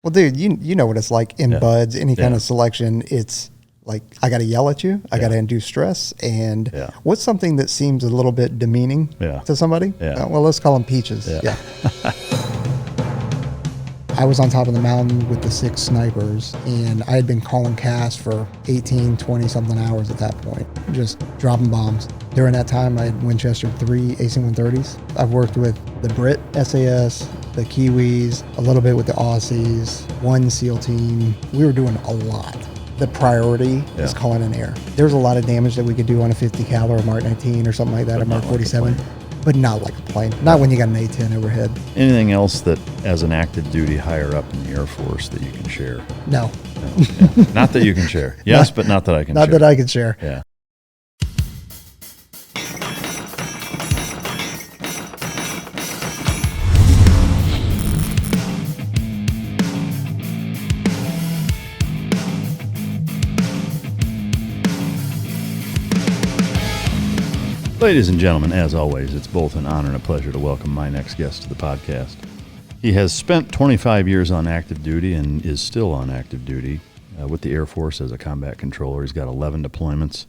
Well, dude, you know what it's like in buds, any kind of selection. It's like, I got to yell at you. I got to induce stress. And what's something that seems a little bit demeaning to somebody? Well, let's call them peaches. Yeah. I was on top of the mountain with the 6 snipers, and I had been calling cast for 18, 20-something hours at that point, just dropping bombs. During that time, I had Winchester 3 AC-130s. I've worked with the Brit SAS, the Kiwis, a little bit with the Aussies, 1 SEAL team. We were doing a lot. The priority is calling in air. There's a lot of damage that we could do on a 50 caliber, a Mark 19 or something like that, a Mark 47. But not like a plane. Not when you got an A-10 overhead. Anything else that, as an active duty higher up in the Air Force, that you can share? No. Not that you can share. Yes, but not that I can share. Not that I can share. Yeah. Ladies and gentlemen, as always, it's both an honor and a pleasure to welcome my next guest to the podcast. He has spent 25 years on active duty and is still on active duty with the Air Force as a combat controller. He's got 11 deployments,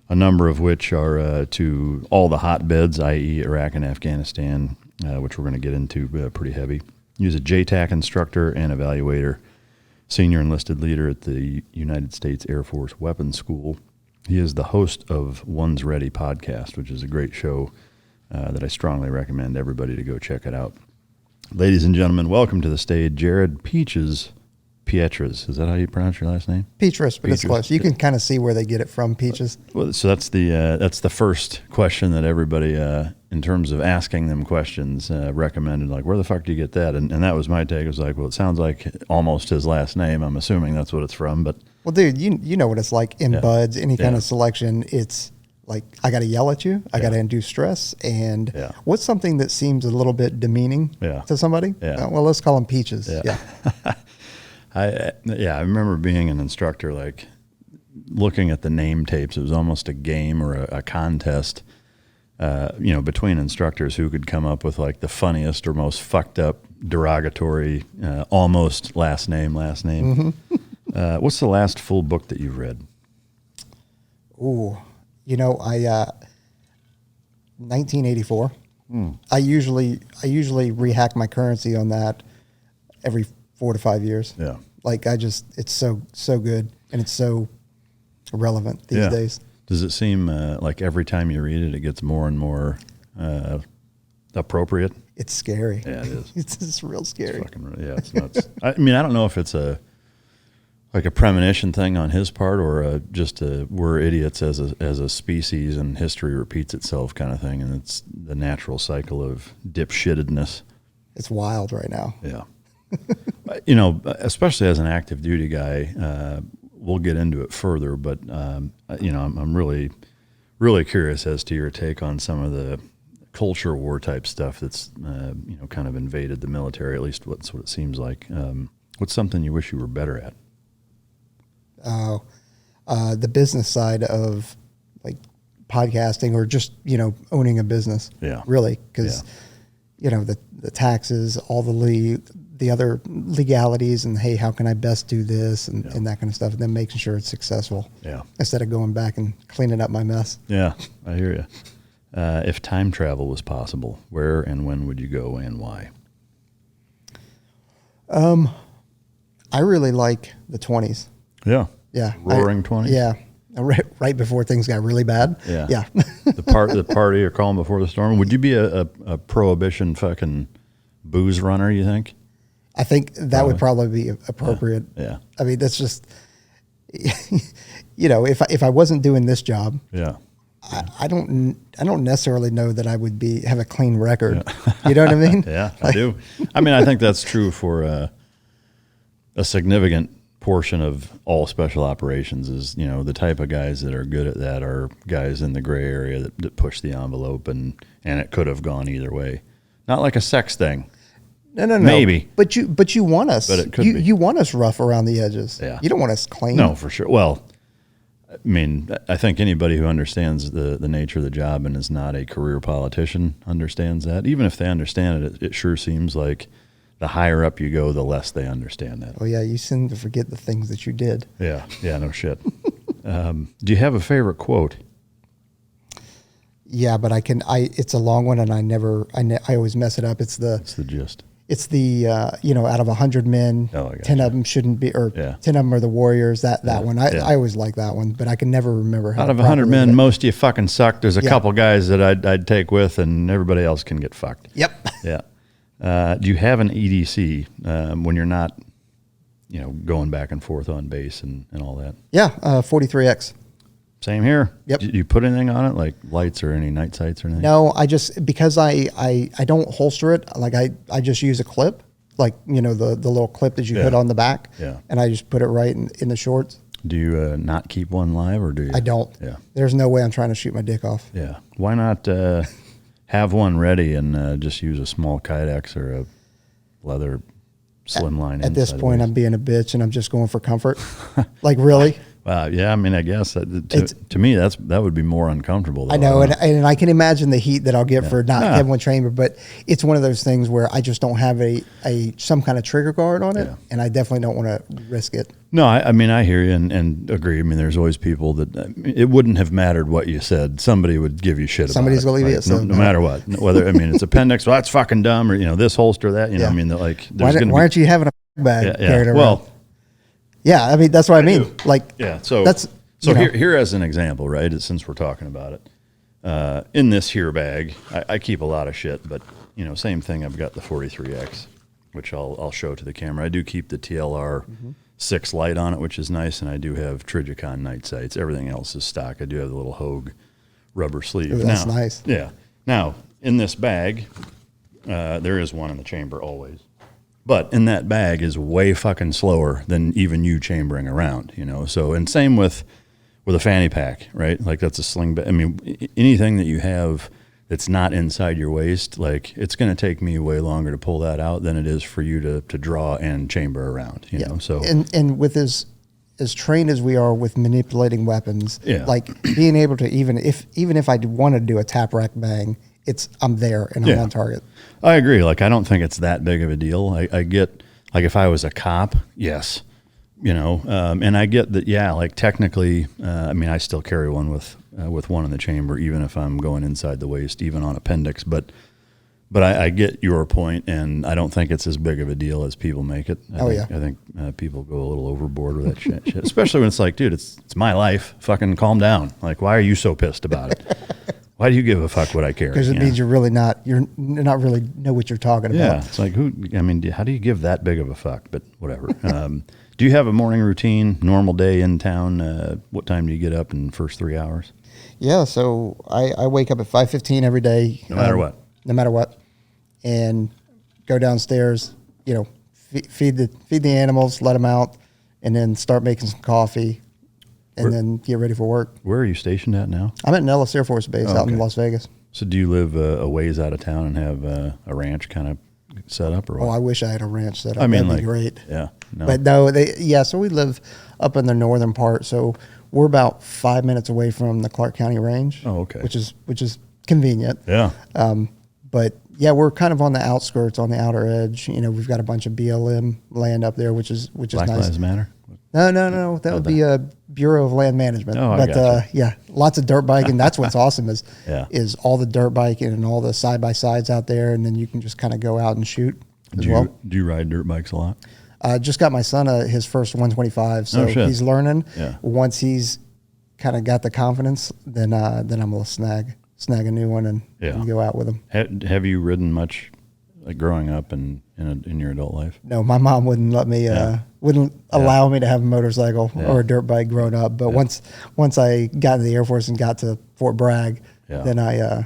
a number of which are to all the hotbeds, i.e. Iraq and Afghanistan, which we're going to get into pretty heavy. He was a JTAC instructor and evaluator, senior enlisted leader at the United States Air Force Weapons School. He is the host of One's Ready podcast, which is a great show that I strongly recommend everybody to go check it out. Ladies and gentlemen, welcome to the stage, Jared Peaches Pietras. Is that how you pronounce your last name? Peaches, but it's close. You can kind of see where they get it from, Peaches. Well, so that's the first question that everybody, in terms of asking them questions, recommended. Like, where the fuck do you get that? And that was my take. It was like, well, it sounds like almost his last name. I'm assuming that's what it's from, but. Well, dude, you know what it's like in buds, any kind of selection. It's like, I got to yell at you. I got to induce stress. And what's something that seems a little bit demeaning to somebody? Well, let's call them peaches. I remember being an instructor, like looking at the name tapes. It was almost a game or a contest, between instructors who could come up with like the funniest or most fucked up derogatory, almost last name. Mm-hmm. What's the last full book that you've read? Ooh, I 1984. I usually rehack my currency on that every 4 to 5 years. Yeah. Like it's so good and it's so relevant these days. Does it seem like every time you read it, it gets more and more appropriate? It's scary. Yeah, it is. It's real scary. It's nuts. I mean, I don't know if it's a premonition thing on his part or just we're idiots as a species and history repeats itself kind of thing. And it's the natural cycle of dipshittedness. It's wild right now. Yeah. Especially as an active duty guy, we'll get into it further, but, I'm really, really curious as to your take on some of the culture war type stuff that's, kind of invaded the military, at least that's what it seems like. What's something you wish you were better at? The business side of like podcasting or just, owning a business. Yeah. Really. Cause the taxes, all the other legalities and, hey, how can I best do this and that kind of stuff. And then making sure it's successful. Yeah. Instead of going back and cleaning up my mess. Yeah. I hear you. If time travel was possible, where and when would you go and why? I really like the 20s. Yeah. Yeah. Roaring 20s. Yeah. Right before things got really bad. Yeah. Yeah. the party or calm before the storm. Would you be a prohibition fucking booze runner, you think? I think that would probably be appropriate. Yeah. I mean, that's just, if I wasn't doing this job, I don't necessarily know that I would have a clean record. Yeah. You know what I mean? Yeah, I do. I mean, I think that's true for a significant portion of all special operations is, the type of guys that are good at that are guys in the gray area that push the envelope and it could have gone either way. Not like a sex thing. No. Maybe. But you want us. But it could be. You want us rough around the edges. Yeah. You don't want us clean. No, for sure. Well, I mean, I think anybody who understands the nature of the job and is not a career politician understands that. Even if they understand it, it sure seems like the higher up you go, the less they understand that. Oh yeah, you seem to forget the things that you did. Yeah, no shit. Do you have a favorite quote? Yeah, but it's a long one, and I always mess it up. It's the gist. It's the out of 100 men, 10 of them shouldn't be, or 10 of them are the warriors. That one, I always like that one, but I can never remember how. Out of 100 men, most of you fucking suck. There's a couple guys that I'd take with, and everybody else can get fucked. Yep. Yeah. Do you have an EDC when you're not, going back and forth on base and all that? Yeah, 43X. Same here. Yep. Did you put anything on it, like lights or any night sights or anything? No, I just, because I don't holster it, like I just use a clip, like, the little clip that you put on the back. Yeah. And I just put it right in the shorts. Do you not keep one live, or do you? I don't. Yeah. There's no way I'm trying to shoot my dick off. Yeah. Why not have one ready and just use a small Kydex or a leather slimline? At this point, I'm being a bitch and I'm just going for comfort. Like, really? Yeah, I mean, I guess to me that would be more uncomfortable. Though. I know, and I can imagine the heat that I'll get for not having one chamber, but it's one of those things where I just don't have some kind of trigger guard on it, and I definitely don't want to risk it. No, I mean, I hear you and agree. I mean, there's always people that it wouldn't have mattered what you said. Somebody would give you shit Somebody's about it. Somebody's going to leave it. No matter what. Whether, I mean, it's appendix, well, that's fucking dumb, or, this holster, that, I mean, like, there's going to be. Why aren't you having a bag carried around? Well, yeah, I mean, that's what I mean. Like, so that's. So here as an example, right, since we're talking about it, in this here bag, I keep a lot of shit, but, same thing, I've got the 43X, which I'll show to the camera. I do keep the TLR 6 light on it, which is nice, and I do have Trijicon night sights. Everything else is stock. I do have the little Hogue rubber sleeve. Ooh, that's nice. Yeah. Now, in this bag, there is one in the chamber always. But in that bag is way fucking slower than even you chambering around, So, and same with a fanny pack, right? Like that's a sling bag. I mean, anything that you have that's not inside your waist, like it's going to take me way longer to pull that out than it is for you to draw and chamber around, you know? So, and with as trained as we are with manipulating weapons, like being able to, even if I want to do a tap rack bang, I'm there and I'm on target. I agree. Like, I don't think it's that big of a deal. I get, like, if I was a cop, yes, and I get that, like technically, I mean, I still carry one with one in the chamber, even if I'm going inside the waist, even on appendix, but I get your point, and I don't think it's as big of a deal as people make it. I think people go a little overboard with that shit, especially when it's like, dude, it's my life. Fucking calm down. Like, why are you so pissed about it? Why do you give a fuck what I carry? Because it means you're not really know what you're talking about. Yeah, it's like, how do you give that big of a fuck? But whatever. Do you have a morning routine, normal day in town? What time do you get up in the first 3 hours? Yeah, so I wake up at 5:15 every day. No matter what. No matter what. And go downstairs, feed the animals, let them out, and then start making some coffee. And then get ready for work. Where are you stationed at now? I'm at Nellis Air Force Base out in Las Vegas. So do you live a ways out of town and have a ranch kind of set up, or what? Oh, I wish I had a ranch set up. I mean, that'd be great. Yeah. No. But no, so we live up in the northern part. So we're about 5 minutes away from the Clark County Range. Oh, okay. Which is convenient. Yeah. But yeah, we're kind of on the outskirts, on the outer edge. We've got a bunch of BLM land up there, which is Black nice. Lives Matter? No. That would be a Bureau of Land Management. Oh, but I gotcha. yeah, lots of dirt biking. That's what's awesome is all the dirt biking and all the side by sides out there, and then you can just kind of go out and shoot as well. Do you ride dirt bikes a lot? Just got my son his first 125, so he's learning. Yeah. Once he's kind of got the confidence, then I'm gonna snag a new one and go out with him. Have you ridden much, like growing up and in your adult life? No, my mom wouldn't let me, wouldn't allow me to have a motorcycle or a dirt bike growing up. But once I got into the Air Force and got to Fort Bragg, then I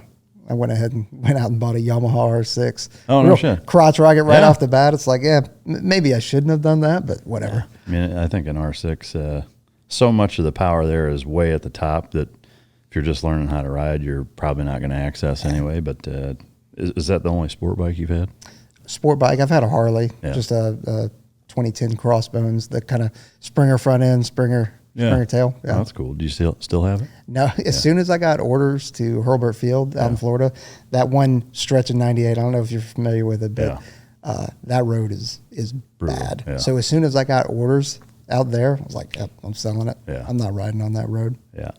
went ahead and went out and bought a Yamaha R6. Oh, no shit. Crotch rocket right off the bat. It's like, maybe I shouldn't have done that, but whatever. Yeah. I mean, I think an R6, so much of the power there is way at the top that if you're just learning how to ride, you're probably not going to access anyway. But is that the only sport bike you've had? Sport bike. I've had a Harley, just a 2010 Crossbones, the kind of Springer front end, Springer tail. Yeah. Oh, that's cool. Do you still have it? No, as soon as I got orders to Hurlburt Field out in Florida, that one stretch in 98, I don't know if you're familiar with it, but that road is Brutal, bad. yeah. So as soon as I got orders out there, I was like, yep, I'm selling it. Yeah. I'm not riding on that road. Yeah.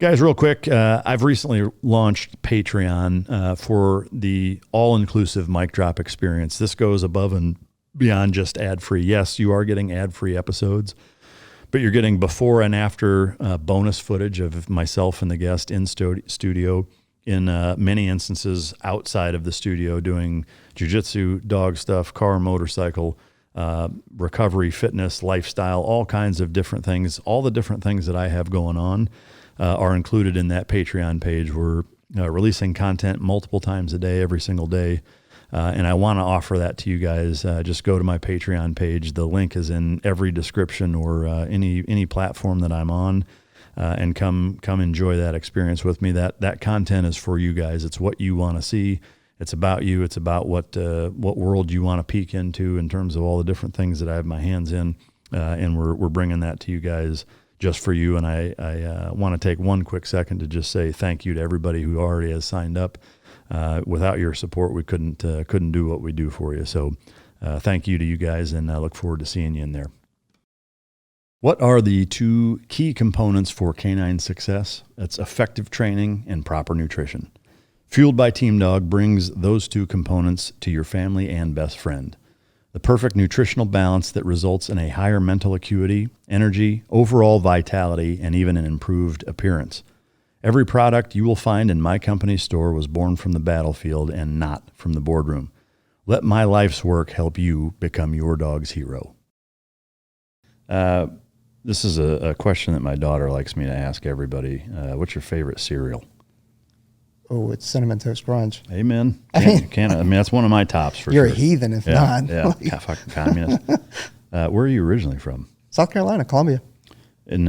Guys, real quick, I've recently launched Patreon for the all-inclusive mic drop experience. This goes above and beyond just ad-free. Yes, you are getting ad-free episodes, but you're getting before and after bonus footage of myself and the guest in studio, in many instances outside of the studio, doing jiu-jitsu, dog stuff, car, motorcycle, recovery, fitness, lifestyle, all kinds of different things. All the different things that I have going on are included in that Patreon page. We're releasing content multiple times a day, every single day. And I want to offer that to you guys. Just go to my Patreon page. The link is in every description or any platform that I'm on, and come enjoy that experience with me. That content is for you guys. It's what you want to see. It's about you. It's about what world you want to peek into in terms of all the different things that I have my hands in. And we're bringing that to you guys just for you. And I want to take one quick second to just say thank you to everybody who already has signed up. Without your support, we couldn't do what we do for you. So thank you to you guys, and I look forward to seeing you in there. What are the two key components for canine success? That's effective training and proper nutrition. Fueled by Team Dog brings those two components to your family and best friend. The perfect nutritional balance that results in a higher mental acuity, energy, overall vitality, and even an improved appearance. Every product you will find in my company's store was born from the battlefield and not from the boardroom. Let my life's work help you become your dog's hero. This is a question that my daughter likes me to ask everybody. What's your favorite cereal? Oh, it's Cinnamon Toast Crunch. Amen. That's one of my tops for You're sure. a heathen if not. Yeah, fucking communist. Where are you originally from? South Carolina, Columbia. In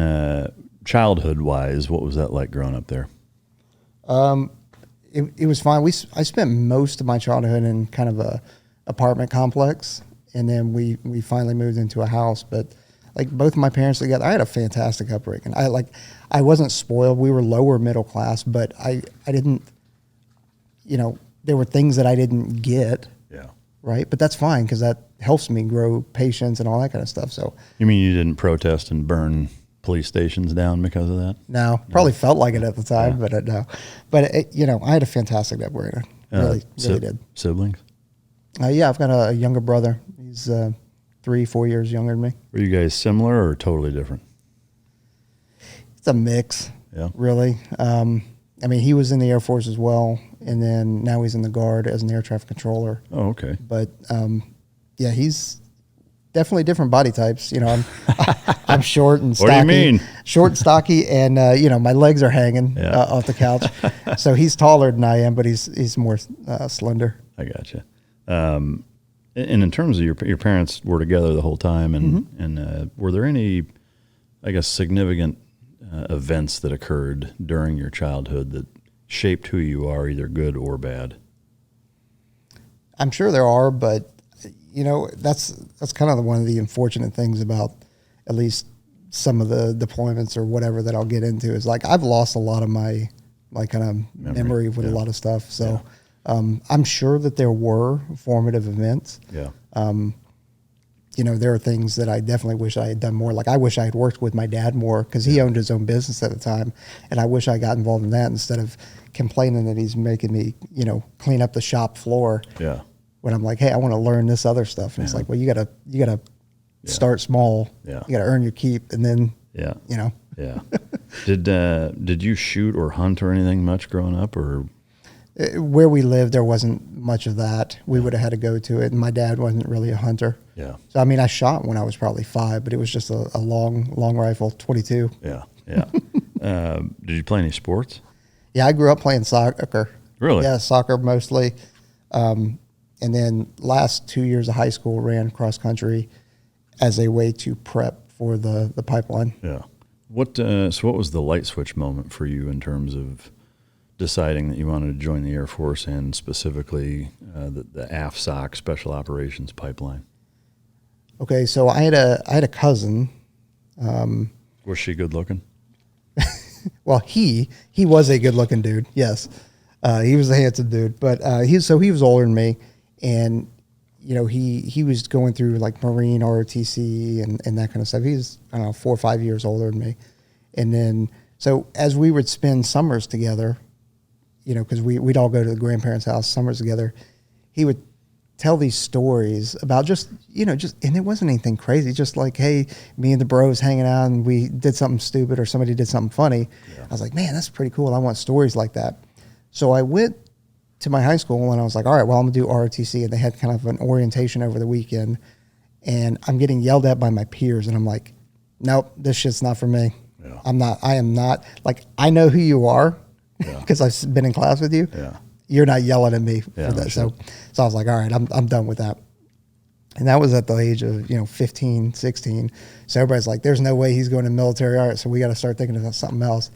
childhood-wise, what was that like growing up there? It was fine. I spent most of my childhood in kind of a apartment complex, and then we finally moved into a house. But like both of my parents together, I had a fantastic upbringing. I wasn't spoiled. We were lower middle class, but I didn't, there were things that I didn't get. Yeah. Right. But that's fine because that helps me grow patience and all that kind of stuff. So You mean you didn't protest and burn police stations down because of that? no, probably felt like it at the time, but no. But I had a fantastic upbringing. Really did. Siblings? Yeah, I've got a younger brother. He's 3-4 years younger than me. Were you guys similar or totally different? It's a mix. Yeah. Really. He was in the Air Force as well, and then now he's in the Guard as an air traffic controller. Oh, okay. But he's definitely different body types. I'm short and stocky. What do you mean? Short and stocky, and my legs are hanging off the couch. So he's taller than I am, but he's more slender. I gotcha. And in terms of your parents were together the whole time, and were there any, I guess, significant events that occurred during your childhood that shaped who you are, either good or bad? I'm sure there are, but that's kind of one of the unfortunate things about at least some of the deployments or whatever that I'll get into is like I've lost a lot of my kind of memory with a lot of stuff. So I'm sure that there were formative events. Yeah. There are things that I definitely wish I had done more. Like I wish I had worked with my dad more because he owned his own business at the time, and I wish I got involved in that instead of complaining that he's making me, clean up the shop floor. Yeah. When I'm like, hey, I want to learn this other stuff, and it's like, well, you gotta start small. Yeah. You gotta earn your keep, and then Yeah. Yeah. Did you shoot or hunt or anything much growing up, or? Where we lived, there wasn't much of that. We would have had to go to it, and my dad wasn't really a hunter. Yeah. So I shot when I was probably 5, but it was just a long rifle, 22. Yeah. Yeah. Did you play any sports? Yeah, I grew up playing soccer. Really? Yeah, soccer mostly. And then last 2 years of high school ran cross country as a way to prep for the pipeline. Yeah. So what was the light switch moment for you in terms of deciding that you wanted to join the Air Force and specifically the AFSOC Special Operations Pipeline? Okay, so I had a cousin. Was she good looking? Well, he was a good looking dude. Yes, he was a handsome dude, but he was older than me, and he was going through like Marine ROTC and that kind of stuff. He was, I don't know, 4 or 5 years older than me. And then, so as we would spend summers together, because we'd all go to the grandparents' house summers together, he would tell these stories about just, and it wasn't anything crazy. Just like, hey, me and the bros hanging out and we did something stupid or somebody did something funny. Yeah. I was like, man, that's pretty cool. I want stories like that. So I went to my high school and I was like, all right, well, I'm gonna do ROTC. And they had kind of an orientation over the weekend, and I'm getting yelled at by my peers. And I'm like, nope, this shit's not for me. Yeah. I am not, like, I know who you are because I've been in class with you. Yeah. You're not yelling at me for that. So I was like, all right, I'm done with that. And that was at the age of, 15, 16. So everybody's like, there's no way he's going to military. All right, so we got to start thinking about something else.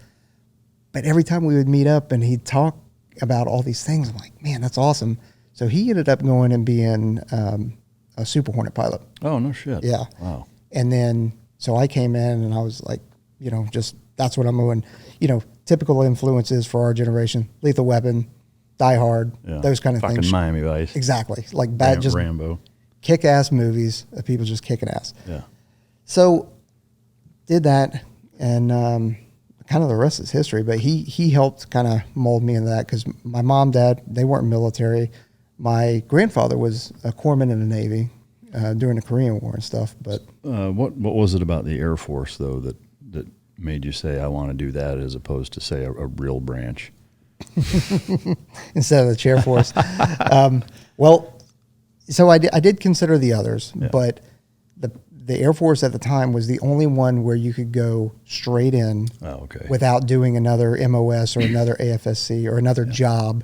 But every time we would meet up and he'd talk about all these things, I'm like, man, that's awesome. So he ended up going and being a Super Hornet pilot. Oh, no shit. Yeah. Wow. And then, so I came in and I was like, just that's what I'm doing. Typical influences for our generation: Lethal Weapon, Die Hard, those kind of fucking things. Miami Vice. Exactly. Like bad, just Rambo. Kick-ass movies of people just kicking ass. Yeah. So did that, and kind of the rest is history. But he helped kind of mold me into that, because my mom, dad, they weren't military. My grandfather was a corpsman in the Navy during the Korean War and stuff. But what was it about the Air Force though that made you say, I want to do that, as opposed to say a real branch? Instead of the chair force. Well, so I did consider the others, but the Air Force at the time was the only one where you could go straight in without doing another MOS or another AFSC or another job.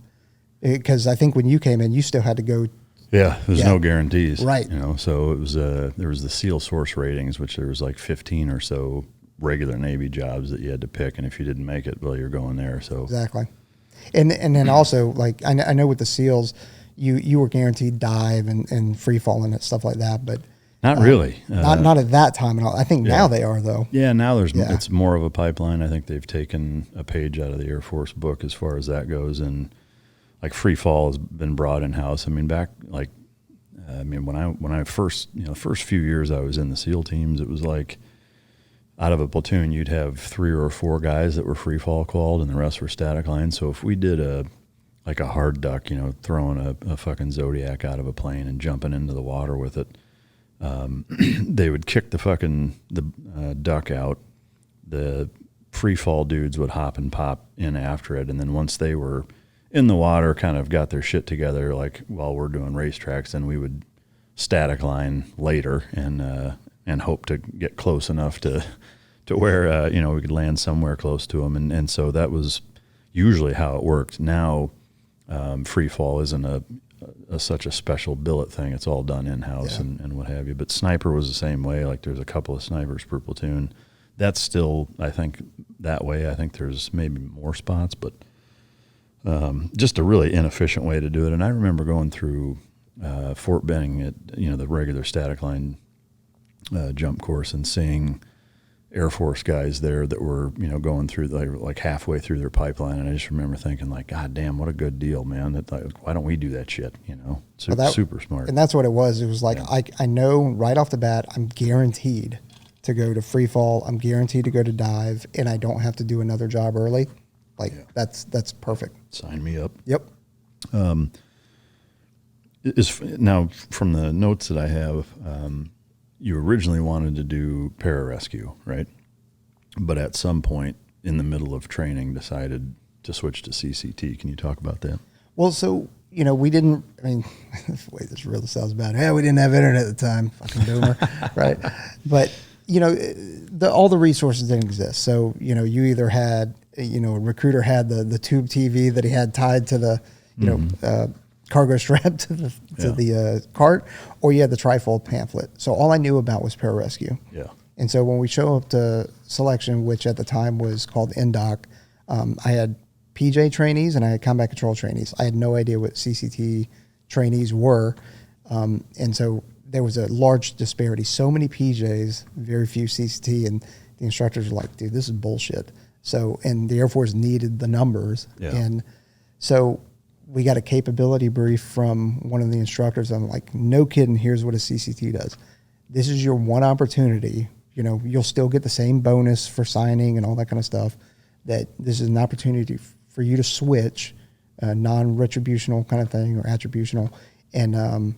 Because I think when you came in, you still had to go. Yeah, there's no guarantees. Right. So it was there was the SEAL source ratings, which there was like 15 or so regular Navy jobs that you had to pick, and if you didn't make it, well, you're going there. So exactly. And then also, like, I know with the SEALs, you were guaranteed dive and free falling and stuff like that, but not really. Not at that time at all. I think now they are, though. Yeah, now it's more of a pipeline. I think they've taken a page out of the Air Force book as far as that goes, and like free fall has been brought in house. I mean, when I first, the first few years I was in the SEAL teams, it was like, out of a platoon, you'd have 3 or 4 guys that were free fall qualled, and the rest were static line. So if we did a hard duck, throwing a fucking Zodiac out of a plane and jumping into the water with it, they would kick the duck out. The free fall dudes would hop and pop in after it, and then once they were in the water, kind of got their shit together, like while we're doing racetracks, then we would static line later and hope to get close enough to where we could land somewhere close to them, and so that was usually how it worked. Now, free fall isn't such a special billet thing; it's all done in house and what have you. But sniper was the same way. Like there's a couple of snipers per platoon. That's still, I think, that way. I think there's maybe more spots, but just a really inefficient way to do it. And I remember going through Fort Benning at the regular static line jump course and seeing Air Force guys there that were going through like halfway through their pipeline, and I just remember thinking like, God damn, what a good deal, man. That why don't we do that shit? Super smart. And that's what it was. It was like I know right off the bat I'm guaranteed to go to free fall. I'm guaranteed to go to dive, and I don't have to do another job early. That's perfect. Sign me up. Yep. Now from the notes that I have. You originally wanted to do pararescue, right? But at some point in the middle of training decided to switch to CCT. Can you talk about that? Well, so, we didn't, wait, this really sounds bad. We didn't have internet at the time, fucking boomer, right? But, all the resources didn't exist. So, you either had, a recruiter had the tube TV that he had tied to the, cargo strap to the cart, or you had the trifold pamphlet. So all I knew about was pararescue. Yeah. And so when we show up to selection, which at the time was called NDOC, I had PJ trainees and I had combat control trainees. I had no idea what CCT trainees were. And so there was a large disparity. So many PJs, very few CCT, and the instructors were like, dude, this is bullshit. So, and the Air Force needed the numbers. Yeah. And so we got a capability brief from one of the instructors. I'm like, no kidding, here's what a CCT does. This is your one opportunity. You know, you'll still get the same bonus for signing and all that kind of stuff. That this is an opportunity for you to switch, non-retributional kind of thing or attributional. And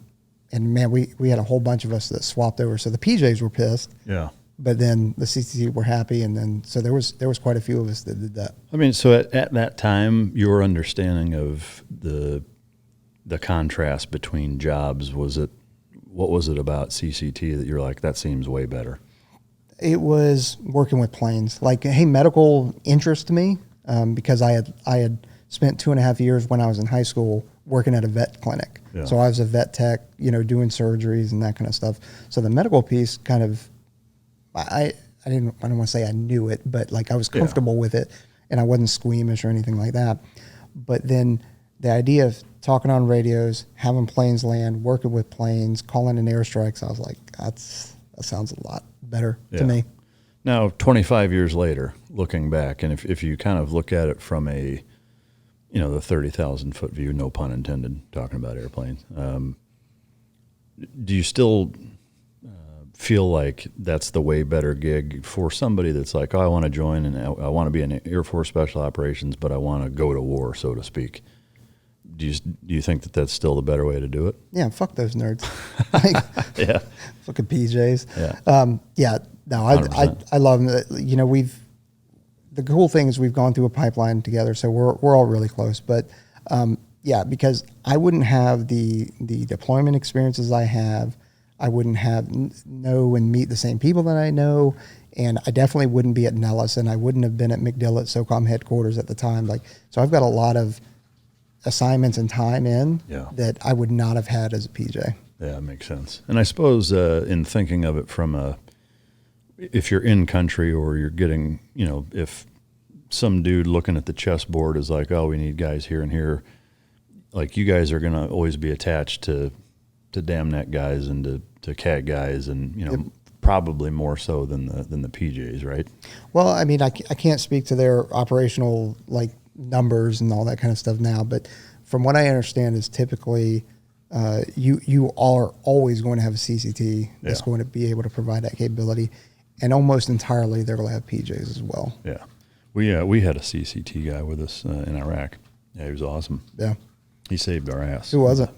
man, we had a whole bunch of us that swapped over. So the PJs were pissed. Yeah. But then the CCT were happy, and then so there was quite a few of us that did that. I mean, so at that time, your understanding of the contrast between jobs, what was it about CCT that you're like, that seems way better? It was working with planes. Like, hey, medical interests me because I had spent 2.5 years when I was in high school working at a vet clinic. Yeah. So I was a vet tech, you know, doing surgeries and that kind of stuff. So the medical piece kind of, I don't want to say I knew it, but like I was comfortable with it, and I wasn't squeamish or anything like that. But then the idea of talking on radios, having planes land, working with planes, calling in airstrikes, I was like, that sounds a lot better to me. Now, 25 years later, looking back, and if you kind of look at it from a, you know, the 30,000-foot view, no pun intended, talking about airplanes, do you still feel like that's the way better gig for somebody that's like, oh, I want to join and I want to be in Air Force Special Operations, but I want to go to war, so to speak? Do you think that that's still the better way to do it? Yeah, fuck those nerds. Like, yeah. Fucking PJs. Yeah. No, I love them. You know, the cool thing is we've gone through a pipeline together, so we're all really close. But yeah, because I wouldn't have the deployment experiences I have. I wouldn't know and meet the same people that I know, and I definitely wouldn't be at Nellis, and I wouldn't have been at MacDill at SOCOM headquarters at the time. Like, so I've got a lot of assignments and time in that I would not have had as a PJ. Yeah, it makes sense. And I suppose in thinking of it from if you're in country or you're getting, you know, if some dude looking at the chessboard is like, oh, we need guys here and here, like you guys are going to always be attached to DAMNet guys and to CAG guys, and you know, probably more so than the PJs, right? Well, I mean, I can't speak to their operational like numbers and all that kind of stuff now, but from what I understand is typically you are always going to have a CCT that's going to be able to provide that capability, and almost entirely they're going to have PJs as well. Yeah, we had a CCT guy with us in Iraq. Yeah, he was awesome. Yeah, he saved our ass. Who was it?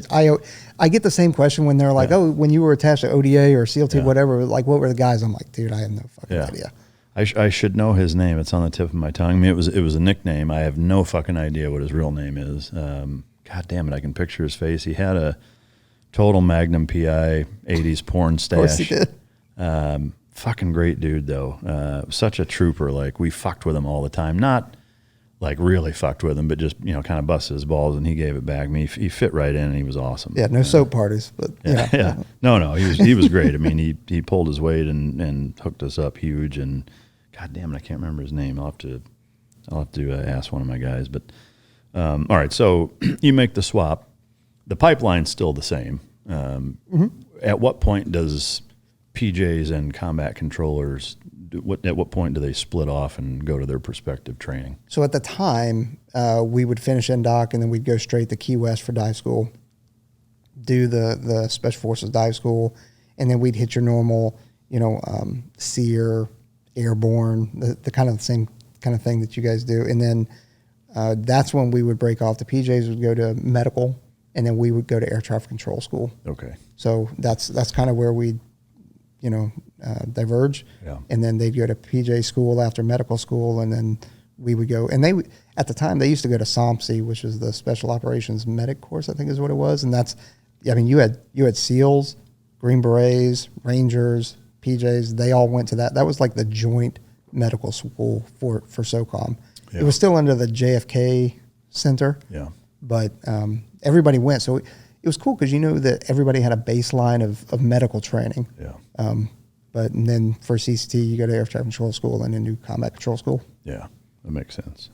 I get the same question when they're like, oh, when you were attached to ODA or CLT, whatever, like what were the guys? I'm like, dude, I have no fucking idea. I should know his name. It's on the tip of my tongue. I mean, it was a nickname. I have no fucking idea what his real name is. God damn it, I can picture his face. He had a total Magnum PI 80s porn stash. Of course he did. Fucking great dude, though. Such a trooper. Like, we fucked with him all the time. Not like really fucked with him, but just, you know, kind of busted his balls, and he gave it back. I mean, he fit right in, and he was awesome. Yeah, no soap parties, but No, he was great. I mean, he pulled his weight and hooked us up huge. And God damn it, I can't remember his name. I'll have to ask one of my guys. But all right, so you make the swap. The pipeline's still the same. At what point does PJs and combat controllers, at what point do they split off and go to their prospective training? So at the time, we would finish NDOC, and then we'd go straight to Key West for dive school, do the Special Forces dive school, and then we'd hit your normal, you know, SEER, airborne, the kind of the same kind of thing that you guys do. And then that's when we would break off. The PJs would go to medical, and then we would go to air traffic control school. Okay. So that's kind of where we, you know, diverge. Yeah. And then they'd go to PJ school after medical school, and then we would go. And at the time, they used to go to SOMPSI, which is the Special Operations Medic course, I think is what it was. And that's, I mean, you had SEALs, Green Berets, Rangers, PJs. They all went to that. That was like the joint medical school for SOCOM. Yeah. It was still under the JFK Center. Yeah. But everybody went. So it was cool because you know that everybody had a baseline of medical training. Yeah. But and then for CCT, you go to Air Traffic Control School and then do Combat Control School. Yeah, that makes sense.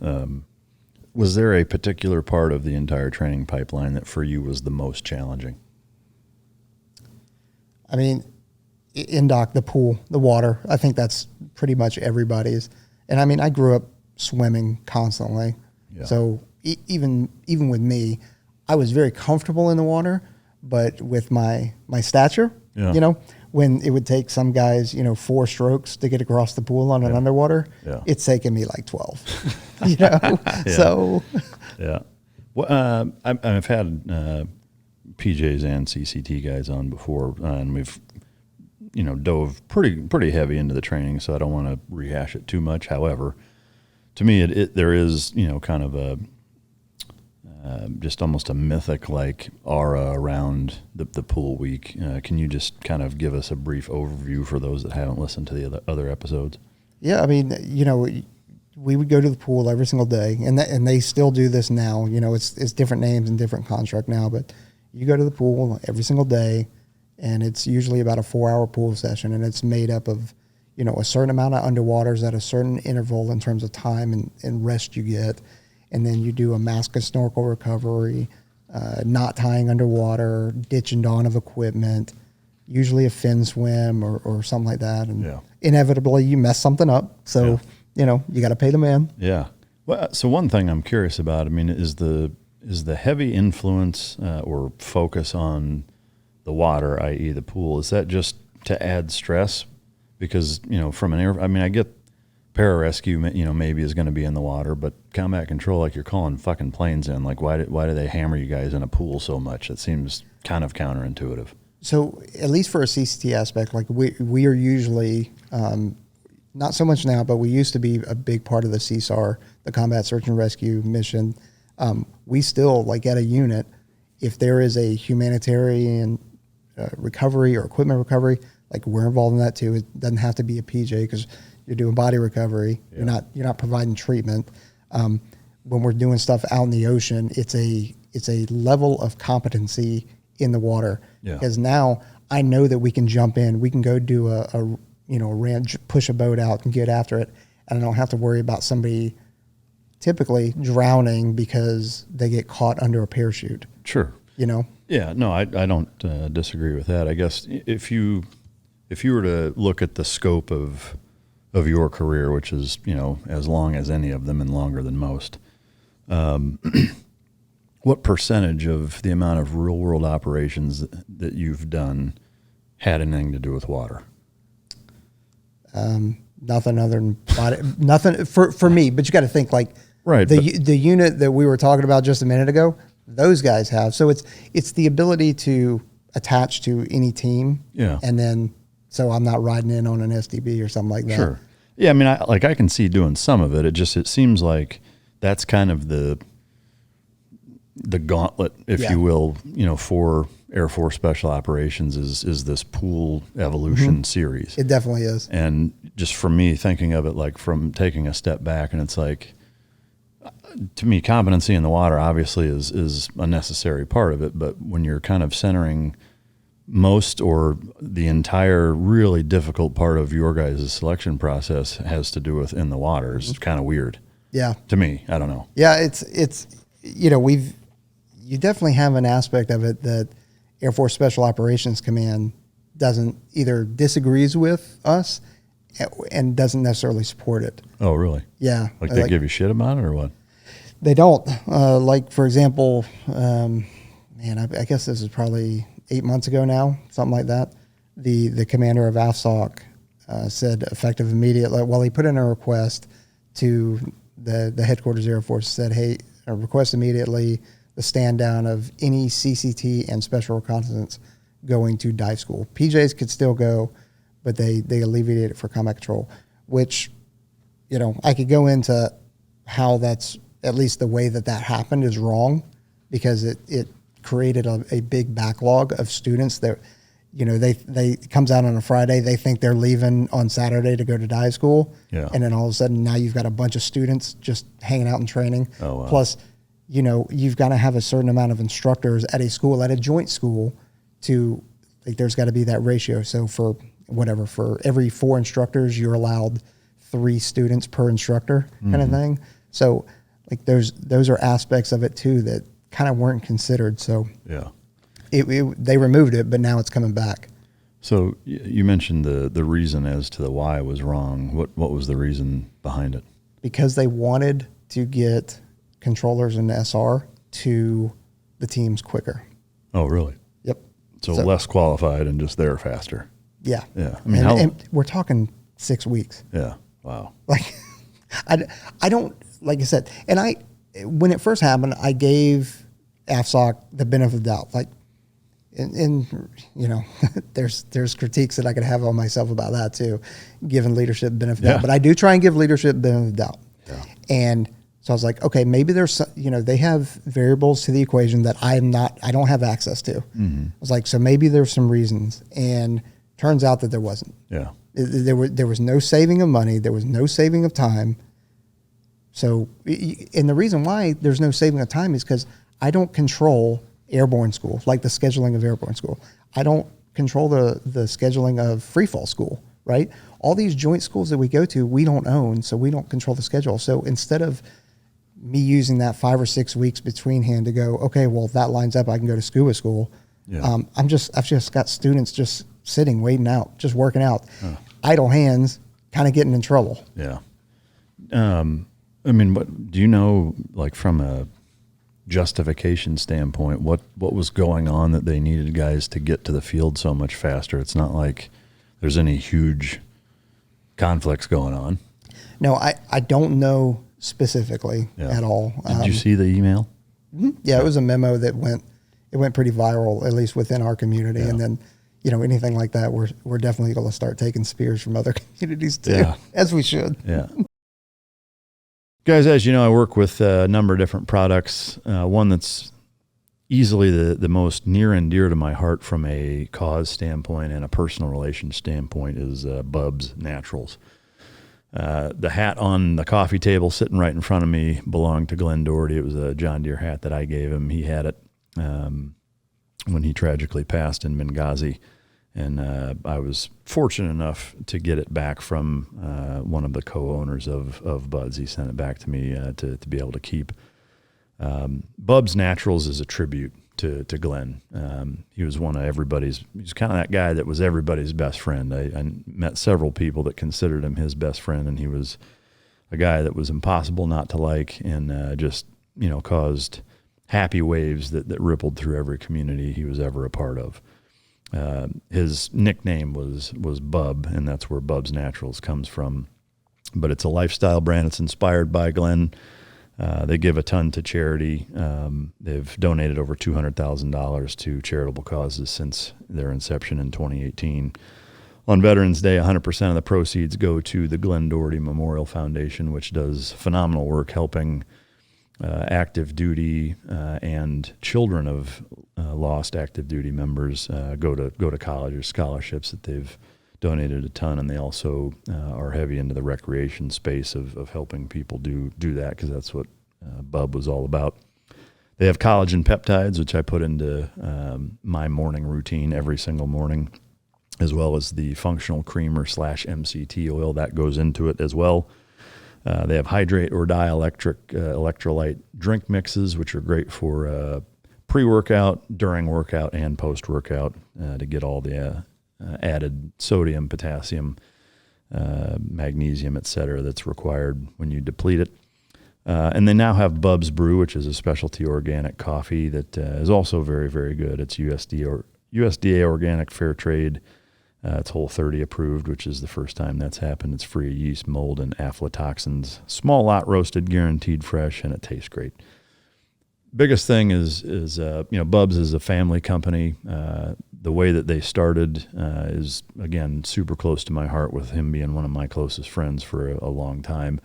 Was there a particular part of the entire training pipeline that for you was the most challenging? I mean, NDOC, the pool, the water. I think that's pretty much everybody's. And I mean, I grew up swimming constantly. Yeah. So even with me, I was very comfortable in the water, but with my stature, when it would take some guys, 4 strokes to get across the pool on an underwater, it's taking me like 12, So. Yeah. Well, I've had PJs and CCT guys on before, and we've, dove pretty heavy into the training, so I don't want to rehash it too much. However, to me, there is, kind of a just almost a mythic like aura around the pool week. Can you just kind of give us a brief overview for those that haven't listened to the other episodes? Yeah, I mean, we would go to the pool every single day, and they still do this now. It's different names and different construct now, but you go to the pool every single day, and it's usually about a 4-hour pool session, and it's made up of, a certain amount of underwaters at a certain interval in terms of time and rest you get. And then you do a mask and snorkel recovery, knot tying underwater, ditch and dawn of equipment, usually a fin swim or something like that. And inevitably you mess something up. So, you got to pay the man. Yeah. Well, so one thing I'm curious about, is the heavy influence or focus on the water, i.e. the pool, is that just to add stress? Because, from an air, I get Pararescue, maybe is going to be in the water, but combat control, like you're calling fucking planes in. Like, why do they hammer you guys in a pool so much? It seems kind of counterintuitive. So, at least for a CCT aspect, like we are usually, not so much now, but we used to be a big part of the CSAR, the Combat Search and Rescue mission. We still, like at a unit, if there is a humanitarian recovery or equipment recovery, like we're involved in that too. It doesn't have to be a PJ because you're doing body recovery. Yeah. You're not providing treatment. When we're doing stuff out in the ocean, it's a level of competency in the water. Yeah. Because now I know that we can jump in. We can go do a push a boat out and get after it, and I don't have to worry about somebody typically drowning because they get caught under a parachute. Sure. Yeah. No, I don't disagree with that. I guess if you were to look at the scope of your career, which is, as long as any of them and longer than most, what percentage of the amount of real world operations that you've done had anything to do with water? Nothing other than body, nothing for me, but you got to think like the unit that we were talking about just a minute ago, those guys have. So it's the ability to attach to any team. Yeah. And then, so I'm not riding in on an SDB or something like that. Sure. Yeah, I can see doing some of it. It seems like that's kind of the gauntlet, if you will, for Air Force Special Operations is this pool evolution series. It definitely is. And just for me thinking of it like from taking a step back, and it's like, to me, competency in the water obviously is a necessary part of it, but when you're kind of centering most or the entire really difficult part of your guys' selection process has to do with in the water. It's kind of weird. Yeah. To me, I don't know. Yeah, it's you definitely have an aspect of it that Air Force Special Operations Command doesn't either disagrees with us and doesn't necessarily support it. Oh, really? Yeah. Like they give you shit about it or what? They don't. Like, for example, I guess this is probably 8 months ago now, something like that. The commander of AFSOC said effective immediately. Well, he put in a request to the headquarters Air Force, said, hey, request immediately the stand down of any CCT and special reconnaissance going to dive school. PJs could still go, but they alleviated it for combat control, which, I could go into how that's, at least the way that happened is wrong, because it created a big backlog of students that, they comes out on a Friday, they think they're leaving on Saturday to go to dive school. Yeah. And then all of a sudden now you've got a bunch of students just hanging out and training. Oh, wow. Plus, you've got to have a certain amount of instructors at a school, at a joint school there's got to be that ratio. So for every 4 instructors, you're allowed 3 students per instructor kind of thing. So like those are aspects of it too that kind of weren't considered. So yeah, they removed it, but now it's coming back. So you mentioned the reason as to the why was wrong. What was the reason behind it? Because they wanted to get controllers and SR to the teams quicker. Oh, really? Yep. So less qualified and just there faster. Yeah. Yeah. I mean, and we're talking 6 weeks. Yeah. Wow. Like, I don't, like I said, and when it first happened, I gave AFSOC the benefit of the doubt. Like, and you know, there's critiques that I could have on myself about that too, giving leadership benefit of the doubt. But I do try and give leadership benefit of the doubt. Yeah. And so I was like, okay, maybe there's, they have variables to the equation that I don't have access to. Mm-hmm. I was like, so maybe there's some reasons. And turns out that there wasn't. Yeah. There was no saving of money. There was no saving of time. So, and the reason why there's no saving of time is because I don't control airborne school, like the scheduling of airborne school. I don't control the scheduling of free fall school, right? All these joint schools that we go to, we don't own, so we don't control the schedule. So instead of me using that 5 or 6 weeks between hand to go, okay, well, if that lines up, I can go to scuba school. Yeah. I've just got students just sitting, waiting out, just working out, idle hands, kind of getting in trouble. Yeah. I mean, what do you know, like from a justification standpoint, what was going on that they needed guys to get to the field so much faster? It's not like there's any huge conflicts going on. No, I don't know specifically at all. Did you see the email? Yeah, it was a memo that went pretty viral, at least within our community. Yeah. And then, anything like that, we're definitely going to start taking spears from other communities too, as we should. Yeah. Guys, as you know, I work with a number of different products. One that's easily the most near and dear to my heart from a cause standpoint and a personal relation standpoint is Bubs Naturals. The hat on the coffee table sitting right in front of me belonged to Glenn Doherty. It was a John Deere hat that I gave him. He had it when he tragically passed in Benghazi. And I was fortunate enough to get it back from one of the co-owners of Buds. He sent it back to me to be able to keep. Bubs Naturals is a tribute to Glenn. He was one of everybody's. He's kind of that guy that was everybody's best friend. I met several people that considered him his best friend, and he was a guy that was impossible not to like, and just caused happy waves that rippled through every community he was ever a part of. His nickname was Bub, and that's where Bubs Naturals comes from. But it's a lifestyle brand. It's inspired by Glenn. They give a ton to charity. They've donated over $200,000 to charitable causes since their inception in 2018. On Veterans Day, 100% of the proceeds go to the Glenn Doherty Memorial Foundation, which does phenomenal work helping active duty and children of lost active duty members go to college or scholarships that they've donated a ton, and they also are heavy into the recreation space of helping people do that, because that's what Bub was all about. They have collagen peptides, which I put into my morning routine every single morning, as well as the functional creamer / MCT oil that goes into it as well. They have hydrate or dielectric electrolyte drink mixes, which are great for pre-workout, during workout, and post-workout to get all the added sodium, potassium, magnesium, etc. that's required when you deplete it. And they now have Bubs Brew, which is a specialty organic coffee that is also very, very good. It's USDA organic, fair trade. It's Whole30 approved, which is the first time that's happened. It's free of yeast, mold, and aflatoxins. Small lot roasted, guaranteed fresh, and it tastes great. Biggest thing is Bubs is a family company. The way that they started is, again, super close to my heart, with him being one of my closest friends for a long time.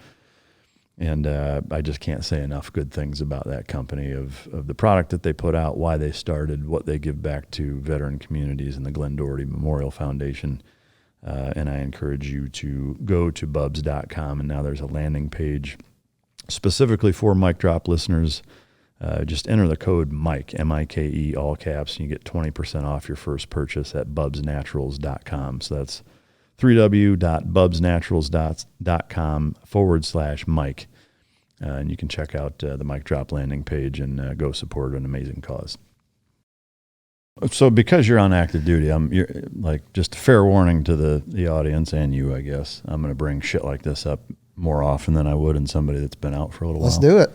And I just can't say enough good things about that company, of the product that they put out, why they started, what they give back to veteran communities and the Glenn Doherty Memorial Foundation. And I encourage you to go to bubs.com, and now there's a landing page specifically for Mic Drop listeners. Just enter the code Mike, M-I-K-E, all caps, and you get 20% off your first purchase at bubsnaturals.com. So that's www.bubsnaturals.com/Mike. And you can check out the Mic Drop landing page and go support an amazing cause. So because you're on active duty, you're like, just a fair warning to the audience and you, I guess, I'm going to bring shit like this up more often than I would in somebody that's been out for a little Let's while. do it.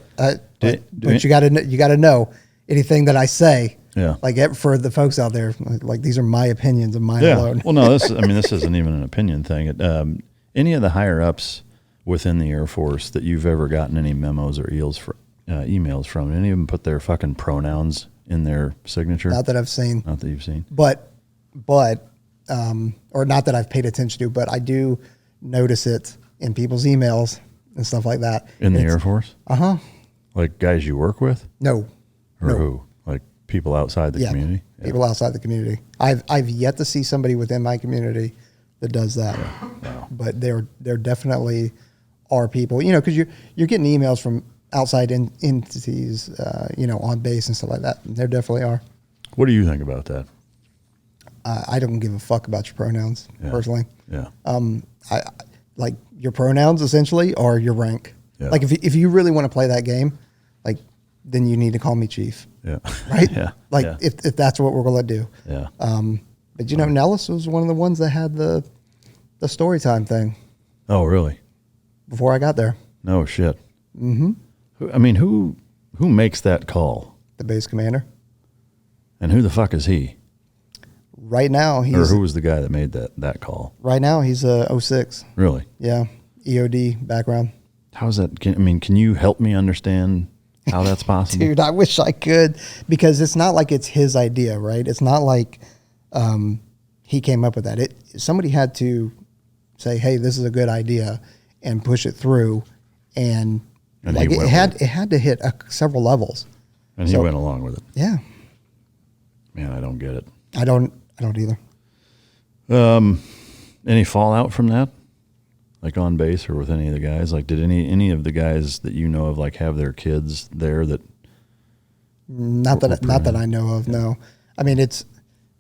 But you got to know anything that I say. Yeah. Like for the folks out there, like these are my opinions and mine alone. Well, no, this isn't even an opinion thing. Any of the higher ups within the Air Force that you've ever gotten any memos or emails from, any of them put their fucking pronouns in their signature? Not that I've seen. Not that you've seen. But, or not that I've paid attention to, but I do notice it in people's emails and stuff like that. In the Air Force? Uh-huh. Like guys you work with? No. Or who? Like people outside the community? Yeah. People outside the community. I've yet to see somebody within my community that does that. Yeah. But there definitely are people, because you're getting emails from outside entities, on base and stuff like that. There definitely are. What do you think about that? I don't give a fuck about your pronouns, personally. Yeah. I like your pronouns essentially or your rank. Yeah. Like if you really want to play that game, like then you need to call me chief. Yeah. Right? Yeah. Like yeah. if that's what we're gonna do. Yeah. But Nellis was one of the ones that had the story time thing Oh, really? before I got there. No shit. Mm-hmm. Who makes that call? The base commander. And who the fuck is he? Right now Or who was the guy that made that call? Right now he's a 06. Really? Yeah. EOD background. How's that? Can you help me understand how that's possible? Dude, I wish I could, because it's not like it's his idea, right? It's not like he came up with that. Somebody had to say, "Hey, this is a good idea," and push it through, and like it had to hit several levels. And he went along with it. Yeah. Man, I don't get it. I don't either. Any fallout from that? Like on base or with any of the guys? Like, did any of the guys that you know of like have their kids there that? Not that I know of. Yeah. No, I mean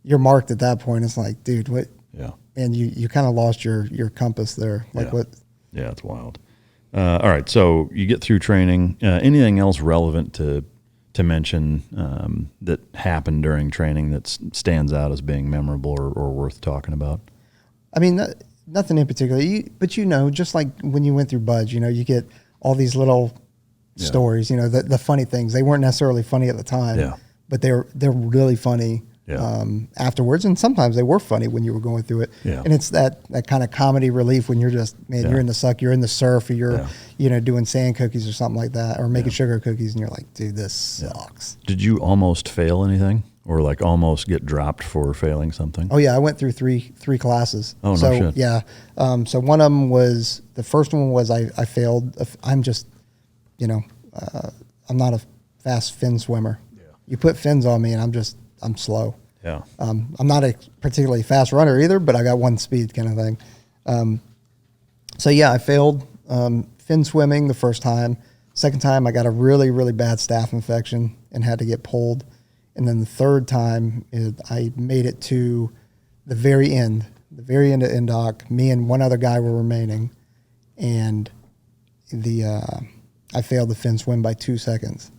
you're marked at that point. It's like, dude, what? Yeah. And you kind of lost your compass there. Like what? Yeah, it's wild. All right, so you get through training. Anything else relevant to mention that happened during training that stands out as being memorable or worth talking about? I mean, nothing in particular. But just like when you went through Budge, you get all these little stories. The funny things. They weren't necessarily funny at the time, but they're really funny afterwards. And sometimes they were funny when you were going through it. Yeah. And it's that kind of comedy relief when you're just you're in the suck, you're in the surf, or you're doing sand cookies or something like that, or making sugar cookies, and you're like, dude, this sucks. Did you almost fail anything, or like almost get dropped for failing something? Oh yeah, I went through three classes. Oh no shit. Yeah. So one of them was, the first one was I failed. I'm just, I'm not a fast fin swimmer. Yeah. You put fins on me and I'm slow. Yeah. I'm not a particularly fast runner either, but I got one speed kind of thing. So yeah, I failed fin swimming the first time. Second time I got a really, really bad staph infection and had to get pulled. And then the third time I made it to the very end of NDOC. Me and one other guy were remaining, and I failed the fin swim by 2 seconds.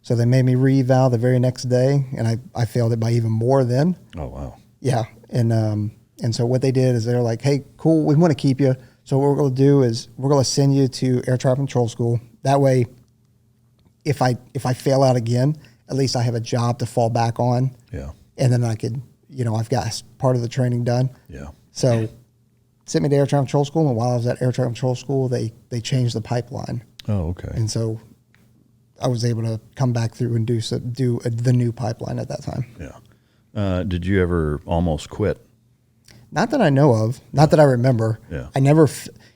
So they made me re-eval the very next day, and I failed it by even more then. Oh, wow. Yeah. And so what they did is they're like, hey, cool, we want to keep you. So what we're going to do is we're going to send you to Air Traffic Control School. That way, if I fail out again, at least I have a job to fall back on. Yeah. And then I could, I've got part of the training done. Yeah. So sent me to Air Traffic Control School, and while I was at Air Traffic Control School, they changed the pipeline. Oh, okay. And so I was able to come back through and do the new pipeline at that time. Yeah. Did you ever almost quit? Not that I know of. Not that I remember. Yeah. I never,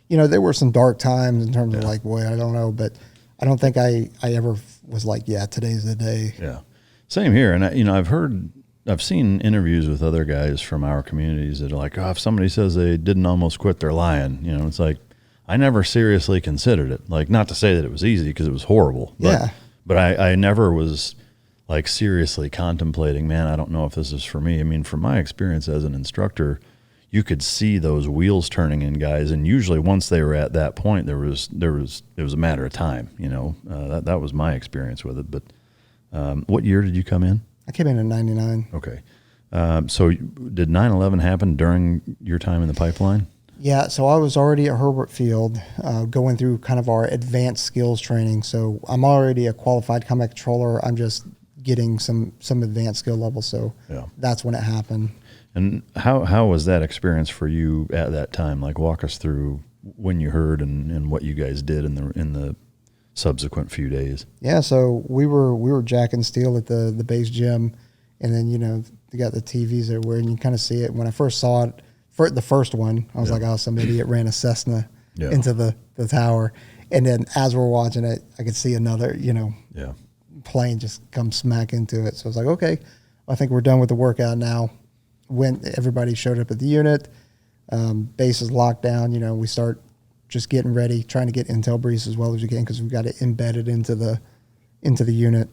there were some dark times in terms of like, boy, I don't know, but I don't think I ever was like, yeah, today's the day. Yeah. Same here. And I've seen interviews with other guys from our communities that are like, oh, if somebody says they didn't almost quit, they're lying. It's like, I never seriously considered it. Like, not to say that it was easy, because it was horrible. But I never was like seriously contemplating, man, I don't know if this is for me. I mean, from my experience as an instructor, you could see those wheels turning in guys, and usually once they were at that point, it was a matter of time. That was my experience with it. But what year did you come in? I came in 99. Okay. So did 9/11 happen during your time in the pipeline? Yeah, so I was already at Herbert Field, going through kind of our advanced skills training. So I'm already a qualified combat controller. I'm just getting some advanced skill levels. So that's when it happened. And how was that experience for you at that time? Like, walk us through when you heard and what you guys did in the subsequent few days. Yeah, so we were jacking steel at the base gym, and then they got the TVs everywhere, and you kind of see it. When I first saw it, for the first one, I was like, oh, some idiot ran a Cessna into the tower, and then as we're watching it, I could see another plane just come smack into it. So I was like, okay, I think we're done with the workout now. When everybody showed up at the unit, base is locked down. We start just getting ready, trying to get intel briefs as well as we can because we've got it embedded into the unit,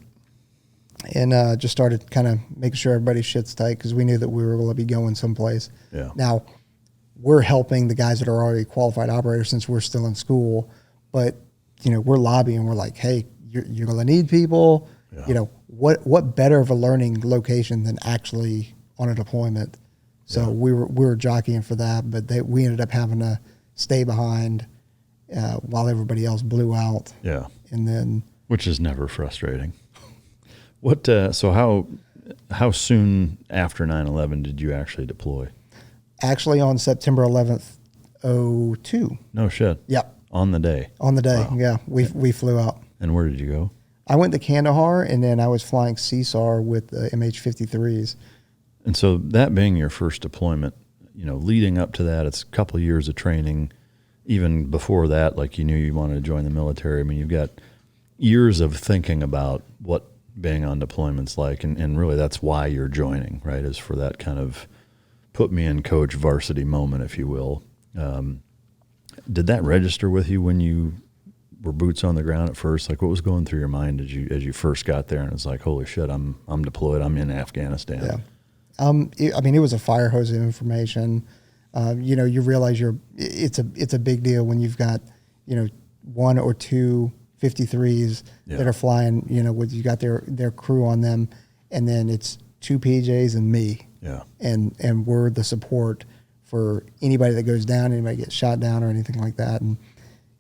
and just started kind of making sure everybody's shit's tight because we knew that we were going to be going someplace. Yeah. Now, we're helping the guys that are already qualified operators since we're still in school, but we're lobbying. We're like, hey, you're going to need people. Yeah. What better of a learning location than actually on a deployment? So we were jockeying for that, but we ended up having to stay behind while everybody else blew out. Yeah. And then, which is never frustrating. What? So how soon after 9/11 did you actually deploy? Actually, on September 11th, 2002. No shit. Yep. On the day. On the day. Wow. Yeah. We flew out. And where did you go? I went to Kandahar, and then I was flying CSAR with the MH-53s. And so that being your first deployment, leading up to that, it's a couple of years of training. Even before that, like, you knew you wanted to join the military. I mean, you've got years of thinking about what being on deployment's like, and really that's why you're joining, right, is for that kind of put me in coach varsity moment, if you will. Did that register with you when you were boots on the ground at first? Like, what was going through your mind as you first got there and it's like, holy shit, I'm deployed, I'm in Afghanistan? Yeah. It was a fire hose of information. You realize it's a big deal when you've got, one or two 53s that are flying, with you got their crew on them, and then it's two PJs and me. Yeah. And we're the support for anybody that goes down, anybody gets shot down or anything like that. And,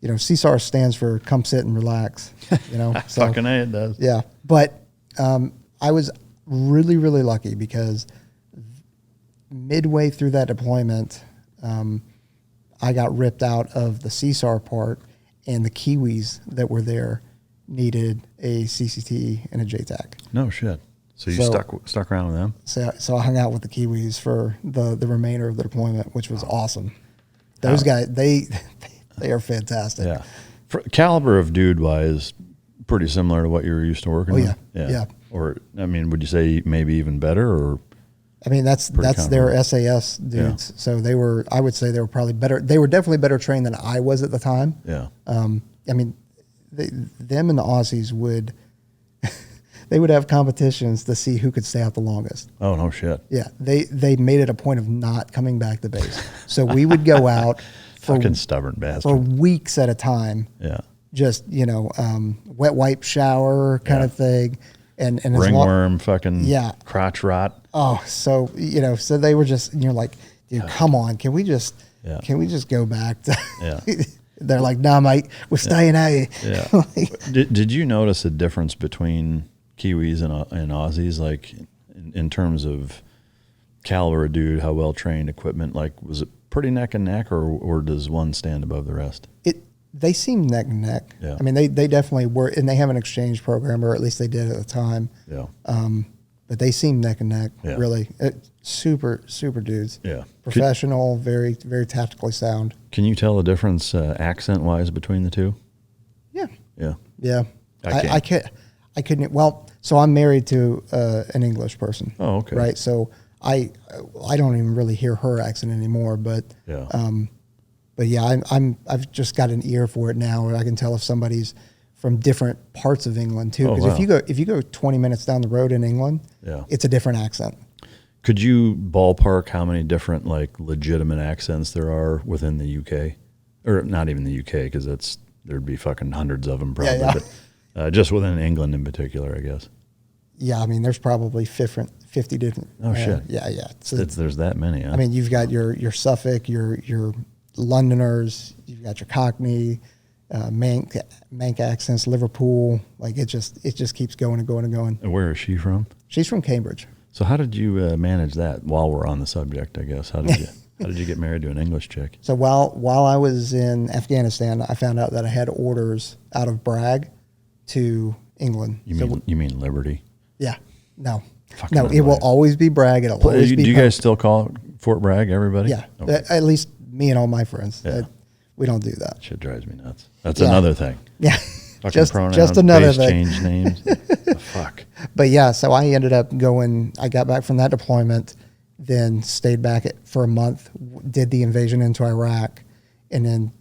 CSAR stands for come sit and relax, So, Fucking A, it does. Yeah. But I was really, really lucky because midway through that deployment, I got ripped out of the CSAR part, and the Kiwis that were there needed a CCT and a JTAC. No shit. So you stuck around with them? So I hung out with the Kiwis for the remainder of the deployment, which was awesome. Those guys, they are fantastic. Yeah. For caliber of dude wise, pretty similar to what you were used to working with? Yeah. Or, would you say maybe even better, or? That's their SAS dudes. Yeah. So I would say they were probably better. They were definitely better trained than I was at the time. Yeah. Them and the Aussies they would have competitions to see who could stay out the longest. Oh, no shit. Yeah. They made it a point of not coming back to base. So we would go out fucking stubborn bastard for weeks at a time. Yeah. Just, wet wipe shower kind of thing. And ringworm, crotch rot. Oh, so so they were just, you're like, dude, come on, can we just go back to? Yeah. They're like, nah, mate, we're staying out. Yeah. Did you notice a difference between Kiwis and Aussies, like in terms of caliber of dude, how well trained, equipment? Like, was it pretty neck and neck, or does one stand above the rest? They seem neck and neck. Yeah. They definitely were, and they have an exchange program, or at least they did at the time. Yeah. But they seem neck and neck, yeah. really. Super, super dudes. Yeah. Professional, very, very tactically sound. Can you tell the difference accent-wise between the two? Yeah. Yeah. Yeah. I couldn't. Well, so I'm married to an English person. Oh, okay. Right. So I don't even really hear her accent anymore, but yeah. But yeah, I've just got an ear for it now, where I can tell if somebody's from different parts of England too. Because if you go 20 minutes down the road in England, it's a different accent. Could you ballpark how many different legitimate accents there are within the UK, or not even the UK, because there'd be fucking hundreds of them probably, but just within England in particular, I guess. Yeah, there's probably 50 different. Oh shit. Yeah. So there's that many. Huh? You've got your Suffolk, your Londoners, you've got your Cockney, Manc accents, Liverpool. Like it just keeps going and going and going. And where is she from? She's from Cambridge. So how did you manage that while we're on the subject, I guess? How did you get married to an English chick? So while I was in Afghanistan, I found out that I had orders out of Bragg to England. You mean Liberty? Yeah. No. Fucking No, it will always be Bragg. It'll always be Do you Pope. guys still call it Fort Bragg, everybody? Yeah. Okay. At least me and all my friends. Yeah. We don't do that. Shit drives me nuts. That's another thing. Yeah. Fucking pronouns, just another base thing. change names. The fuck. But yeah, so I ended up I got back from that deployment, then stayed back for a month, did the invasion into Iraq, and then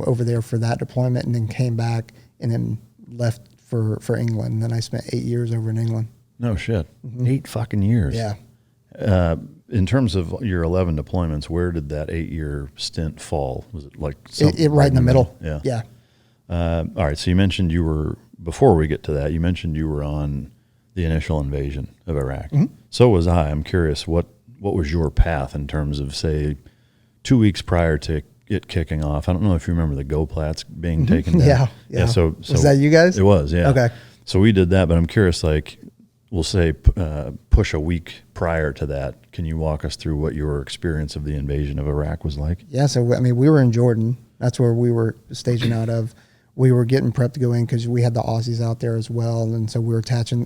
over there for that deployment, and then came back and then left for England. And then I spent 8 years over in England. No shit. 8 fucking years. Yeah. In terms of your 11 deployments, where did that 8-year stint fall? Was it like It right in the middle? Yeah. Yeah. All right. So you mentioned before we get to that, you mentioned you were on the initial invasion of Iraq. Mm-hmm. So was I. I'm curious, what was your path in terms of, say, 2 weeks prior to it kicking off? I don't know if you remember the Go-Plats being taken down. Yeah. So was that you guys? It was, yeah. Okay. So we did that, but I'm curious, like, we'll say push a week prior to that. Can you walk us through what your experience of the invasion of Iraq was like? Yeah, so, I mean, we were in Jordan. That's where we were staging out of. We were getting prepped to go in because we had the Aussies out there as well. And so we were attaching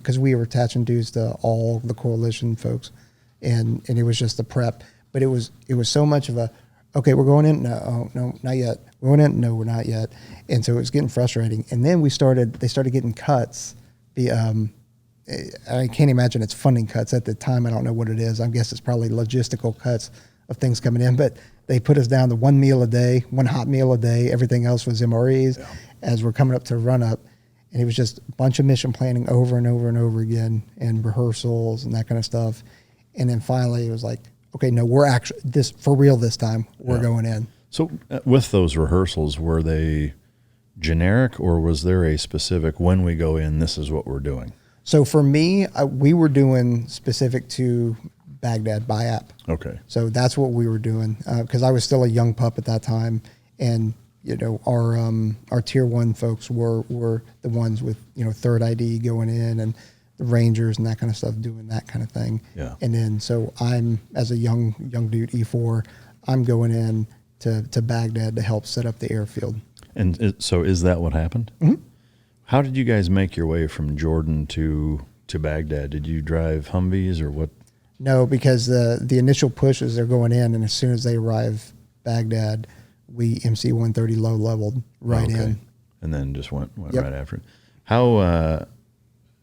dues to all the coalition folks. And it was just the prep. But it was so much of a, okay, we're going in? No, not yet. We're going in? No, we're not yet. And so it was getting frustrating. And then they started getting cuts. I can't imagine it's funding cuts at the time. I don't know what it is. I guess it's probably logistical cuts of things coming in. But they put us down to one meal a day, one hot meal a day. Everything else was MREs as we're coming up to run up. And it was just a bunch of mission planning over and over and over again and rehearsals and that kind of stuff. And then finally it was like, okay, no, we're actually for real this time. We're going in. So with those rehearsals, were they generic or was there a specific, when we go in, this is what we're doing? So for me, we were doing specific to Baghdad by app. Okay. So that's what we were doing because I was still a young pup at that time, and our tier 1 folks were the ones with third ID going in, and the Rangers and that kind of stuff doing that kind of thing. Yeah. And then so I'm, as a young dude E4, I'm going in to Baghdad to help set up the airfield. And so is that what happened? Mm-hmm. How did you guys make your way from Jordan to Baghdad? Did you drive Humvees or what? No, because the initial pushes they're going in, and as soon as they arrive Baghdad, we MC 130 low leveled right in, and then just went Yep. right after it. How,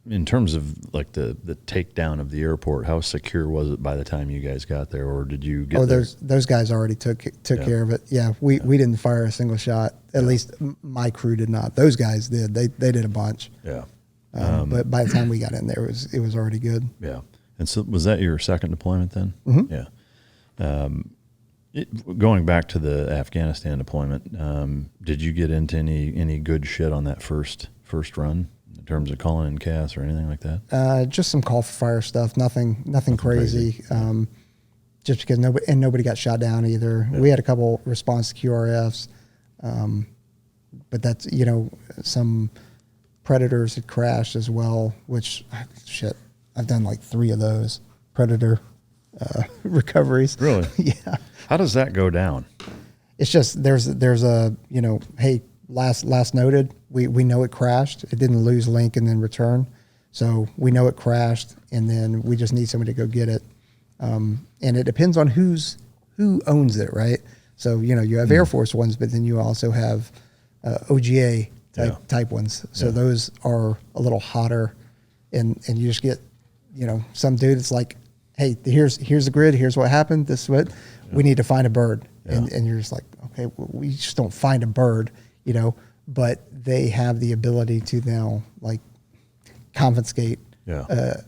in terms of like the takedown of the airport, how secure was it by the time you guys got there, or did you get there? Those guys already took care of it. Yeah, we didn't fire a single shot. At least my crew did not. Those guys did. They did a bunch. Yeah. But by the time we got in there, it was already good. Yeah. And so was that your second deployment then? Mm-hmm. Yeah. Going back to the Afghanistan deployment, did you get into any good shit on that first run in terms of calling in CAS or anything like that? Just some call for fire stuff. Nothing crazy. Just because nobody got shot down either. Yeah. We had a couple response to QRFs, but that's some Predators had crashed as well. Which shit, I've done like 3 of those Predator recoveries. Really? Yeah. How does that go down? It's just there's a hey, last noted, we know it crashed. It didn't lose link and then return, so we know it crashed, and then we just need somebody to go get it. And it depends on who owns it, right? So you have Air Force ones, but then you also have OGA type ones. So those are a little hotter, and you just get some dude. It's like, hey, here's the grid. Here's what happened. This is what we need to find a bird, and you're just like, okay, we just don't find a bird, but they have the ability to now like confiscate, an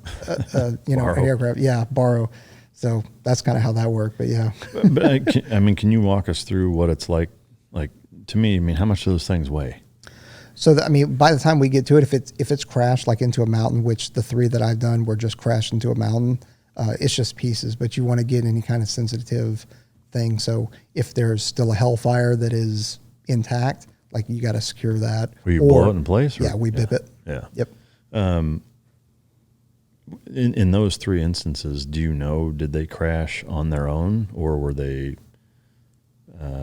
aircraft, borrow. So that's kind of how that worked, but yeah. But can you walk us through what it's like? Like to me, how much do those things weigh? So by the time we get to it, if it's crashed like into a mountain, which the 3 that I've done were just crashed into a mountain, it's just pieces. But you want to get any kind of sensitive thing. So if there's still a Hellfire that is intact, like you got to secure that. Will you blow it in place? Yeah, we bip it. Yeah. Yep. In those 3 instances, do you know, did they crash on their own, or were they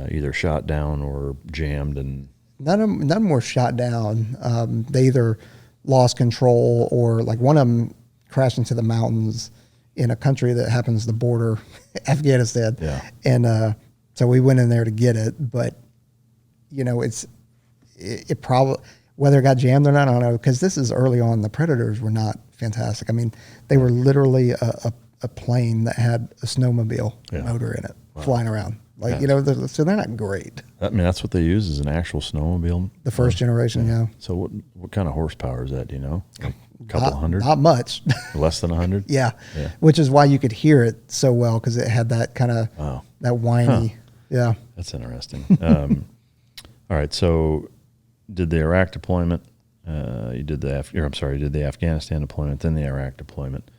either shot down or jammed? And None of them were shot down. They either lost control, or like one of them crashed into the mountains in a country that happens to border Afghanistan. Yeah. And so we went in there to get it, but you know, it probably, whether it got jammed or not, I don't know, because this is early on. The Predators were not fantastic. I mean, they were literally a plane that had a snowmobile motor in it, flying around. Like, you know, so they're not great. I mean, that's what they use as an actual snowmobile. The first generation, yeah. So what kind of horsepower is that? Do you know? Like a couple hundred? Not much. Less than 100? Yeah. Which is why you could hear it so well, because it had that kind of that whiny. Yeah. That's interesting. All right. So did the Iraq deployment? You did the Afghanistan deployment, then the Iraq deployment.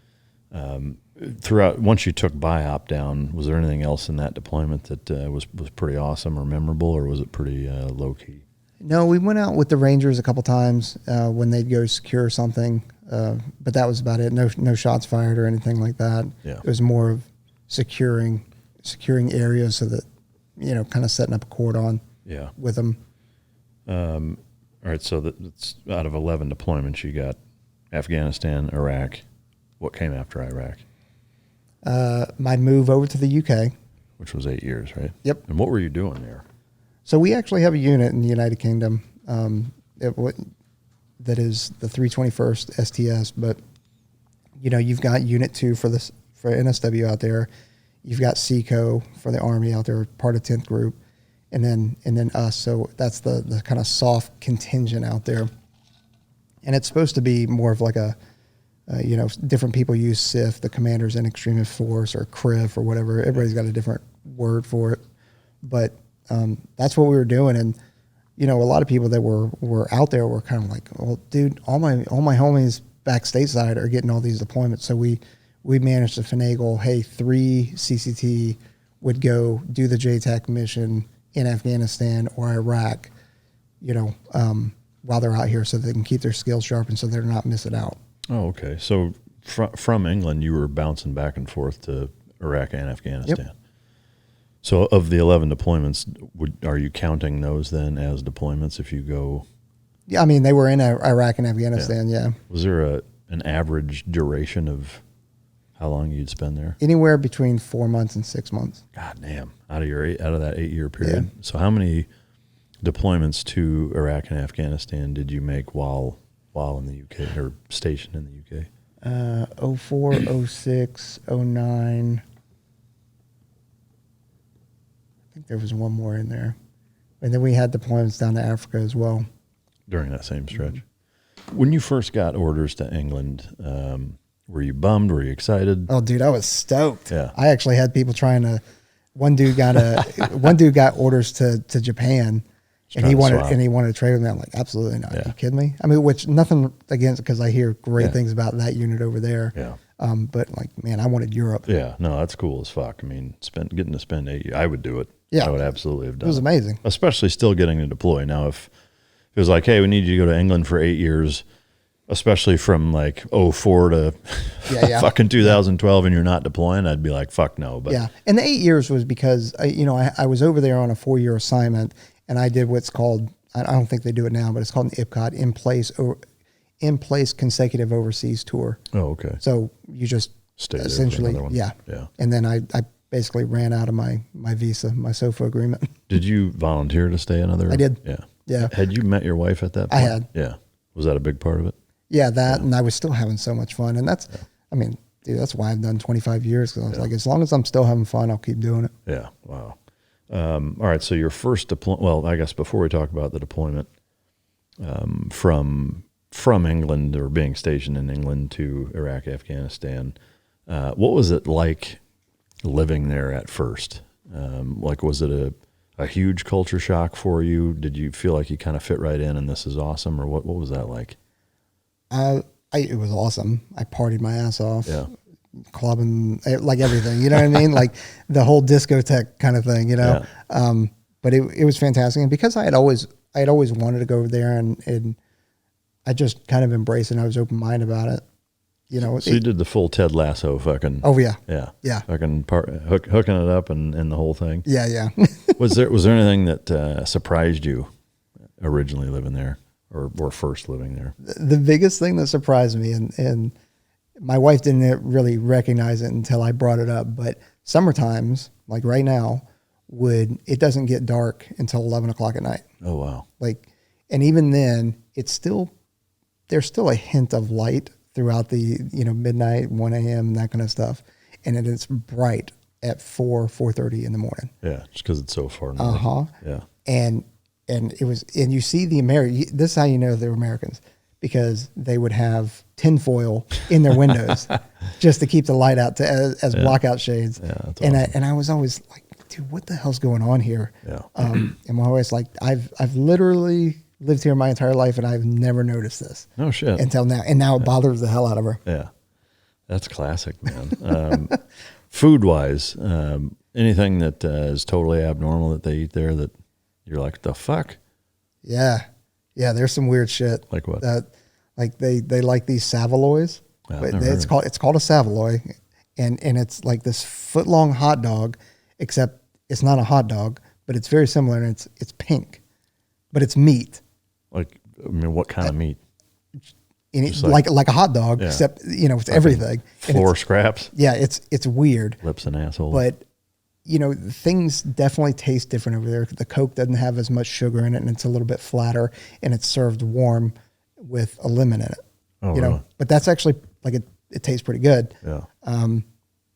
Throughout, once you took BIOP down, was there anything else in that deployment that was pretty awesome or memorable, or was it pretty low key? No, we went out with the Rangers a couple times when they'd go secure something, but that was about it. No shots fired or anything like that. Yeah. It was more of securing areas so that, you know, kind of setting up a cordon with them. All right, so that's out of 11 deployments, you got Afghanistan, Iraq. What came after Iraq? My move over to the UK. Which was 8 years, right? Yep. And what were you doing there? So we actually have a unit in the United Kingdom that is the 321st STS, but, you know, you've got Unit 2 for NSW out there. You've got SECO for the Army out there, part of 10th Group, and then us. So that's the kind of soft contingent out there. And it's supposed to be more of like a, you know, different people use CIF, the Commanders in Extremist Force, or CRIF, or whatever. Everybody's got a different word for it. But that's what we were doing. And, you know, a lot of people that were out there were kind of like, well, dude, all my homies back stateside are getting all these deployments. So we managed to finagle, hey, 3 CCT would go do the JTAC mission in Afghanistan or Iraq, you know, while they're out here, so they can keep their skills sharp and so they're not missing out. Oh, okay. So from England, you were bouncing back and forth to Iraq and Afghanistan. Yep. So of the 11 deployments, are you counting those then as deployments if you go? Yeah, I mean, they were in Iraq and Afghanistan, yeah. Was there an average duration of how long you'd spend there? Anywhere between 4 months and 6 months. God damn. Out of that 8 year period. Yeah. So how many deployments to Iraq and Afghanistan did you make while in the UK, or stationed in the UK? 04, 06, 09. I think there was one more in there. And then we had deployments down to Africa as well. During that same stretch. Mm-hmm. When you first got orders to England, were you bummed? Were you excited? Oh, dude, I was stoked. Yeah. I actually had people trying to. One dude got orders to Japan, and he wanted to trade with me. I'm like, absolutely not. Yeah. Are you kidding me? I mean, which nothing against, because I hear great things about that unit over there. Yeah. But like, man, I wanted Europe. Yeah. No, that's cool as fuck. I mean, getting to spend 8 years, I would do it. Yeah. I would absolutely have done it. It was amazing. Especially still getting to deploy. Now, if it was like, hey, we need you to go to England for 8 years, especially from like 04 to fucking 2012, and you're not deploying, I'd be like, fuck no. But yeah. And the 8 years was because, I was over there on a 4-year assignment, and I did what's called, I don't think they do it now, but it's called an IPCOT, in place consecutive overseas tour. Oh, okay. So you just stay essentially, there for another one. Yeah. And then I basically ran out of my visa, my SOFA agreement. Did you volunteer to stay another? I did. Yeah. Yeah. Had you met your wife at that point? I had. Yeah. Was that a big part of it? Yeah, and I was still having so much fun. And that's, I mean, dude, that's why I've done 25 years. Because I was like, as long as I'm still having fun, I'll keep doing it. Yeah. Wow. All right. So your first deployment, well, I guess before we talk about the deployment from England, or being stationed in England, to Iraq, Afghanistan, what was it like living there at first? Like, was it a huge culture shock for you? Did you feel like you kind of fit right in and this is awesome, or what was that like? It was awesome. I partied my ass off. Yeah. clubbing, like everything, you know what I mean? Like the whole discotheque kind of thing, you know? Yeah. But it was fantastic. And because I had always wanted to go over there and I just kind of embraced it and I was open-minded about it. You know, so you did the full Ted Lasso fucking. Oh yeah. Yeah. Yeah. Fucking hooking it up and the whole thing. Yeah. Yeah. Was there anything that surprised you originally living there or first living there? The biggest thing that surprised me, and my wife didn't really recognize it until I brought it up, but summertimes, like right now, it doesn't get dark until 11 o'clock at night. Oh, wow. Like, and even then there's still a hint of light throughout the, midnight, 1 a.m. and that kind of stuff. And it is bright at 4:30 in the morning. Yeah. Just cause it's so far north. Uh-huh. Yeah. And you see this is how you know they're Americans, because they would have tinfoil in their windows just to keep the light out as blackout shades. Yeah, that's and awesome. I was always like, dude, what the hell's going on here? Yeah. And my wife's like, I've literally lived here my entire life and I've never noticed this. No shit. Until now. And now it bothers the hell out of her. Yeah. That's classic, man. Food wise, anything that is totally abnormal that they eat there that you're like, the fuck? Yeah. Yeah. There's some weird shit. Like what? Like they like these Savaloys, but it's called a Savaloy. And it's like this foot long hot dog, except it's not a hot dog, but it's very similar and it's pink, but it's meat. Like, I mean, what kind of meat? Like a hot dog, except, it's like everything. Floor scraps? Yeah. It's weird. Lips and asshole. But, things definitely taste different over there. The Coke doesn't have as much sugar in it and it's a little bit flatter and it's served warm with a lemon in it. Really? But that's actually like it tastes pretty good. Yeah.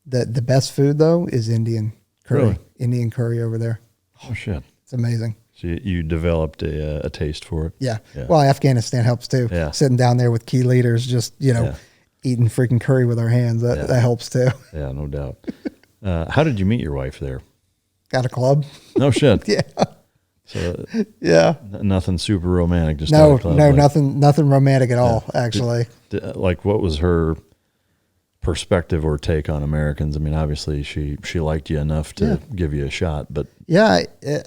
The best food though is Indian curry. Really? Indian curry over there. Oh shit. It's amazing. So you developed a taste for it? Yeah. Well, Afghanistan helps too. Yeah. Sitting down there with key leaders, just, eating freaking curry with our hands. That helps too. Yeah, no doubt. How did you meet your wife there? Got a club. No shit. Yeah. So yeah. Nothing super romantic. Just no, club, nothing romantic at all. Actually, like what was her perspective or take on Americans? I mean, obviously she liked you enough to give you a shot, but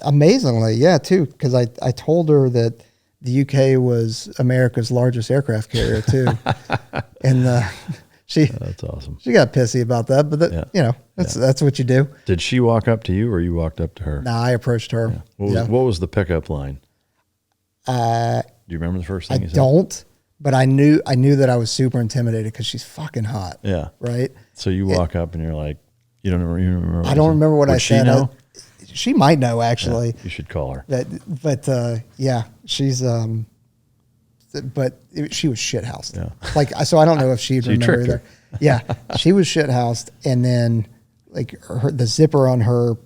amazingly, too, because I told her that the UK was America's largest aircraft carrier too, and that's awesome. She got pissy about that, but that's what you do. Did she walk up to you, or you walked up to her? No, I approached her. Yeah. What was the pickup line? Do you remember the first thing you said? I don't. But I knew that I was super intimidated because she's fucking hot. Yeah. Right. So you walk up and you're like, you don't remember. I don't remember what I said. She know? She might know actually. Yeah, you should call her. But she's but she was shithoused. Yeah. Like, so I don't know if she'd remember either. Yeah. She was shithoused, and then like the zipper on her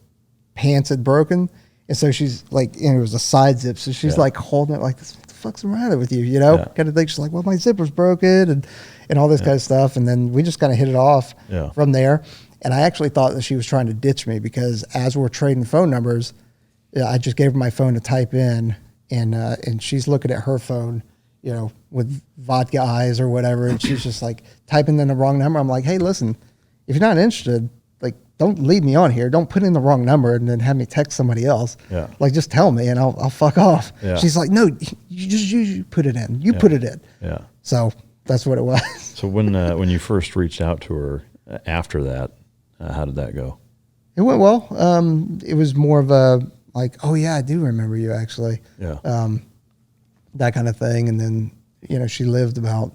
pants had broken, and so she's like, and it was a side zip, so she's like holding it like this. What the fuck's the matter with you? Kind of thing. She's like, well, my zipper's broken and all this kind of stuff. And then we just kind of hit it off from there. And I actually thought that she was trying to ditch me because as we're trading phone numbers, I just gave her my phone to type in, and she's looking at her phone, with vodka eyes or whatever. And she's just like typing in the wrong number. I'm like, hey, listen, if you're not interested, like, don't lead me on here. Don't put in the wrong number and then have me text somebody else. Yeah. Like, just tell me and I'll fuck off. Yeah. She's like, no, you put it in. You put it in. Yeah. So that's what it was. So when you first reached out to her after that, how did that go? It went well. It was more of a like, oh yeah, I do remember you actually. Yeah. That kind of thing. And then, she lived about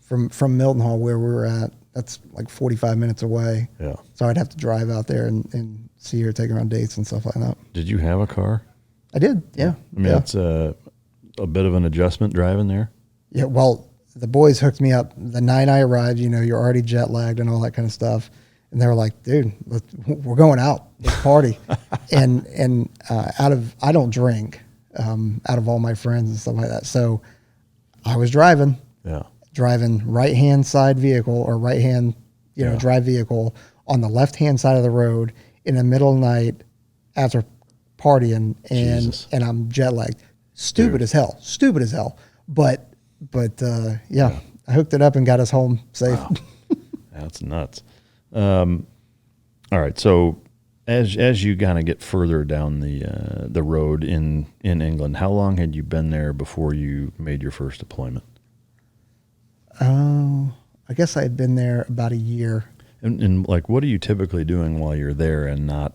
from Milton Hall where we were at. That's like 45 minutes away. Yeah. So I'd have to drive out there and see her, take her on dates and stuff like that. Did you have a car? I did. Yeah. I mean, it's a bit of an adjustment driving there. Yeah. Well, the boys hooked me up the night I arrived. You're already jet lagged and all that kind of stuff. And they were like, dude, we're going out. Let's party. and I don't drink out of all my friends and stuff like that. So I was driving. Yeah. Driving right-hand side vehicle or right-hand, drive vehicle on the left-hand side of the road in the middle of the night after partying, and I'm jet lagged. Stupid as hell. But I hooked it up and got us home safe. Wow. That's nuts. All right. So as you kind of get further down the road in England, how long had you been there before you made your first deployment? Oh, I guess I had been there about a year. And like, what are you typically doing while you're there and not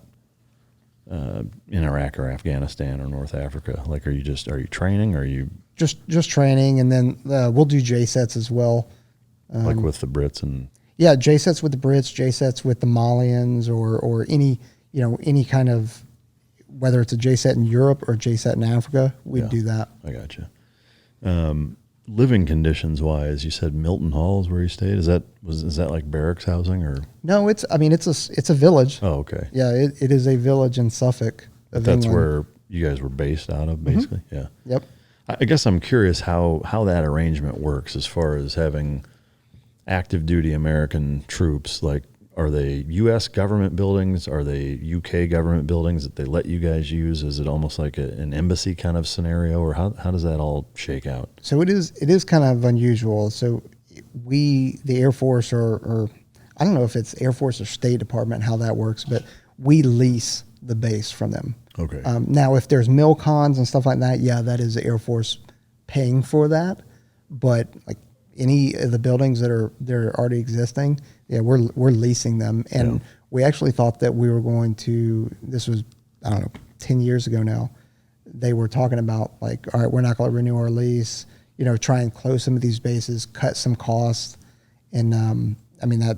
in Iraq or Afghanistan or North Africa? Like, are you training? Or are you just training, and then we'll do JSETs as well. Like with the Brits and yeah, JSETs with the Brits, JSETs with the Malians, or any any kind of, whether it's a JSET in Europe or a JSET in Africa, we'd do that. I gotcha. Living conditions wise, you said Milton Hall is where you stayed. Is that like barracks housing or? No, it's a village. Oh, okay. Yeah, it is a village in Suffolk. That's England. Where you guys were based out of, basically. Mm-hmm. Yeah. Yep. I guess I'm curious how that arrangement works as far as having active duty American troops. Like, are they U.S. government buildings? Are they U.K. government buildings that they let you guys use? Is it almost like an embassy kind of scenario, or how does that all shake out? So it is kind of unusual. So the Air Force, or I don't know if it's Air Force or State Department, how that works, but we lease the base from them. Okay. Now, if there's milcons and stuff like that, yeah, that is the Air Force paying for that. But like any of the buildings they're already existing, yeah, we're leasing them. And we actually thought that we were going to, this was, I don't know, 10 years ago now, they were talking about like, all right, we're not going to renew our lease, try and close some of these bases, cut some costs. And that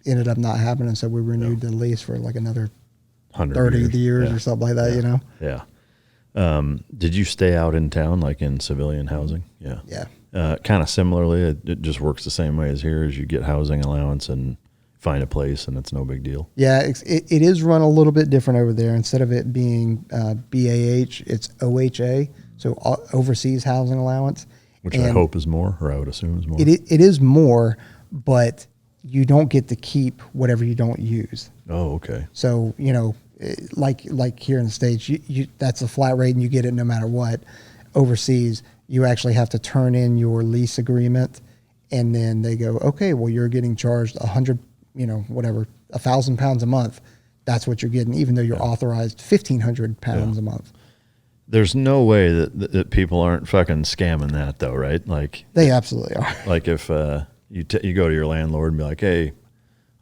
ended up not happening. So we renewed the lease for like another 30 years or something like that, Yeah. Did you stay out in town, like in civilian housing? Yeah. Yeah. Kind of similarly, it just works the same way as here, as you get housing allowance and find a place, and it's no big deal. Yeah, it is run a little bit different over there. Instead of it being BAH, it's OHA, so Overseas Housing Allowance. Which I hope is more, or I would assume is more. It is more, but you don't get to keep whatever you don't use. Oh, okay. So, like here in the States, you that's a flat rate and you get it no matter what. Overseas, you actually have to turn in your lease agreement, and then they go, okay, well, you're getting charged £1,000 a month. That's what you're getting, even though you're authorized £1,500 a month. There's no way that people aren't fucking scamming that, though, right? Like, they absolutely are. Like if you go to your landlord and be like, hey,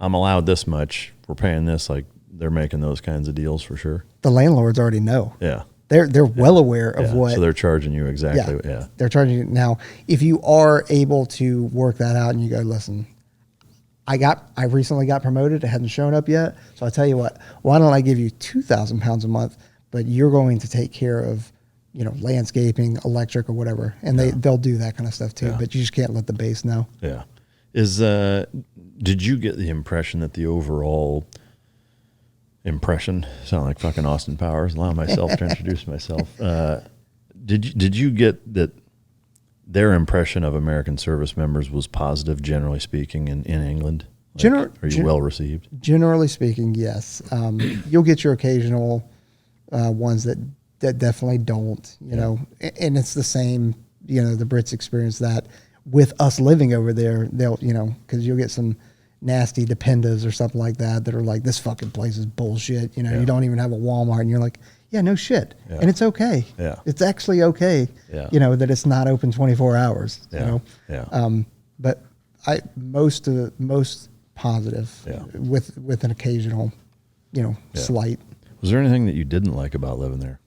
I'm allowed this much, we're paying this, like they're making those kinds of deals for sure. The landlords already know. Yeah. They're well aware of what. So they're charging you exactly. Yeah. They're charging you. Now, if you are able to work that out and you go, listen, I recently got promoted. It hasn't shown up yet. So I tell you what, why don't I give you £2,000 a month, but you're going to take care of, landscaping, electric, or whatever. And they'll do that kind of stuff too. Yeah. But you just can't let the base know. Yeah. Did you get the impression that the overall impression, sound like fucking Austin Powers, allow myself to introduce myself. Did you get that their impression of American service members was positive, generally speaking, in England? Like, are you well received? Generally speaking, yes. You'll get your occasional ones that definitely don't, know, and it's the same, the Brits experience that with us living over there. They'll, because you'll get some nasty dependas or something like that are like, this fucking place is bullshit. You don't even have a Walmart, and you're like, yeah, no shit. Yeah. And it's okay. Yeah. It's actually okay. Yeah. That it's not open 24 hours. Yeah. Yeah. But most positive. Yeah. With an occasional, slight. Was there anything that you didn't like about living there?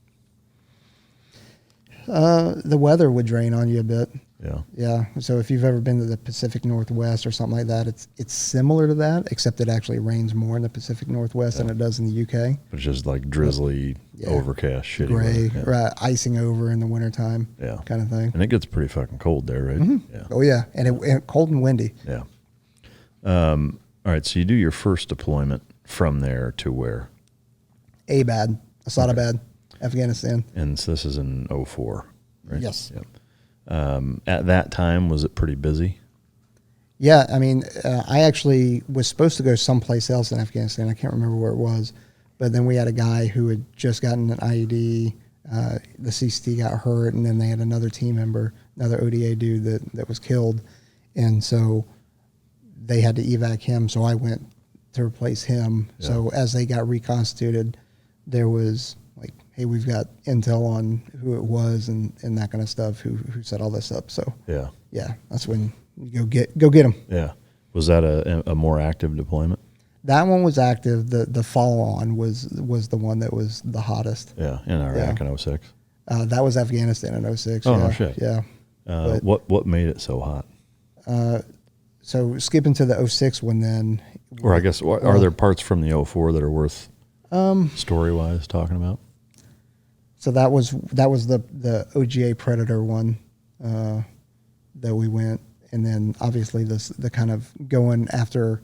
The weather would drain on you a bit. Yeah. Yeah. So if you've ever been to the Pacific Northwest or something like that, it's similar to that, except it actually rains more in the Pacific Northwest than it does in the UK. It's just like drizzly, overcast, shitty gray, right, icing over in the wintertime, kind of thing. And it gets pretty fucking cold there, right? Mm-hmm. Yeah. Oh, yeah. And cold and windy. Yeah. All right. So you do your first deployment from there to where? Asadabad, Afghanistan. And so this is in 2004, right? Yes. Yep. At that time, was it pretty busy? Yeah, I mean, I actually was supposed to go someplace else in Afghanistan. I can't remember where it was, but then we had a guy who had just gotten an IED. The CCT got hurt, and then they had another team member, another ODA dude that was killed, and so they had to evac him. So I went to replace him. Yeah. So as they got reconstituted, there was like, hey, we've got intel on who it was and that kind of stuff, who set all this up. So yeah, that's when you go get them. Yeah. Was that a more active deployment? That one was active. The follow on was the one that was the hottest. Yeah, in Iraq in 06. That was Afghanistan in 06. Oh, yeah, no shit. Yeah. What made it so hot? So skipping to the 06 one then. Or I guess, are there parts from the 04 that are worth story-wise talking about? So that was the OGA Predator one that we went, and then obviously the kind of going after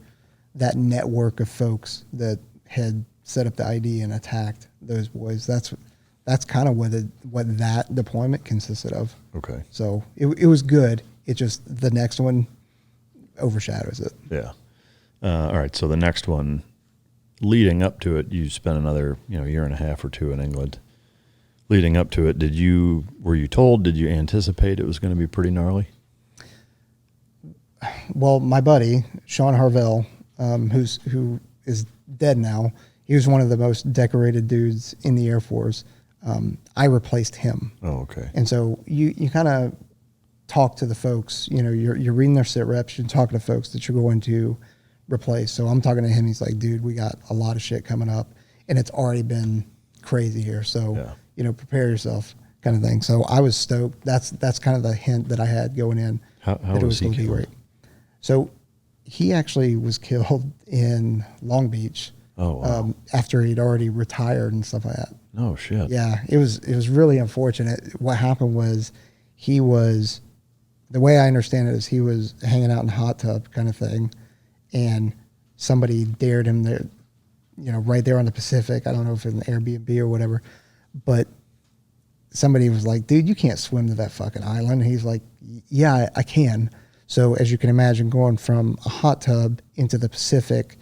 that network of folks that had set up the ID and attacked those boys. That's kind of what that deployment consisted of. Okay. So it was good. It just, the next one overshadows it. Yeah. All right. So the next one, leading up to it, you spent another year and a half or two in England. Leading up to it, were you told? Did you anticipate it was going to be pretty gnarly? Well, my buddy Sean Harvell, who is dead now, he was one of the most decorated dudes in the Air Force. I replaced him. Oh, okay. And so you kind of talk to the folks. You're reading their sit reps. You're talking to folks that you're going to replace. So I'm talking to him. He's like, dude, we got a lot of shit coming up, and it's already been crazy here. So prepare yourself, kind of thing. So I was stoked. That's kind of the hint that I had going in. How was he killed? Great. So he actually was killed in Long Beach. Oh, wow. After he'd already retired and stuff like that. Oh shit. Yeah, it was really unfortunate. What happened was the way I understand it is he was hanging out in a hot tub kind of thing, and somebody dared him there, right there on the Pacific. I don't know if it's an Airbnb or whatever, but somebody was like, dude, you can't swim to that fucking island. And he's like, yeah, I can. So as you can imagine, going from a hot tub into the Pacific,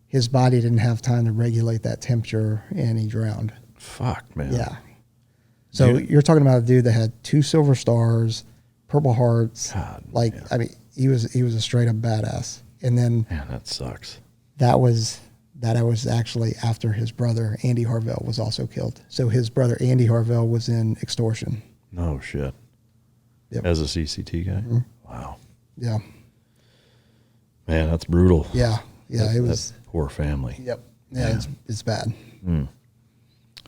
his body didn't have time to regulate that temperature, and he drowned. Fuck, man. Yeah. So you're talking about a dude that had 2 silver stars, Purple Hearts. God, I mean, he was a straight up badass. And then man, that sucks. That was actually after his brother Andy Harvell was also killed. So his brother Andy Harvell was in extortion. No shit. Yep. As a CCT guy. Mm-hmm. Wow. Yeah. Man, that's brutal. Yeah. Yeah. It was that poor family. Yep. Yeah. It's bad.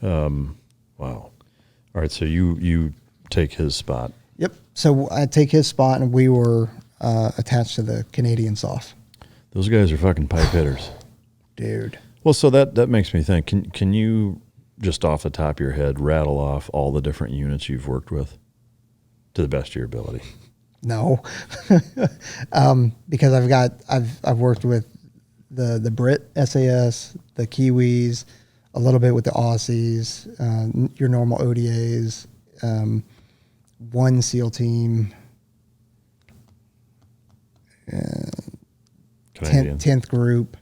Wow. All right. So you take his spot. Yep. So I take his spot, and we were attached to the Canadian SOF. Those guys are fucking pipe hitters. Dude. Well, so that makes me think, can you just off the top of your head rattle off all the different units you've worked with to the best of your ability? No. Because I've worked with the Brit SAS, the Kiwis, a little bit with the Aussies, your normal ODAs, one SEAL team, 10th group,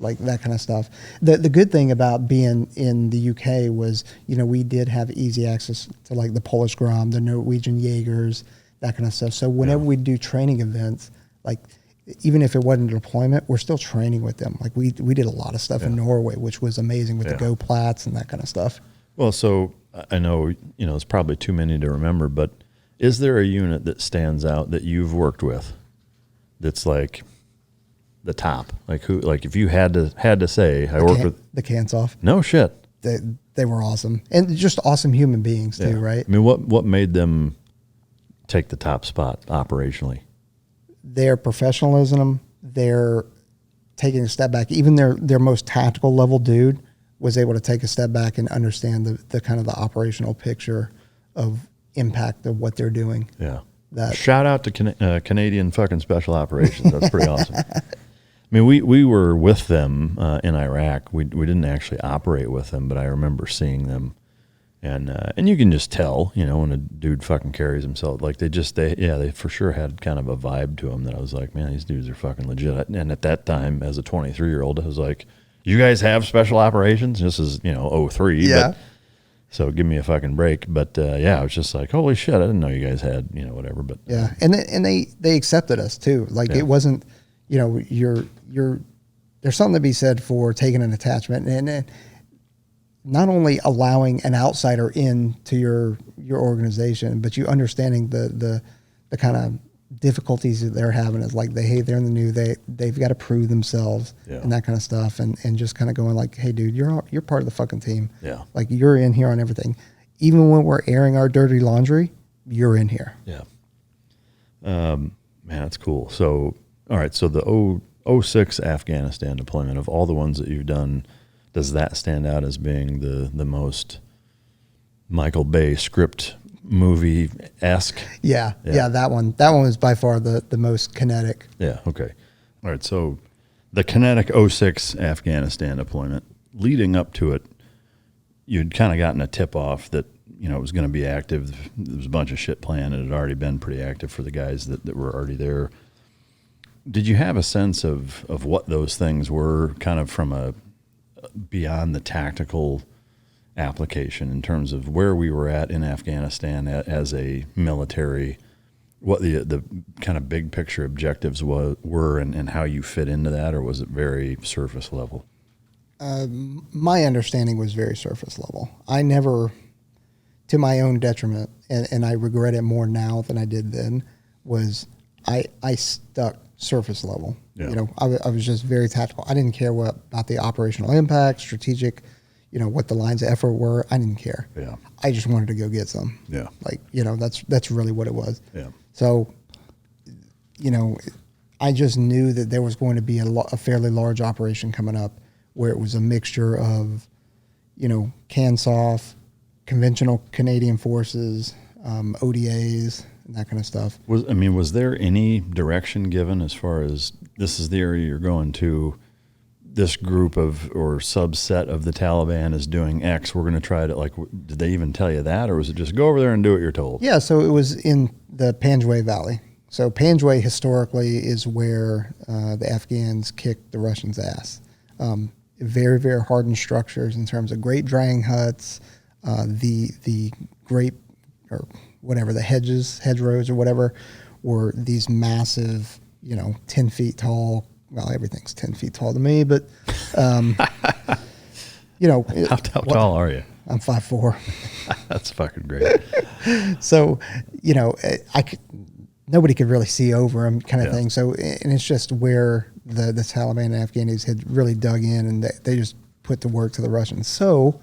like that kind of stuff. The good thing about being in the UK was, we did have easy access to like the Polish Grom, the Norwegian Jaegers, that kind of stuff. So whenever we do training events, like even if it wasn't a deployment, we're still training with them. Like we did a lot of stuff in Norway, which was amazing with the Go Plats and that kind of stuff. Well, so I know, it's probably too many to remember, but is there a unit that stands out that you've worked with that's like the top? Like who? Like if you had to say, I worked with the Kansoff. No shit. They were awesome, and just awesome human beings too, right? I mean, what made them take the top spot operationally? Their professionalism. They're taking a step back. Even their most tactical level dude was able to take a step back and understand the kind of the operational picture of impact of what they're doing. Yeah. Shout out to Canadian fucking special operations. That's pretty awesome. I mean, we were with them in Iraq. We didn't actually operate with them, but I remember seeing them, and you can just tell, when a dude fucking carries himself like they for sure had kind of a vibe to them that I was like, man, these dudes are fucking legit. And at that time, as a 23-year-old, I was like, you guys have special operations? This is 03. Yeah. But, so give me a fucking break. But I was just like, holy shit, I didn't know you guys had whatever. But yeah, and they accepted us too. Like it wasn't, you're there's something to be said for taking an attachment and not only allowing an outsider into your organization, but you understanding the kind of difficulties that they're having is like they're in the new, they've got to prove themselves and that kind of stuff, and just kind of going like, hey dude, you're part of the fucking team. Yeah. Like you're in here on everything. Even when we're airing our dirty laundry, you're in here. Yeah. Man, that's cool. So, all right. So the 06 Afghanistan deployment, of all the ones that you've done, does that stand out as being the most Michael Bay script movie-esque? Yeah. That one was by far the most kinetic. Yeah. Okay. All right. So the Kinetic 06 Afghanistan deployment, leading up to it, you'd kind of gotten a tip off that, it was going to be active. There was a bunch of shit planned. It had already been pretty active for the guys that were already there. Did you have a sense of what those things were, kind of from a beyond the tactical application, in terms of where we were at in Afghanistan as a military, what the kind of big picture objectives were and how you fit into that, or was it very surface level? My understanding was very surface level. I never, to my own detriment, and I regret it more now than I did then, was I stuck surface level. Yeah. I was just very tactical. I didn't care about the operational impact, strategic, what the lines of effort were. I didn't care. Yeah. I just wanted to go get some. Yeah. Like, that's really what it was. Yeah. So, I just knew that there was going to be a fairly large operation coming up where it was a mixture of, CANSOF, conventional Canadian forces, ODAs, and that kind of stuff. Was there any direction given as far as this is the area you're going to, this group of or subset of the Taliban is doing X, we're going to try to, did they even tell you that, or was it just go over there and do what you're told? Yeah, so it was in the Panjwai Valley. So Panjwai historically is where the Afghans kicked the Russians' ass. Very, very hardened structures in terms of grape drying huts, the grape or whatever, the hedgerows or whatever, were these massive, 10 feet tall. Well, everything's 10 feet tall to me, but, How tall are you? I'm 5'4". That's fucking great. So, nobody could really see over them kind of thing. So, and it's just where the Taliban and Afghanis had really dug in, and they just put the work to the Russians. So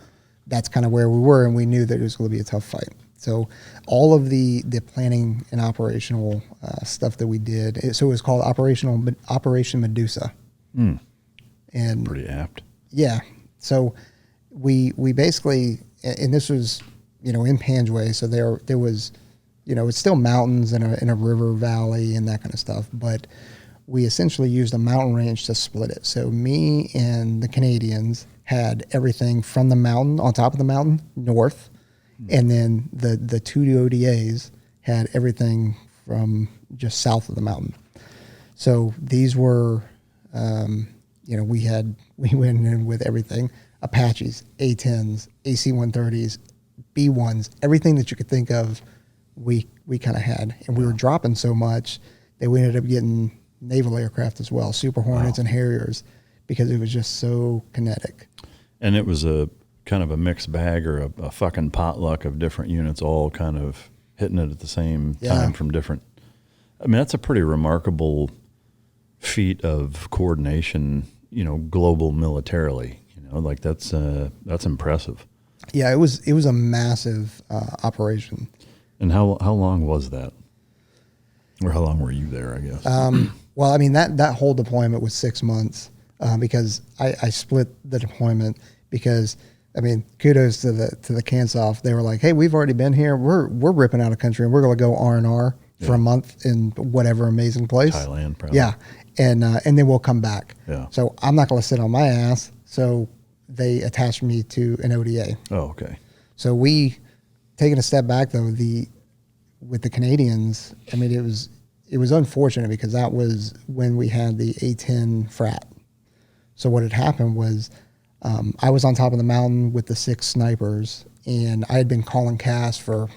that's kind of where we were, and we knew that it was going to be a tough fight. So all of the planning and operational stuff that we did, so it was called Operation Medusa. Mm. And pretty apt. Yeah. So we basically, and this was, in Panjwai, so there was, it's still mountains and a river valley and that kind of stuff, but we essentially used a mountain range to split it. So me and the Canadians had everything from the mountain, on top of the mountain, north, and then the two ODAs had everything from just south of the mountain. So these were, we went in with everything: Apaches, A-10s, AC-130s, B-1s, everything that you could think of. We kind of had, and we were dropping so much that we ended up getting naval aircraft as well, Super Hornets and Harriers, because it was just so kinetic. And it was a kind of a mixed bag, or a fucking potluck of different units all kind of hitting it at the same time from different. That's a pretty remarkable feat of coordination, global militarily. That's impressive. Yeah, it was a massive operation. And how long was that? Or how long were you there, I guess? Well, that whole deployment was 6 months, because I split the deployment because, kudos to the CANSOF. They were like, hey, we've already been here. We're ripping out of country, and we're going to go R&R for a month in whatever amazing place. Thailand, probably. Yeah, and then we'll come back. Yeah. So I'm not going to sit on my ass. So they attached me to an ODA. Oh, okay. So taking a step back though, with the Canadians, it was unfortunate because that was when we had the A-10 Frat. So what had happened was I was on top of the mountain with the 6 snipers, and I had been calling CAS for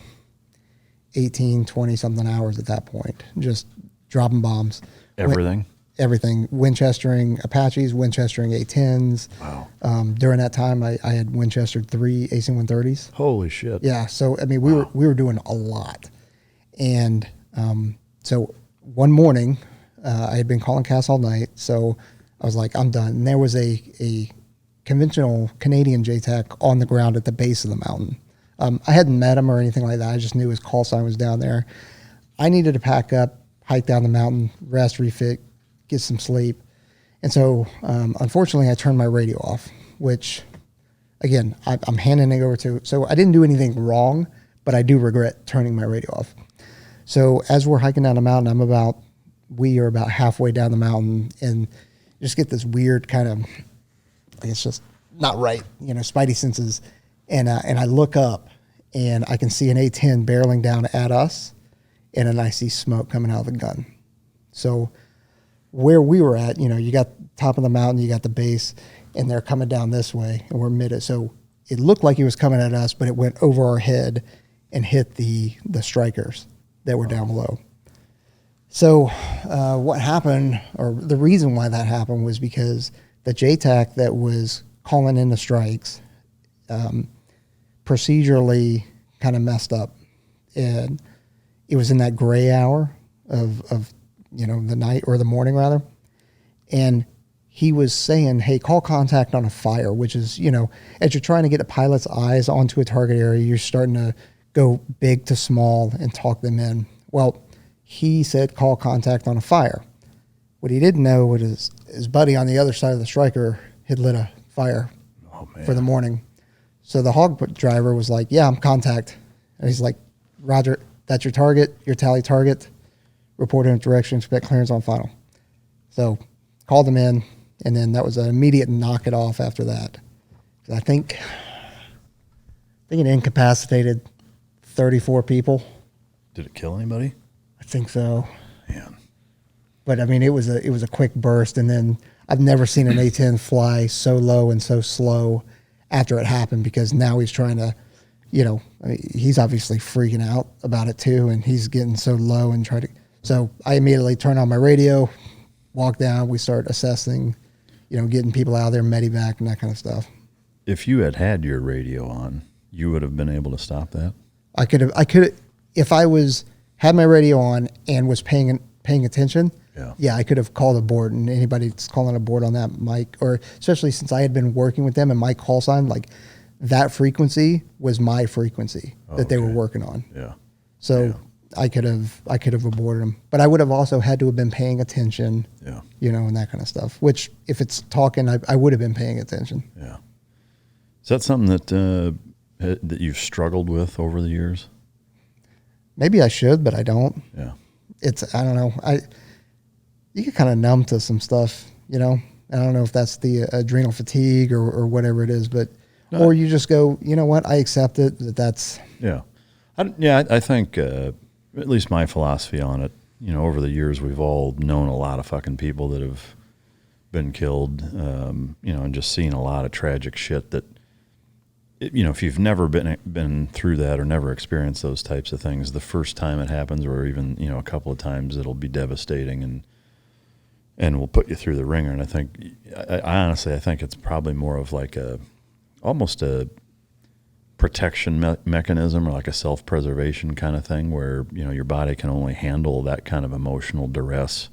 18, 20 something hours at that point, just dropping bombs. Everything? everything. Winchestering Apaches, Winchestering A-10s. Wow. During that time, I had Winchestered 3 AC-130s. Holy shit. Yeah, so I mean, we were doing a lot, and so one morning, I had been calling CAS all night, so I was like, I'm done. And there was a conventional Canadian JTAC on the ground at the base of the mountain. I hadn't met him or anything like that. I just knew his call sign was down there. I needed to pack up, hike down the mountain, rest, refit, get some sleep. And so, unfortunately, I turned my radio off, which, again, I'm handing it over to. So I didn't do anything wrong, but I do regret turning my radio off. So as we're hiking down the mountain, we are about halfway down the mountain, and just get this weird kind of, it's just not right, spidey senses. And I look up, and I can see an A-10 barreling down at us, and then I see smoke coming out of the gun. So where we were at, you got top of the mountain, you got the base, and they're coming down this way, and we're mid it. So it looked like he was coming at us, but it went over our head and hit the strikers that were down below. So what happened, or the reason why that happened, was because the JTAC that was calling in the strikes procedurally kind of messed up. And it was in that gray hour of the night, or the morning rather. And he was saying, hey, call contact on a fire, which is, as you're trying to get a pilot's eyes onto a target area, you're starting to go big to small and talk them in. Well, he said, call contact on a fire. What he didn't know was his buddy on the other side of the striker had lit a fire for the morning. So the hog driver was like, yeah, I'm contact. And he's like, Roger, that's your target, your tally target. Report in direction, expect clearance on final. So called them in, and then that was an immediate knock it off after that. I think it incapacitated 34 people. Did it kill anybody? I think so. Man. But I mean, it was a quick burst, and then I've never seen an A-10 fly so low and so slow after it happened, because now he's trying to, he's obviously freaking out about it too, and he's getting so low and so I immediately turn on my radio, walk down, we start assessing, getting people out of there, medevac and that kind of stuff. If you had your radio on, you would have been able to stop that? I could have, if I had my radio on and was paying attention. Yeah, I could have called a board, and anybody that's calling a board on that mic, or especially since I had been working with them and my call sign, like that frequency was my frequency that they were working on. Yeah. So I could have aborted them, but I would have also had to have been paying attention. Yeah. And that kind of stuff. Which, if it's talking, I would have been paying attention. Yeah. Is that something that you've struggled with over the years? Maybe I should, but I don't. Yeah. I don't know. You get kind of numb to some stuff, I don't know if that's the adrenal fatigue or whatever it is, but, or you just go, you know what, I accept it, that's. Yeah. I think, at least my philosophy on it, over the years, we've all known a lot of fucking people that have been killed, and just seen a lot of tragic shit that, if you've never been through that or never experienced those types of things, the first time it happens, or even, a couple of times, it'll be devastating and will put you through the ringer. And I think, I honestly think it's probably more of like almost a protection mechanism, or like a self-preservation kind of thing, where, your body can only handle that kind of emotional duress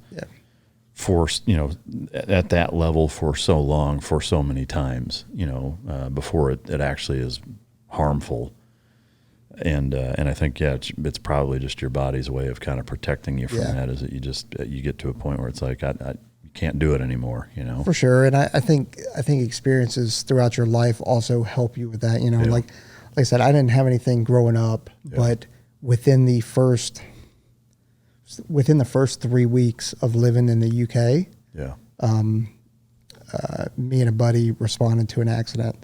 for, at that level for so long, for so many times, before it actually is harmful. And I think, it's probably just your body's way of kind of protecting you from that, is that you get to a point where it's like, you can't do it anymore, For sure. And I think experiences throughout your life also help you with that, like I said, I didn't have anything growing up, but within the first 3 weeks of living in the UK, me and a buddy responded to an accident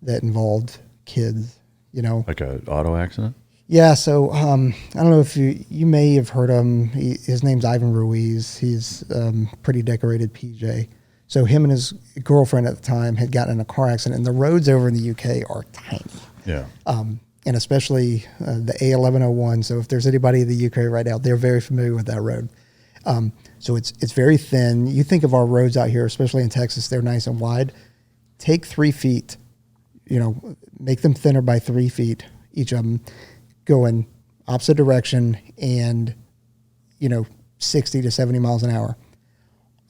that involved kids, Like an auto accident? Yeah, so I don't know if you may have heard of him. His name's Ivan Ruiz. He's pretty decorated PJ. So him and his girlfriend at the time had gotten in a car accident, and the roads over in the UK are tiny. Yeah. And especially the A1101. So if there's anybody in the UK right now, they're very familiar with that road. So it's very thin. You think of our roads out here, especially in Texas, they're nice and wide. Take 3 feet, make them thinner by 3 feet, each of them, go in opposite direction and, 60 to 70 miles an hour.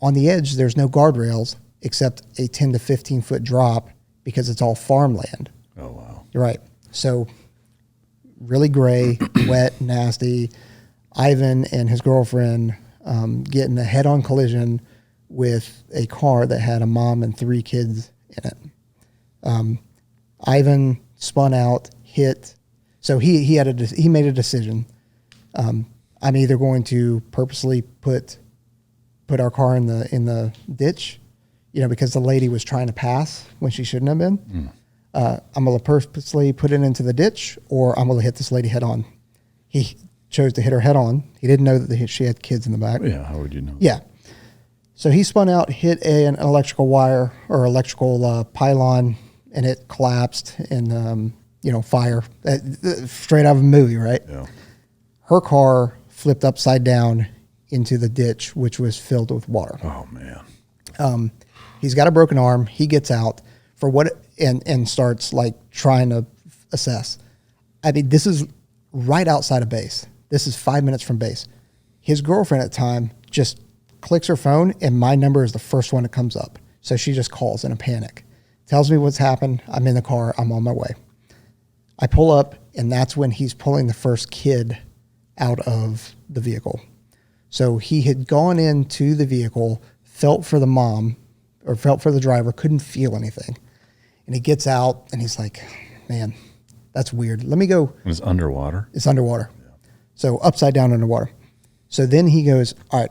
On the edge, there's no guardrails except a 10 to 15 foot drop because it's all farmland. Oh, wow. You're right. So really gray, wet, nasty. Ivan and his girlfriend get in a head-on collision with a car that had a mom and 3 kids in it. Ivan spun out, hit. So he made a decision. I'm either going to purposely put our car in the ditch, because the lady was trying to pass when she shouldn't have been. I'm going to purposely put it into the ditch, or I'm going to hit this lady head on. He chose to hit her head on. He didn't know that she had kids in the back. Yeah, how would you know? Yeah. So he spun out, hit an electrical wire or electrical pylon, and it collapsed and, fire. Straight out of a movie, right? Yeah. Her car flipped upside down into the ditch, which was filled with water. Oh, man. He's got a broken arm. He gets out and starts trying to assess. I mean, this is right outside of base. This is 5 minutes from base. His girlfriend at the time just clicks her phone, and my number is the first one that comes up. So she just calls in a panic, tells me what's happened. I'm in the car. I'm on my way. I pull up, and that's when he's pulling the first kid out of the vehicle. So he had gone into the vehicle, felt for the mom, or felt for the driver, couldn't feel anything. And he gets out, and he's like, man, that's weird. Let me go. It was underwater? It's underwater. Yeah. So upside down underwater. So then he goes, all right,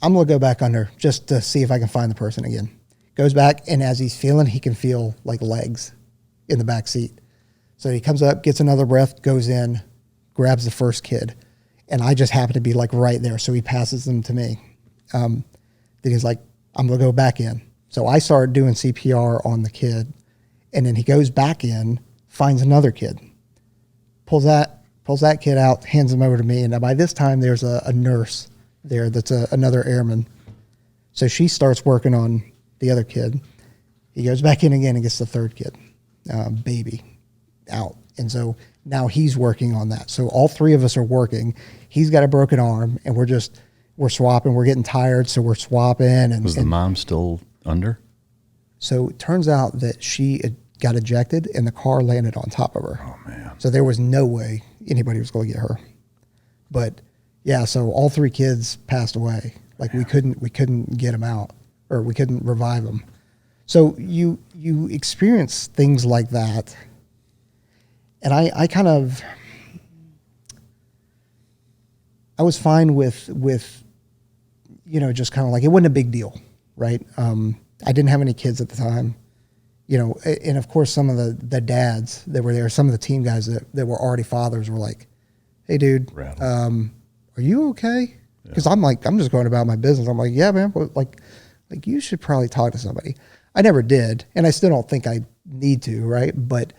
I'm going to go back under just to see if I can find the person again. Goes back, and as he's feeling, he can feel legs in the back seat. So he comes up, gets another breath, goes in, grabs the first kid. And I just happen to be right there. So he passes them to me. Then he's like, I'm going to go back in. So I started doing CPR on the kid. And then he goes back in, finds another kid, pulls that kid out, hands him over to me. And by this time, there's a nurse there that's another airman. So she starts working on the other kid. He goes back in again and gets the third kid, baby, out. And so now he's working on that. So all 3 of us are working. He's got a broken arm, and we're swapping. We're getting tired, so we're swapping. And was the mom still under? So it turns out that she got ejected, and the car landed on top of her. Oh, man. So there was no way anybody was going to get her. But yeah, so all 3 kids passed away. We couldn't get them out, or we couldn't revive them. So you experience things like that. And I was fine with just kind of it wasn't a big deal, right? I didn't have any kids at the time, and of course some of the dads that were there, some of the team guys that were already fathers were like, hey dude, are you okay? Because I'm just going about my business. I'm like, yeah, man, but you should probably talk to somebody. I never did, and I still don't think I need to, right? But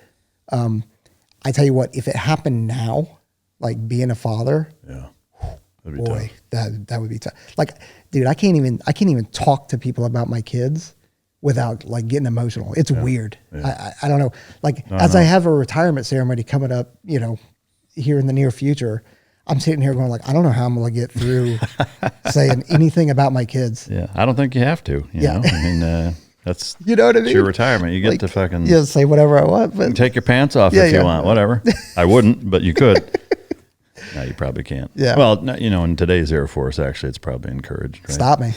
I tell you what, if it happened now, being a father, yeah, boy, that would be tough. Dude, I can't even talk to people about my kids without getting emotional. It's weird. Yeah. I don't know. I have a retirement ceremony coming up, here in the near future, I'm sitting here going I don't know how I'm going to get through saying anything about my kids. Yeah, I don't think you have to. You know? I mean, that's what I mean. It's your retirement. You get to fucking say whatever I want. But take your pants off if you want. Whatever. I wouldn't, but you could. No, you probably can't. Yeah. Well, in today's Air Force, actually, it's probably encouraged. Right? Stop me.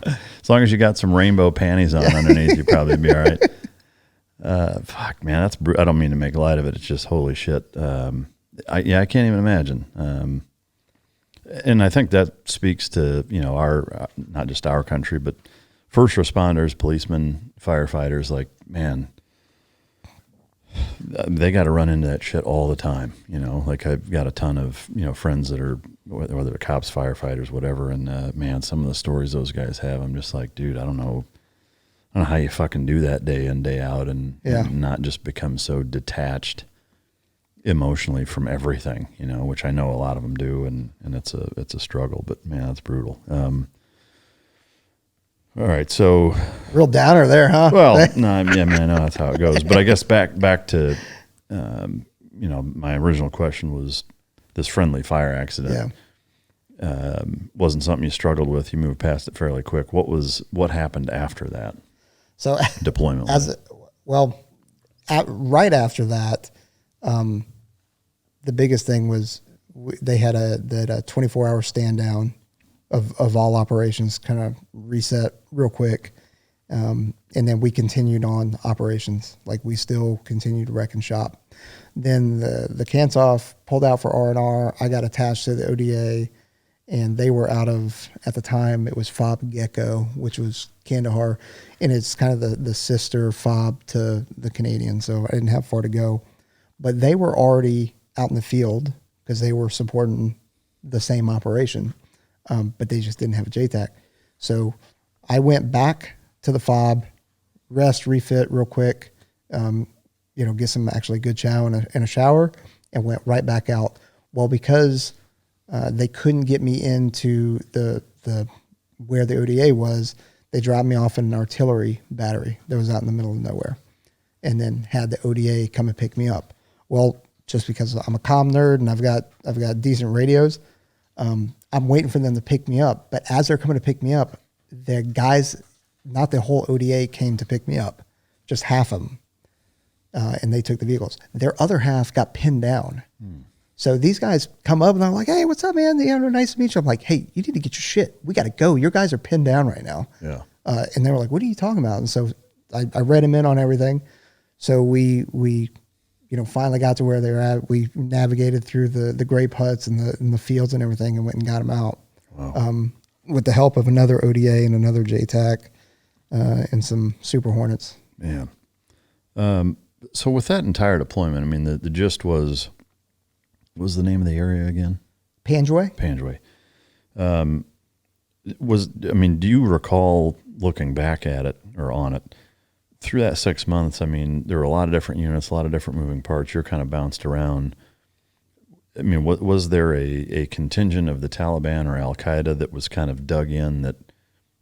As long as you got some rainbow panties on underneath, you'd probably be all right. Fuck, man, that's I don't mean to make light of it. It's just holy shit. I can't even imagine. And I think that speaks to our not just our country, but first responders, policemen, firefighters. Man, they got to run into that shit all the time. I've got a ton of friends that are whether they're cops, firefighters, whatever. And man, some of the stories those guys have, I'm just like, dude, I don't know how you fucking do that day in, day out, and not just become so detached. emotionally from everything, which I know a lot of them do, and it's a struggle, but man, it's brutal. All right, so real downer there, huh? Well, no, I mean, I know that's how it goes, but I guess back to my original question was this friendly fire accident. Yeah. Wasn't something you struggled with. You moved past it fairly quick. What happened after that? So deployment. Right after that, the biggest thing was they had a 24-hour stand down of all operations, kind of reset real quick. And then we continued on operations. Like we still continued to wreck and shop. Then the Kansoff pulled out for R&R. I got attached to the ODA, and they were out of, at the time, it was FOB Gecko, which was Kandahar. And it's kind of the sister FOB to the Canadian. So I didn't have far to go. But they were already out in the field because they were supporting the same operation. But they just didn't have a JTAC. So I went back to the FOB, rest, refit real quick, get some actually good chow and a shower, and went right back out. Well, because they couldn't get me into the where the ODA was, they dropped me off in an artillery battery that was out in the middle of nowhere, and then had the ODA come and pick me up. Well, just because I'm a comm nerd and I've got decent radios, I'm waiting for them to pick me up. But as they're coming to pick me up, the guys, not the whole ODA, came to pick me up, just half of them, and they took the vehicles. Their other half got pinned down. So these guys come up and they're like, "Hey, what's up, man? Nice to meet you." I'm like, "Hey, you need to get your shit. We got to go. Your guys are pinned down right now." Yeah. And they were like, "What are you talking about?" And so I read them in on everything. So we finally got to where they were at. We navigated through the grape huts and the fields and everything, and went and got them out. Wow. With the help of another ODA and another JTAC, and some Super Hornets. Yeah. So with that entire deployment, I mean, the gist was the name of the area again? Panjway. Do you recall looking back at it or on it through that 6 months? I mean, there were a lot of different units, a lot of different moving parts. You're kind of bounced around. I mean, was there a contingent of the Taliban or Al-Qaeda that was kind of dug in that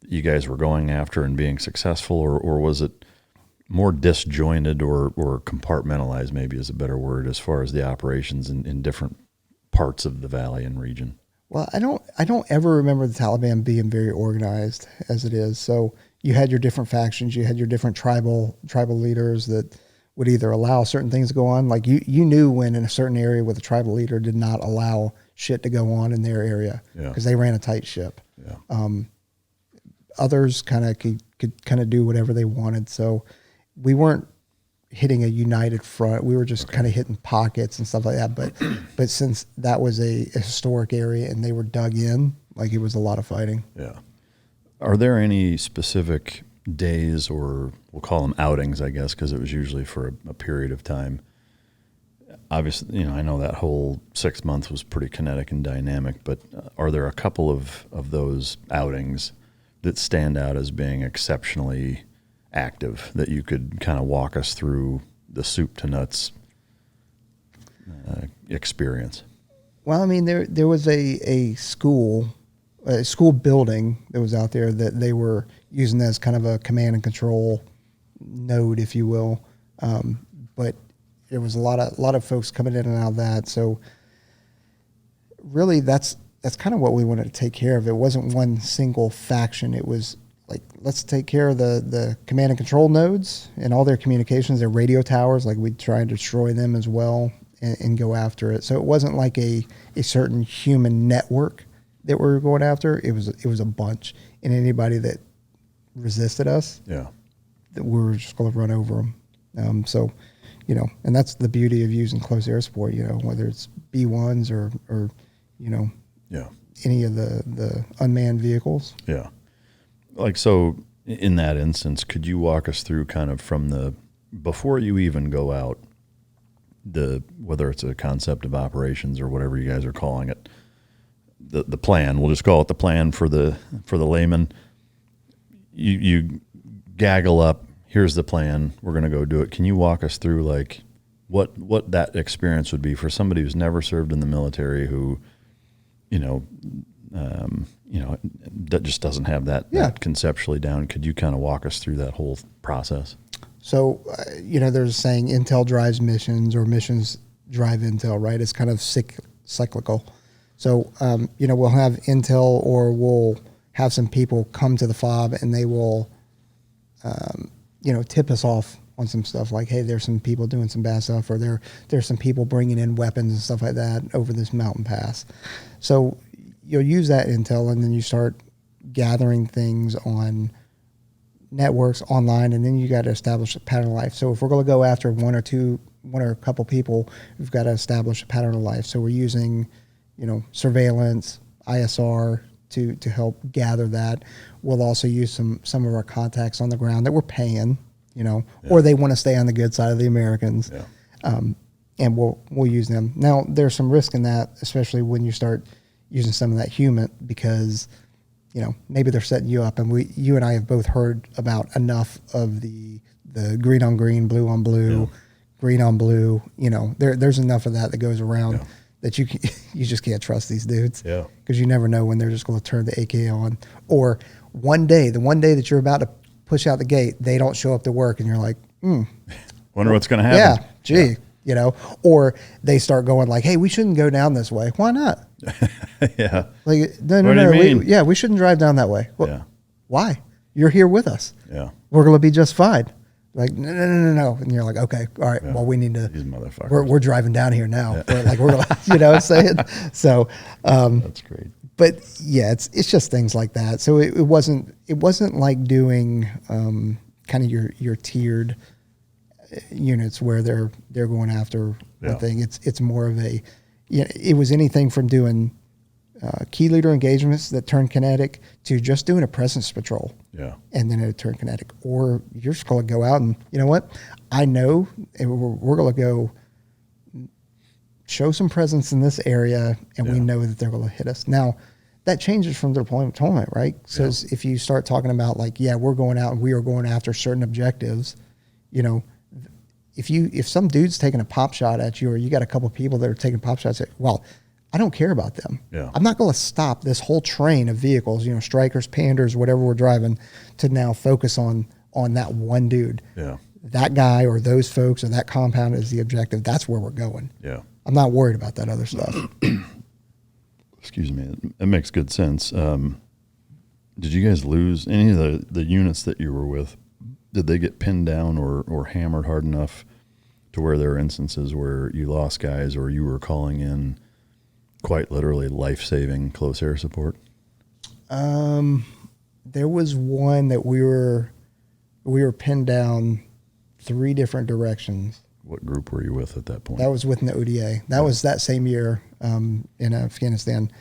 you guys were going after and being successful, or was it more disjointed or compartmentalized, maybe is a better word, as far as the operations in different parts of the valley and region? Well, I don't ever remember the Taliban being very organized as it is. So you had your different factions, you had your different tribal leaders that would either allow certain things to go on. Like you knew when in a certain area with a tribal leader did not allow shit to go on in their area because they ran a tight ship. Yeah. Others kind of could kind of do whatever they wanted. So we weren't hitting a united front. We were just kind of hitting pockets and stuff like that. But since that was a historic area and they were dug in, like it was a lot of fighting. Yeah. Are there any specific days, or we'll call them outings, I guess, because it was usually for a period of time? Obviously, I know that whole 6 months was pretty kinetic and dynamic, but are there a couple of those outings that stand out as being exceptionally active that you could kind of walk us through the soup to nuts experience? Well, I mean, there was a school building that was out there that they were using as kind of a command and control node, if you will. But there was a lot of folks coming in and out of that. So really that's kind of what we wanted to take care of. It wasn't one single faction. It was like, let's take care of the command and control nodes and all their communications, their radio towers. Like we'd try and destroy them as well and go after it. So it wasn't like a certain human network that we were going after. It was a bunch, and anybody that resisted us, that we were just going to run over them. So, and that's the beauty of using close air support. Whether it's B-1s or any of the unmanned vehicles. Yeah. Like, so in that instance, could you walk us through kind of from before you even go out, whether it's a concept of operations or whatever you guys are calling it, the plan, we'll just call it the plan for the layman. You gaggle up, here's the plan, we're going to go do it. Can you walk us through like what that experience would be for somebody who's never served in the military, who, that just doesn't have that conceptually down. Could you kind of walk us through that whole process? So, there's a saying, intel drives missions or missions drive intel, right? It's kind of cyclical. So, we'll have intel, or we'll have some people come to the FOB and they will, tip us off on some stuff like, hey, there's some people doing some bad stuff, or there's some people bringing in weapons and stuff like that over this mountain pass. So you'll use that intel, and then you start gathering things on networks online, and then you got to establish a pattern of life. So if we're going to go after one or a couple people, we've got to establish a pattern of life. So we're using, surveillance, ISR to help gather that. We'll also use some of our contacts on the ground that we're paying, or they want to stay on the good side of the Americans. Yeah. And we'll use them. Now, there's some risk in that, especially when you start using some of that human, because maybe they're setting you up, and you and I have both heard about enough of the green on green, blue on blue, green on blue. There's enough of that goes around that you just can't trust these dudes. Yeah, because you never know when they're just going to turn the AK on, or the one day that you're about to push out the gate, they don't show up to work, and you're like, wonder what's going to happen. Yeah, gee, or they start going like, hey, we shouldn't go down this way. Why not? Yeah. Like, no. We shouldn't drive down that way. Well, why? You're here with us. Yeah. We're going to be just fine. Like, no. And you're like, okay, all right. Yeah. Well, we need to, these motherfuckers. We're driving down here now. Yeah. We're like, you know what I'm saying? So, that's great. But yeah, it's just things like that. So it wasn't like doing, kind of your tiered units where they're going after one thing. It's more of a, it was anything from doing key leader engagements that turn kinetic to just doing a presence patrol. Yeah. And then it turned kinetic. Or you're just going to go out and, you know what? I know we're going to go show some presence in this area, and we know that they're going to hit us. Now, that changes from deployment to deployment, right? So if you start talking about like, we're going out and we are going after certain objectives, if some dude's taking a pop shot at you, or you got a couple of people that are taking pop shots at you, well, I don't care about them. Yeah. I'm not going to stop this whole train of vehicles, Strikers, Panders, whatever we're driving, to now focus on that one dude. Yeah. That guy or those folks or that compound is the objective. That's where we're going. Yeah. I'm not worried about that other stuff. Excuse me. It makes good sense. Did you guys lose any of the units that you were with? Did they get pinned down or hammered hard enough to where there are instances where you lost guys, or you were calling in quite literally life-saving close air support? There was one that we were pinned down 3 different directions. What group were you with at that point? That was within the ODA. That was that same year in Afghanistan.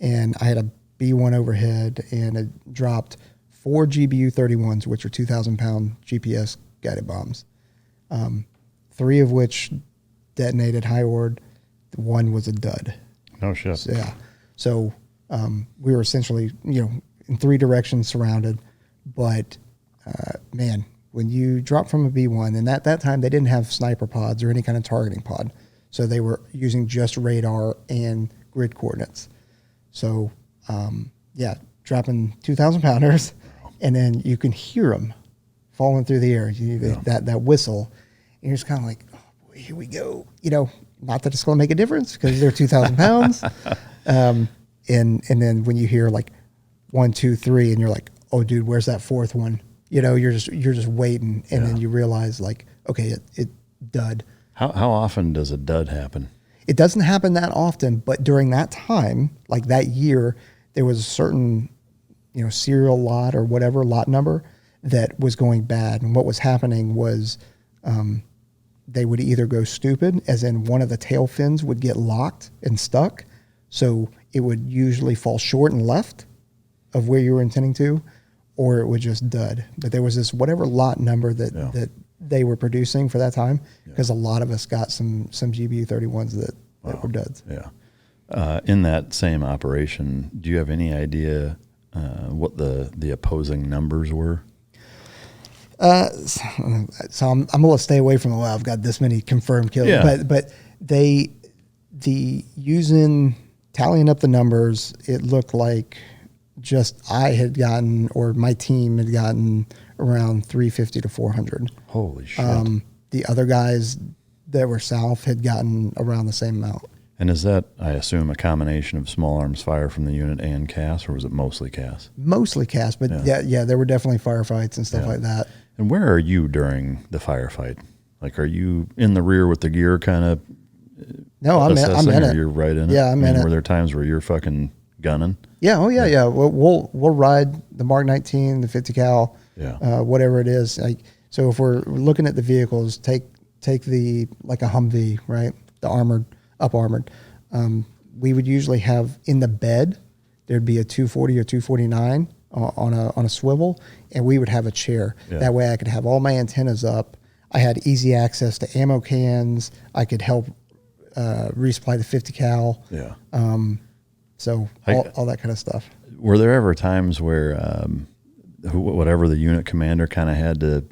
And I had a B-1 overhead, and it dropped 4 GBU-31s, which are 2,000-pound GPS guided bombs. 3 of which detonated high ord. 1 was a dud. Oh, shit. So, yeah. So we were essentially, in 3 directions surrounded. But, man, when you drop from a B-1, and at that time they didn't have sniper pods or any kind of targeting pod. So they were using just radar and grid coordinates. So, dropping 2,000-pounders, and then you can hear them falling through the air, that whistle. And you're just kind of like, oh, boy, here we go. Not that it's going to make a difference because they're 2,000 pounds. And then when you hear like 1, 2, 3, and you're like, oh, dude, where's that 4th one? You're just waiting, and then you realize like, okay, it dud. How often does a dud happen? It doesn't happen that often, but during that time, like that year, there was a certain, serial lot or whatever lot number that was going bad. And what was happening was they would either go stupid, as in one of the tail fins would get locked and stuck. So it would usually fall short and left of where you were intending to, or it would just dud. But there was this whatever lot number that they were producing for that time, because a lot of us got some GBU-31s that were duds. Yeah. In that same operation, do you have any idea what the opposing numbers were? So I'm going to stay away from I've got this many confirmed kills. Yeah. But tallying up the numbers, it looked like just I had gotten, or my team had gotten around 350 to 400. Holy shit. The other guys that were south had gotten around the same amount. And is that, I assume, a combination of small arms fire from the unit and CAS, or was it mostly CAS? Mostly CAS, but yeah, there were definitely firefights and stuff like that. And where are you during the firefight? Like, are you in the rear with the gear kind of No, I'm in it. You're right in it? Yeah, I'm in it. Were there times where you're fucking gunning? Yeah, yeah. We'll ride the Mark 19, the 50 cal, whatever it is. Like, so if we're looking at the vehicles, take the, like a Humvee, right? The armored. We would usually have in the bed, there'd be a 240 or 249 on a swivel, and we would have a chair. Yeah. That way I could have all my antennas up. I had easy access to ammo cans. I could help resupply the 50 cal. Yeah. So all that kind of stuff. Were there ever times where whatever the unit commander kind of had to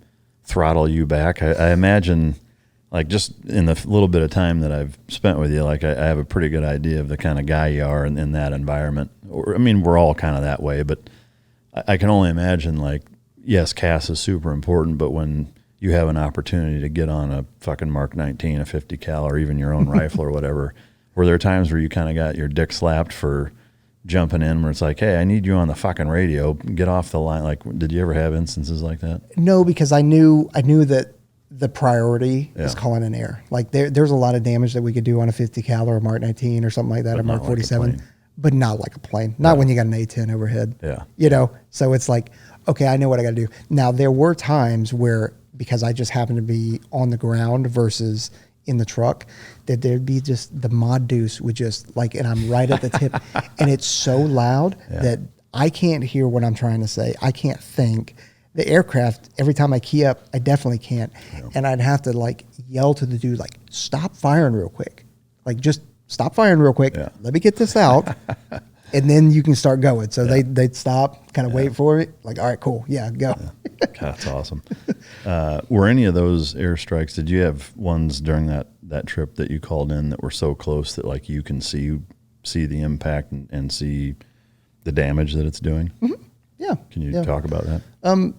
throttle you back? I imagine, like, just in the little bit of time that I've spent with you, like I have a pretty good idea of the kind of guy you are in that environment. I mean, we're all kind of that way, but I can only imagine, like, yes, CAS is super important, but when you have an opportunity to get on a fucking Mark 19, a 50 cal, or even your own rifle or whatever, were there times where you kind of got your dick slapped for jumping in where it's like, hey, I need you on the fucking radio, get off the line? Like, did you ever have instances like that? No, because I knew that the priority is calling in air. Like there's a lot of damage that we could do on a 50 cal or a Mark 19 or something like that, or Mark 47, but not like a plane. Not when you got an A-10 overhead. Yeah. You know, so it's like, okay, I know what I got to do. Now, there were times where, because I just happened to be on the ground versus in the truck, that there'd be just the mod deuce would just like, and I'm right at the tip, and it's so loud that I can't hear what I'm trying to say. I can't think. The aircraft, every time I key up, I definitely can't. Yeah. And I'd have to like yell to the dude, like, stop firing real quick. Like, just stop firing real quick. Yeah. Let me get this out. And then you can start going. So they'd stop, kind of wait for it. Like, all right, cool. Yeah, go. Yeah. That's awesome. Were any of those airstrikes, did you have ones during that trip that you called in that were so close that, like, you can see the impact and see the damage that it's doing? Mm-hmm. Yeah. Can you talk about that?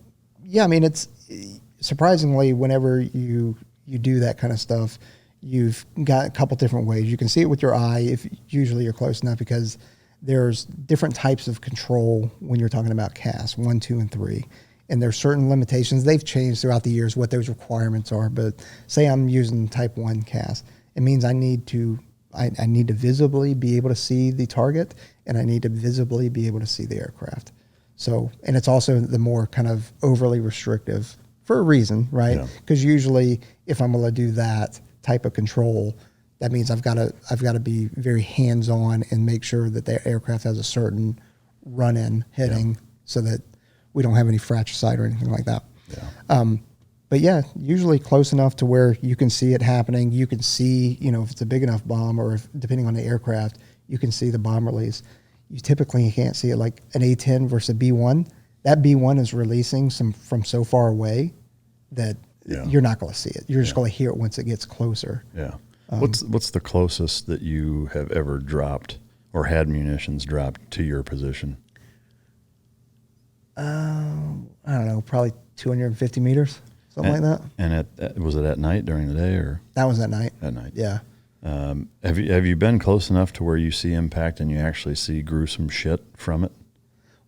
Yeah, I mean, it's surprisingly, whenever you do that kind of stuff, you've got a couple different ways. You can see it with your eye if usually you're close enough, because there's different types of control when you're talking about CAS 1, 2, and 3. And there's certain limitations. They've changed throughout the years what those requirements are. But say I'm using type 1 CAS, it means I need to visibly be able to see the target, and I need to visibly be able to see the aircraft. So, and it's also the more kind of overly restrictive for a reason, right? Because usually if I'm going to do that type of control, that means I've got to be very hands-on and make sure that the aircraft has a certain run-in heading so that we don't have any fratricide or anything like that. Yeah. But yeah, usually close enough to where you can see it happening. You can see, if it's a big enough bomb, or if, depending on the aircraft, you can see the bomb release. You typically can't see it, like an A-10 versus a B-1. That B-1 is releasing from so far away that you're not going to see it. You're just going to hear it once it gets closer. Yeah. What's the closest that you have ever dropped or had munitions dropped to your position? I don't know, probably 250 meters, something like that. And was it at night, during the day, or? That was at night. At night. Yeah. Have you been close enough to where you see impact and you actually see gruesome shit from it?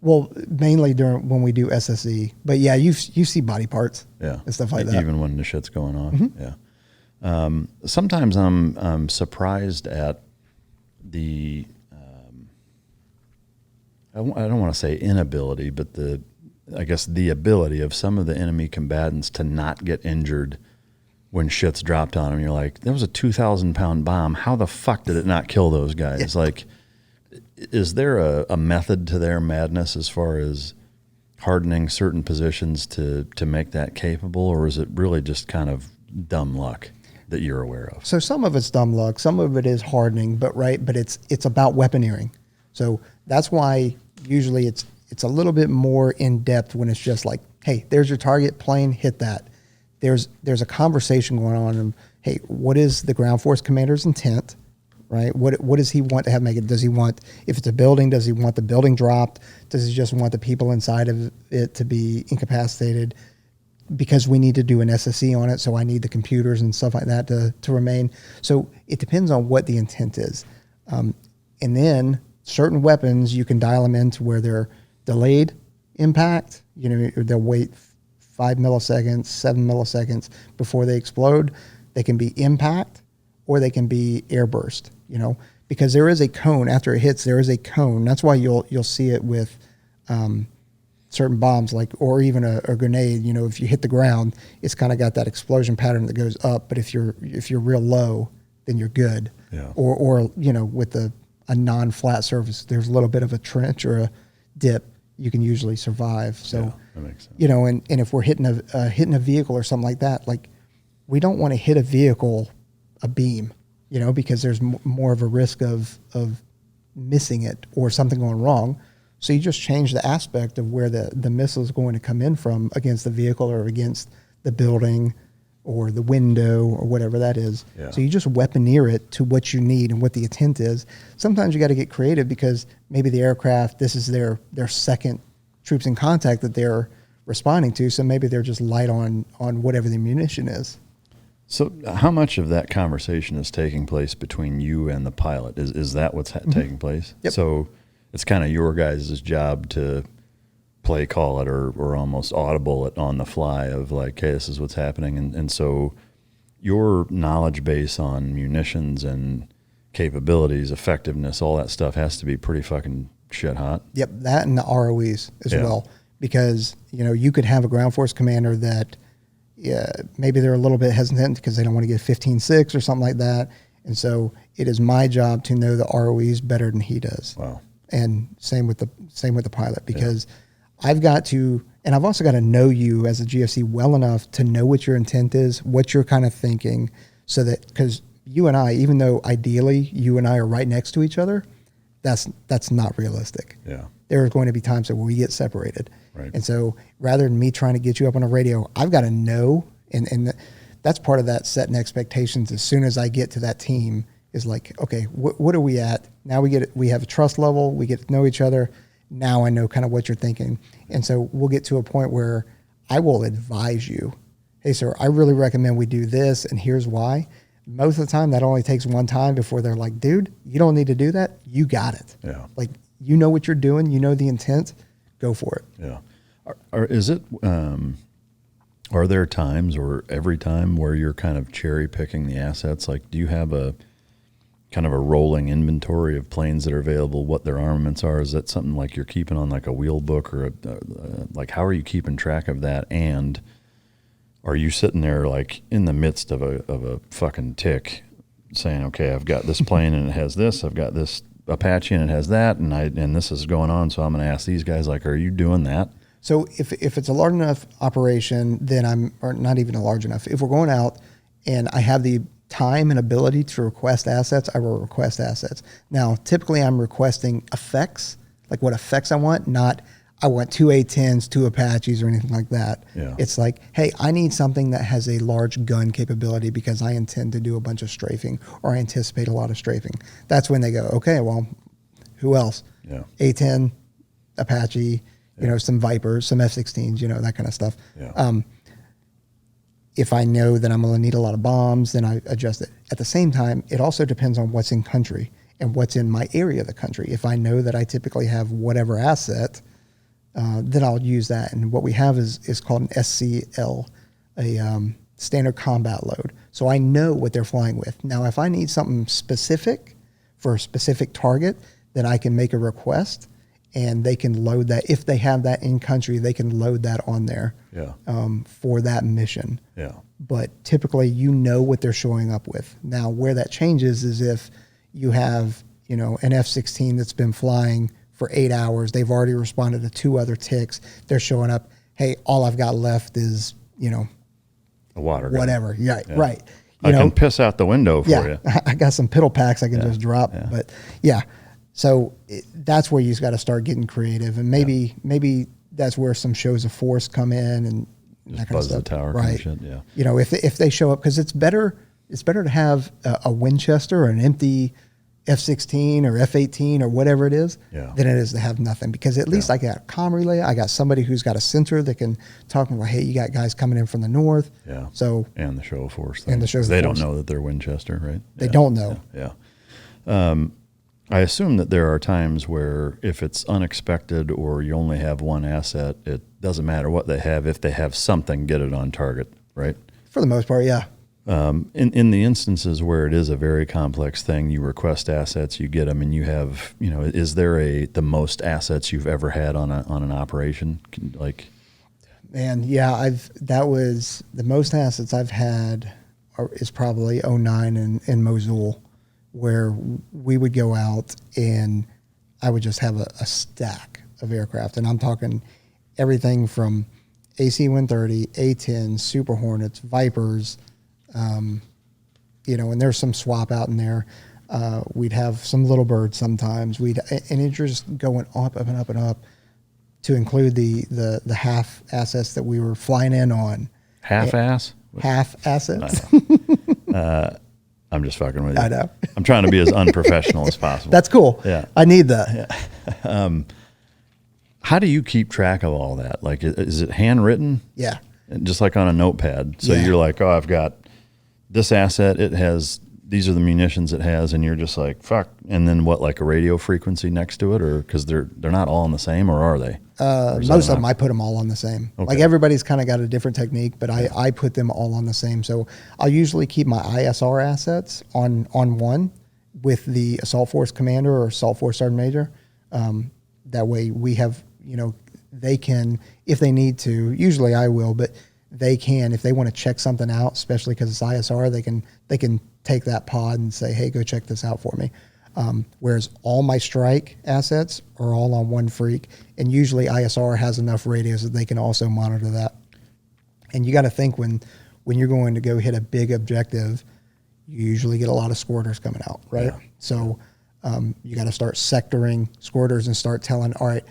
Well, mainly when we do SSE, but yeah, you see body parts, and stuff like that. Even when the shit's going on, yeah. Sometimes I'm surprised at the I don't want to say inability, but I guess the ability of some of the enemy combatants to not get injured when shit's dropped on them. You're like, there was a 2,000-pound bomb. How the fuck did it not kill those guys? Yeah. Like, is there a method to their madness as far as hardening certain positions to make that capable, or is it really just kind of dumb luck that you're aware of? So some of it's dumb luck, some of it is hardening, but it's about weaponeering. So that's why usually it's a little bit more in depth when it's just like hey, there's your target plane, hit that. There's a conversation going on, and hey, what is the ground force commander's intent, right? What does he want to have make it? Does he want, if it's a building, does he want the building dropped? Does he just want the people inside of it to be incapacitated? Because we need to do an SSE on it, so I need the computers and stuff like that to remain. So it depends on what the intent is. And then certain weapons, you can dial them into where they're delayed impact. You know, they'll wait 5 milliseconds, 7 milliseconds before they explode. They can be impact, or they can be airburst, you know, because there is a cone after it hits. There is a cone. That's why you'll see it with certain bombs, like, or even a grenade. You know, if you hit the ground, it's kind of got that explosion pattern that goes up. But if you're real low, then you're good. Yeah. Or you know, with a non-flat surface, there's a little bit of a trench or a dip, you can usually survive. So, yeah, that makes sense. You know, and if we're hitting a vehicle or something like that, like, we don't want to hit a vehicle, a beam, you know, because there's more of a risk of missing it or something going wrong. So you just change the aspect of where the missile is going to come in from against the vehicle or against the building or the window or whatever that is. Yeah. So you just weaponeer it to what you need and what the intent is. Sometimes you got to get creative because maybe the aircraft, this is their second troops in contact that they're responding to. So maybe they're just light on whatever the munition is. So how much of that conversation is taking place between you and the pilot? Is that what's taking place? Yep. So it's kind of your guys' job to play call it or almost audible it on the fly of like, hey, this is what's happening. And so your knowledge base on munitions and capabilities, effectiveness, all that stuff has to be pretty fucking shit hot. Yep, that and the ROEs as well. Because, you know, you could have a ground force commander that maybe they're a little bit hesitant because they don't want to get 15-6 or something like that. And so it is my job to know the ROEs better than he does. Wow. And same with the pilot, because I've got to, and I've also got to know you as a GFC well enough to know what your intent is, what you're kind of thinking, so that, because you and I, even though ideally you and I are right next to each other, that's not realistic. Yeah. There are going to be times that we get separated. Right. And so rather than me trying to get you up on a radio, I've got to know, and that's part of that setting expectations as soon as I get to that team is like, okay, what are we at? Now we have a trust level, we get to know each other. Now I know kind of what you're thinking. And so we'll get to a point where I will advise you, hey, sir, I really recommend we do this, and here's why. Most of the time, that only takes one time before they're like, dude, you don't need to do that. You got it. Yeah. Like, you know what you're doing. You know the intent. Go for it. Yeah. Are there times or every time where you're kind of cherry picking the assets? Like, do you have a kind of a rolling inventory of planes that are available, what their armaments are? Is that something like you're keeping on like a wheel book or like how are you keeping track of that? And are you sitting there like in the midst of a fucking tick saying, okay, I've got this plane and it has this, I've got this Apache and it has that, and this is going on, so I'm going to ask these guys, like, are you doing that? So if it's a large enough operation, then or not even a large enough. If we're going out and I have the time and ability to request assets, I will request assets. Now, typically I'm requesting effects, like what effects I want, not I want 2 A-10s, 2 Apaches or anything like that. Yeah. It's like, hey, I need something that has a large gun capability because I intend to do a bunch of strafing or I anticipate a lot of strafing. That's when they go, okay, well, who else? Yeah. A-10, Apache, you know, some Vipers, some F-16s, you know, that kind of stuff. Yeah. If I know that I'm going to need a lot of bombs, then I adjust it. At the same time, it also depends on what's in country and what's in my area of the country. If I know that I typically have whatever asset, then I'll use that. And what we have is called an SCL, a standard combat load. So I know what they're flying with. Now, if I need something specific for a specific target, then I can make a request and they can load that. If they have that in country, they can load that on there for that mission. Yeah. But typically, you know what they're showing up with. Now, where that changes is if you have, you know, an F-16 that's been flying for 8 hours. They've already responded to 2 other ticks. They're showing up, hey, all I've got left is, you know, a water gun. Whatever. Yeah, right. I can piss out the window for you. I got some piddle packs I can just drop. But yeah, so that's where you just got to start getting creative. And maybe that's where some shows of force come in and Just that kind buzz of stuff. the tower right. kind of shit, yeah. You know, if they show up, because it's better to have a Winchester or an empty F-16 or F-18 or whatever it is Yeah. than it is to have nothing. Because at least I got a comm relay. I got somebody who's got a sensor that can talk to me like, hey, you got guys coming in from the north. Yeah. So And the show of force thing. And the show of They force. don't know that they're Winchester, right? They don't know. Yeah. I assume that there are times where if it's unexpected or you only have one asset, it doesn't matter what they have. If they have something, get it on target, right? For the most part, yeah. In the instances where it is a very complex thing, you request assets, you get them, and you have, is there the most assets you've ever had on an operation? Man, yeah, that was the most assets I've had is probably 09 in Mosul, where we would go out and I would just have a stack of aircraft, and I'm talking everything from AC-130, A-10, Super Hornets, Vipers. And there's some swap out in there. We'd have some little birds sometimes. And it's just going up and up and up to include the half assets that we were flying in on. Half assets. I'm just fucking with you. I know. I'm trying to be as unprofessional as possible. That's cool. Yeah. I need that. Yeah. How do you keep track of all that? Like, is it handwritten? Yeah. Just like on a notepad. So Yeah. you're like, oh, I've got this asset. These are the munitions it has. And you're just like, fuck. And then what, like a radio frequency next to it? Or because they're not all on the same, or are they? Most of them, I put them all on the same. Okay. Like everybody's kind of got a different technique, but I put them all on the same. So I'll usually keep my ISR assets on one with the Assault Force Commander or Assault Force Sergeant Major. That way we have, they can, if they need to, usually I will, but they can, if they want to check something out, especially because it's ISR, they can take that pod and say, hey, go check this out for me. Whereas all my strike assets are all on one freak, and usually ISR has enough radios that they can also monitor that. And you got to think when you're going to go hit a big objective, you usually get a lot of squirters coming out, right? Yeah. So you got to start sectoring squirters and start telling, all right,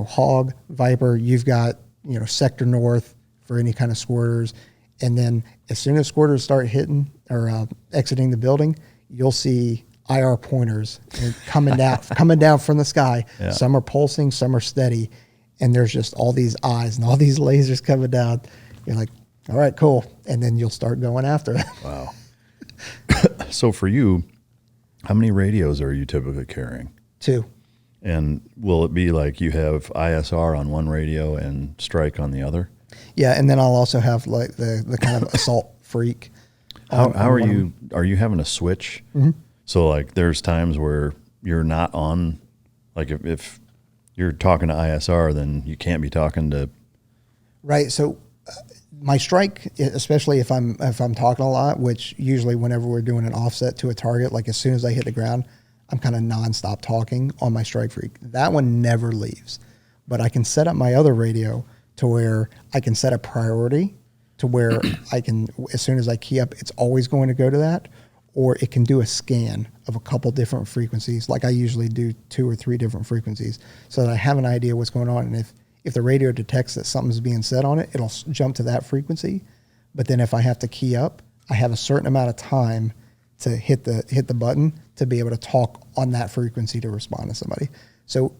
Hog, Viper, you've got sector north for any kind of squirters, and then as soon as squirters start hitting or exiting the building, you'll see IR pointers coming down from the sky. Yeah. Some are pulsing, some are steady, and there's just all these eyes and all these lasers coming down. You're like, all right, cool, and then you'll start going after it. Wow. So for you, how many radios are you typically carrying? 2. And will it be like you have ISR on one radio and strike on the other? Yeah, and then I'll also have like the kind of assault freak. How are you? Are you having a switch? Mm-hmm. So like, there's times where you're not on. Like if you're talking to ISR, then you can't be talking to. Right. So my strike, especially if I'm talking a lot, which usually whenever we're doing an offset to a target, like as soon as I hit the ground, I'm kind of nonstop talking on my strike freak. That one never leaves, but I can set up my other radio to where I can set a priority to where I can, as soon as I key up, it's always going to go to that, or it can do a scan of a couple different frequencies. Like I usually do 2 or 3 different frequencies so that I have an idea what's going on. And if the radio detects that something's being said on it, it'll jump to that frequency. But then if I have to key up, I have a certain amount of time to hit the button to be able to talk on that frequency to respond to somebody. So,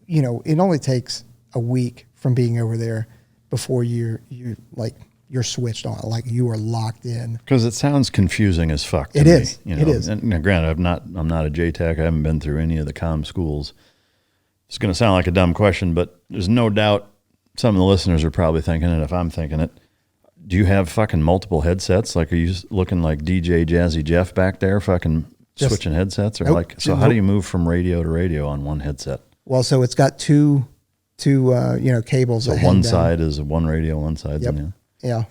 it only takes a week from being over there before you're switched on, like you are locked in. Because it sounds confusing as fuck to It me. is. It is. And now, granted, I'm not a JTAC. I haven't been through any of the comm schools. It's going to sound like a dumb question, but there's no doubt some of the listeners are probably thinking it if I'm thinking it. Do you have fucking multiple headsets? Like, are you looking like DJ Jazzy Jeff back there fucking switching headsets? Or nope. so how do you move from radio to radio on one headset? Well, so it's got two cables. So that one hang down. side is one radio, one side's Yep. the other. Yeah.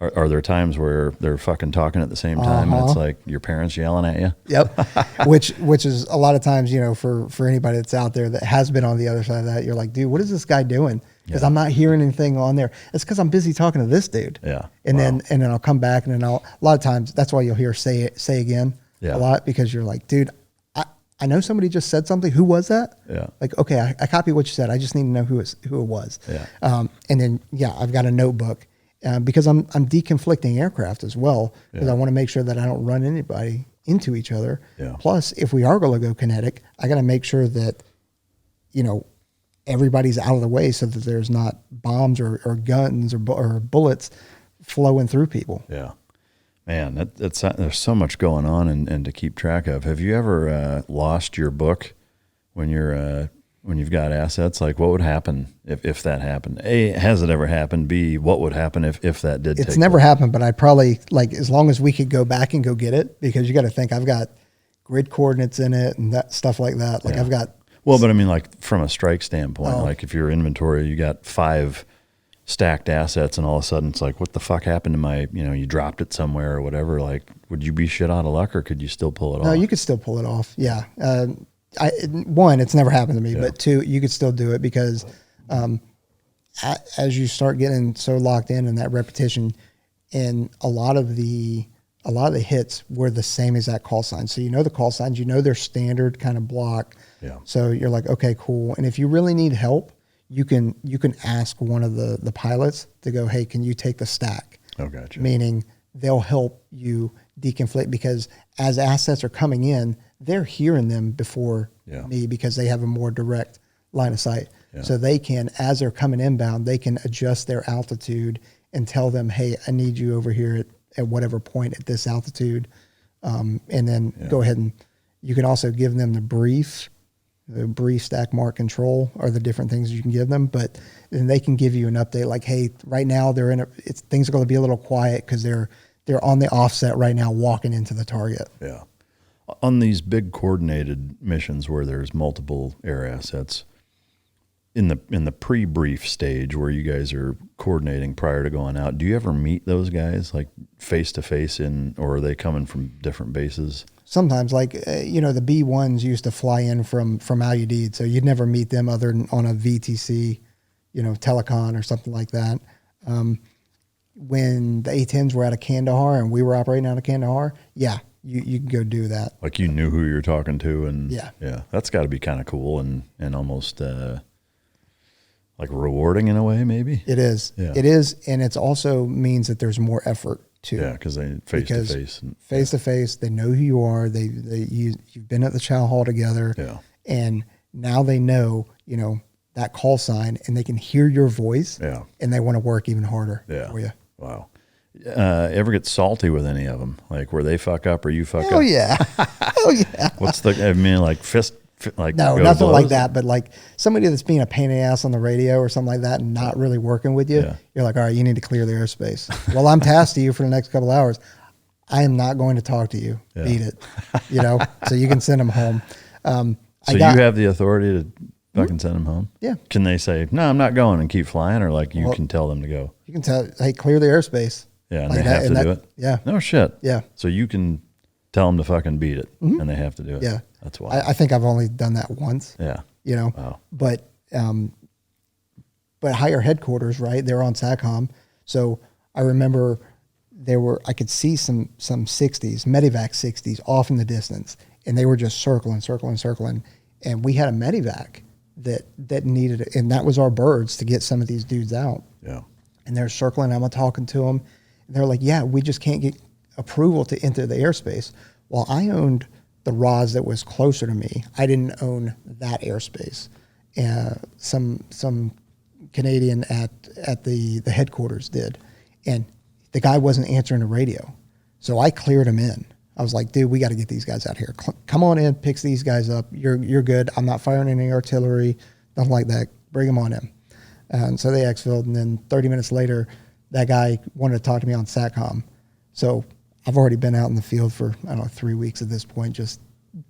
Are there times where they're fucking talking at the same time and it's like your parents yelling at you? Yep. which is a lot of times, for anybody that's out there that has been on the other side of that, you're like, dude, what is this guy doing? Because I'm not hearing anything on there. It's because I'm busy talking to this dude. Yeah. And Wow. then I'll come back and then a lot of times that's why you'll hear say again Yeah. a lot, because you're like, dude, I know somebody just said something. Who was that? Yeah. Like, okay, I copy what you said. I just need to know who it was. Yeah. And then, I've got a notebook because I'm deconflicting aircraft as well because I want to make sure that I don't run anybody into each other. Yeah. Plus, if we are going to go kinetic, I got to make sure that, everybody's out of the way so that there's not bombs or guns or bullets flowing through people. Yeah. Man, there's so much going on and to keep track of. Have you ever lost your book when you've got assets? Like, what would happen if that happened? A, has it ever happened? B, what would happen if that did? It's never happened, but I'd probably, as long as we could go back and go get it, because you got to think I've got grid coordinates in it and that stuff like that. I've got. Well, but I mean, like from a strike standpoint, like if your inventory, you got 5 stacked assets and all of a sudden it's like, what the fuck happened to my, you dropped it somewhere or whatever. Like, would you be shit out of luck or could you still pull it off? No, you could still pull it off. Yeah. One, it's never happened to me, but 2, you could still do it because as you start getting so locked in that repetition, and a lot of the hits were the same exact call signs. So the call signs, their standard kind of block. Yeah. So you're like, okay, cool. And if you really need help, you can ask one of the pilots to go, hey, can you take the stack? Oh, gotcha. Meaning they'll help you deconflict because as assets are coming in, they're hearing them before me because they have a more direct line of sight. Yeah. So they can, as they're coming inbound, they can adjust their altitude and tell them, hey, I need you over here at whatever point at this altitude. And then go ahead and you can also give them the brief stack mark control are the different things you can give them, but then they can give you an update like, hey, right now things are going to be a little quiet because they're on the offset right now walking into the target. Yeah. On these big coordinated missions where there's multiple air assets, in the pre-brief stage where you guys are coordinating prior to going out, do you ever meet those guys like face to face or are they coming from different bases? Sometimes, the B1s used to fly in from Al-Udeid, so you'd never meet them other than on a VTC, telecon or something like that. When the A-10s were out of Kandahar and we were operating out of Kandahar, you can go do that. Like you knew who you were talking to, and that's got to be kind of cool and almost like rewarding in a way, maybe. It is. Yeah. It is, and it also means that there's more effort too. Yeah, because they face to face. They know who you are. You've been at the chow hall together. Yeah, and now they know that call sign, and they can hear your voice. Yeah, and they want to work even harder for you. Wow. Ever get salty with any of them? Like where they fuck up or you fuck up? Oh yeah. Oh yeah. What's like fist? Like no, nothing like that. But like somebody that's being a pain in the ass on the radio or something like that and not really working with you, you're like, all right, you need to clear the airspace. Well, I'm tasked to you for the next couple of hours. I am not going to talk to you. Yeah. Beat it. So you can send them home. So you have the authority to fucking send them home? Yeah. Can they say, no, I'm not going and keep flying? Or like you can tell them to go? You can tell, hey, clear the airspace. Yeah, and they have to do it? Yeah. No shit. Yeah. So you can tell them to fucking beat it and they have to do it. Yeah. That's why. I think I've only done that once. Yeah. Wow. But higher headquarters, right? They're on SATCOM. So I remember I could see some 60s, Medivac 60s off in the distance, and they were just circling. And we had a Medivac that needed it, and that was our birds to get some of these dudes out. Yeah. And they're circling, I'm talking to them, and they're like, yeah, we just can't get approval to enter the airspace. Well, I owned the ROS that was closer to me. I didn't own that airspace. Some Canadian at the headquarters did, and the guy wasn't answering the radio, so I cleared him in. I was like, dude, we got to get these guys out here. Come on in, picks these guys up. You're good. I'm not firing any artillery, nothing like that. Bring them on in. And so they exfilled, and then 30 minutes later, that guy wanted to talk to me on SATCOM. So I've already been out in the field for, 3 weeks at this point, just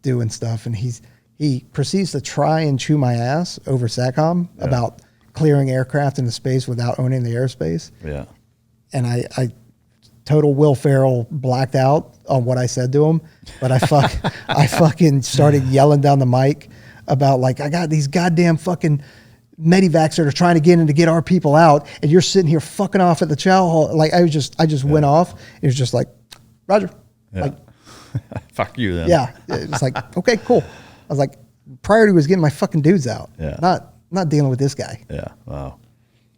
doing stuff. And he proceeds to try and chew my ass over SATCOM about clearing aircraft into space without owning the airspace. Yeah. And I total Will Ferrell blacked out on what I said to him, but I fucking started yelling down the mic about like, I got these goddamn fucking Medivacs that are trying to get in to get our people out, and you're sitting here fucking off at the chow hall. Like I just went off. It was just like, Roger. Yeah. Like, fuck you then. Yeah. It's like, okay, cool. was like, priority was getting my fucking dudes out. Yeah. Not dealing with this guy. Yeah. Wow.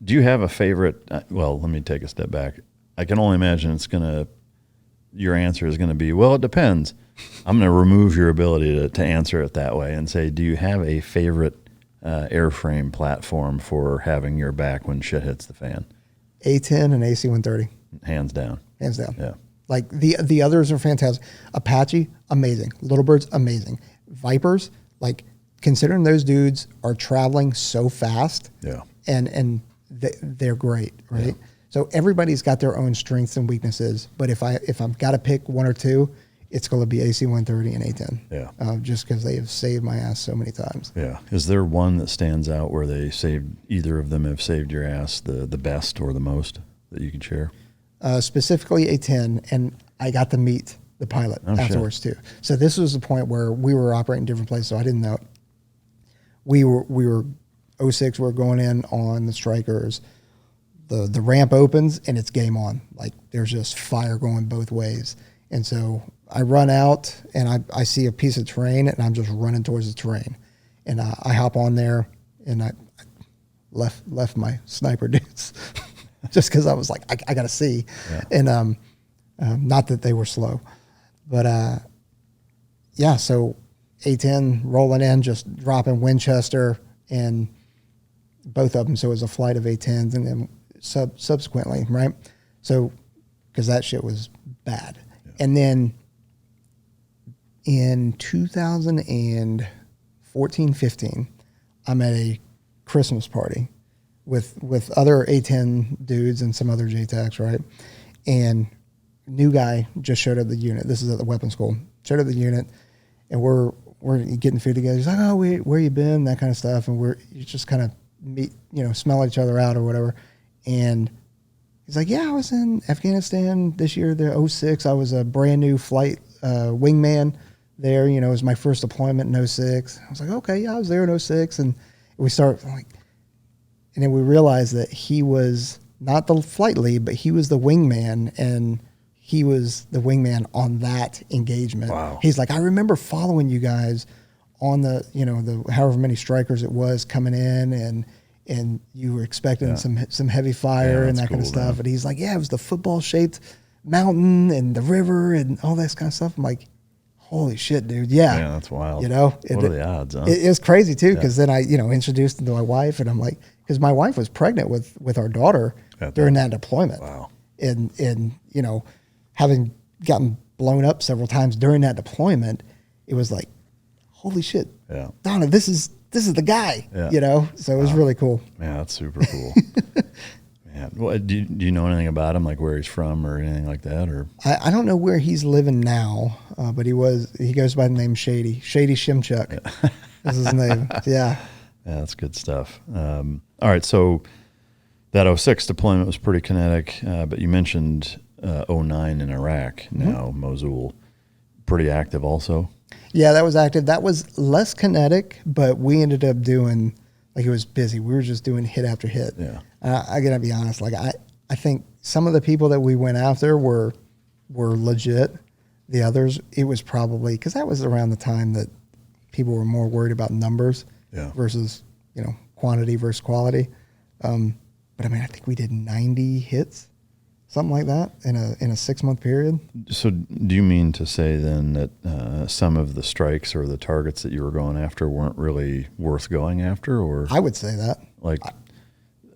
Do you have a favorite? Well, let me take a step back. I can only imagine your answer is going to be, well, it depends. I'm going to remove your ability to answer it that way and say, do you have a favorite airframe platform for having your back when shit hits the fan? A-10 and AC-130. Hands down. Hands down. Yeah. Like the others are fantastic. Apache, amazing. Little Bird's amazing. Vipers, like considering those dudes are traveling so fast. Yeah. And they're great, right? Yeah. So everybody's got their own strengths and weaknesses. But if I've got to pick one or two, it's going to be AC-130 and A-10. Yeah. Just because they have saved my ass so many times. Yeah. Is there one that stands out where either of them have saved your ass the best or the most that you could share? Specifically A-10, and I got to meet the pilot afterwards too. So this was the point where we were operating in different places, so I didn't know. We were 06, we're going in on the Strikers. The ramp opens and it's game on. Like there's just fire going both ways. And so I run out and I see a piece of terrain and I'm just running towards the terrain. And I hop on there and I left my sniper dudes just because I was like, I got to see. Yeah. And not that they were slow. But yeah, so A-10 rolling in, just dropping Winchester and both of them. So it was a flight of A-10s and then subsequently, right? So, because that shit was bad. Yeah. And then in 2014, 15, I'm at a Christmas party with other A-10 dudes and some other JTACs, right? And new guy just showed up at the unit. This is at the weapons school. Showed up at the unit, and we're getting food together. He's like, oh, where you been? That kind of stuff. And you just kind of meet, smell each other out or whatever. And he's like, yeah, I was in Afghanistan this year, the 06. I was a brand new flight wingman there. It was my first deployment in 06. I was like, okay, yeah, I was there in 06. And we start like, and then we realized that he was not the flight lead, but he was the wingman, and he was the wingman on that engagement. Wow. He's like, I remember following you guys on the however many Strikers it was coming in, and you were expecting some heavy fire and that kind of stuff. Man. And he's like, yeah, it was the football-shaped mountain and the river and all that kind of stuff. I'm like, holy shit, dude. Yeah. Yeah, that's wild. What are the odds, huh? It was crazy, too, because then I, introduced him to my wife, and I'm like, because my wife was pregnant with our daughter during that deployment. Wow. And having gotten blown up several times during that deployment, it was like, holy shit. Yeah. Donna, this is the guy, so it was really cool. Yeah, that's super cool. Man, what, do you know anything about him, like where he's from or anything like that? Or I don't know where he's living now, but he goes by the name Shady Shimchuk. Yeah. This is his name. Yeah. Yeah, that's good stuff. All right, so that 06 deployment was pretty kinetic, but you mentioned 09 in Iraq now, Mosul. Pretty active also? Yeah, that was active. That was less kinetic, but we ended up doing, like, it was busy. We were just doing hit after hit. Yeah. I got to be honest, like, I think some of the people that we went after were legit. The others, it was probably, because that was around the time that people were more worried about numbers versus, quantity versus quality. But I mean, I think we did 90 hits, something like that, in a 6-month period. So do you mean to say then that some of the strikes or the targets that you were going after weren't really worth going after? Or I would say that.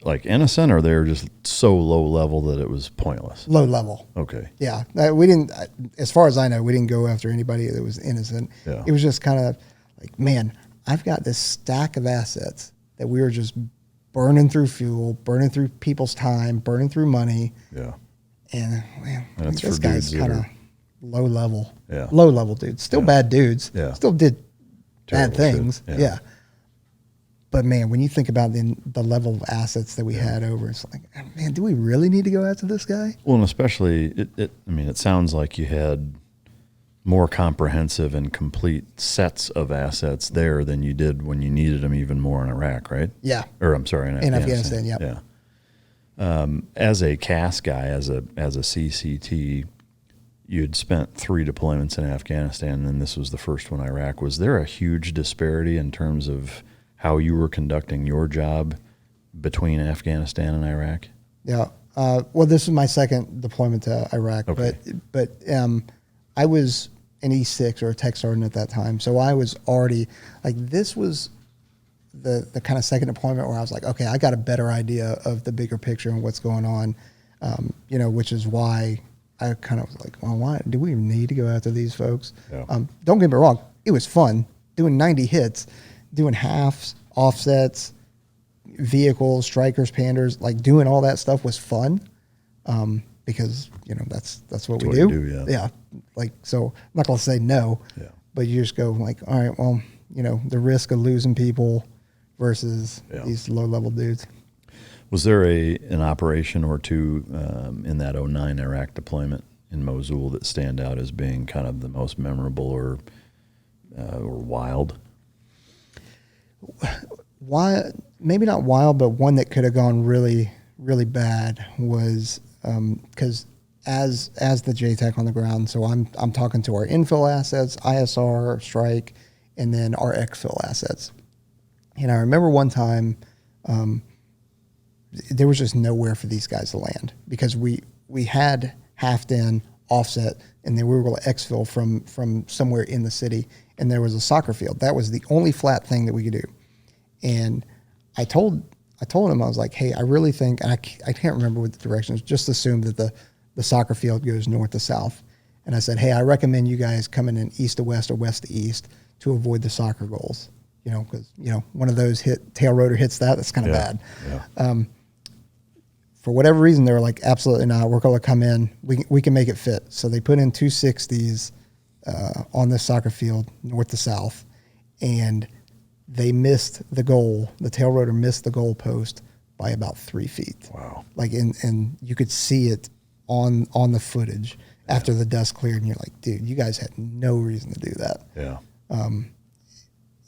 Like innocent, or they're just so low level that it was pointless? Low level. Okay. Yeah. We didn't, as far as I know, we didn't go after anybody that was innocent. Yeah. It was just kind of like, man, I've got this stack of assets that we were just burning through fuel, burning through people's time, burning through money. Yeah. And man, that's this guy's kind of low level. Yeah. Low level dudes. Still bad dudes. Yeah. Still did terrible bad things. Yeah. But man, when you think about the level of assets that we had over, it's like, man, do we really need to go after this guy? Well, and especially, it sounds like you had more comprehensive and complete sets of assets there than you did when you needed them even more in Iraq, right? Yeah. Or I'm sorry, in Afghanistan. Yeah. As a CAS guy, as a CCT, you'd spent 3 deployments in Afghanistan, and this was the first one, Iraq. Was there a huge disparity in terms of how you were conducting your job between Afghanistan and Iraq? Yeah. Well, this is my second deployment to Iraq, Okay. but I was an E6 or a tech sergeant at that time, so I was already like, this was the kind of second deployment where I was like, okay, I got a better idea of the bigger picture and what's going on, which is why I kind of was like, well, why do we even need to go after these folks? Yeah. Don't get me wrong, it was fun doing 90 hits, doing halves, offsets, vehicles, strikers, panders, like doing all that stuff was fun, because that's what we do. Yeah. Like, so I'm not gonna say no, but you just go like, all right, well, the risk of losing people versus these low level dudes. Was there an operation or two in that 2009 Iraq deployment in Mosul that stand out as being kind of the most memorable or wild? Why? Maybe not wild, but one that could have gone really, really bad was because as the JTAC on the ground. So I'm talking to our infill assets, ISR, strike, and then our exfil assets. And I remember one time there was just nowhere for these guys to land because we had halved in, offset, and then we were going to exfil from somewhere in the city, and there was a soccer field. That was the only flat thing that we could do. And I told him, I was like, hey, I really think, and I can't remember what the direction is, just assume that the soccer field goes north to south. And I said, hey, I recommend you guys coming in east to west or west to east to avoid the soccer goals. Because, one of those tail rotor hits that's kind of bad. Yeah. For whatever reason, they were like, absolutely not. We're going to come in. We can make it fit. So they put in 260s on this soccer field, north to south, and they missed the goal. The tail rotor missed the goal post by about 3 feet. Wow. Like, and you could see it on the footage after the dust cleared, and you're like, dude, you guys had no reason to do that. Yeah.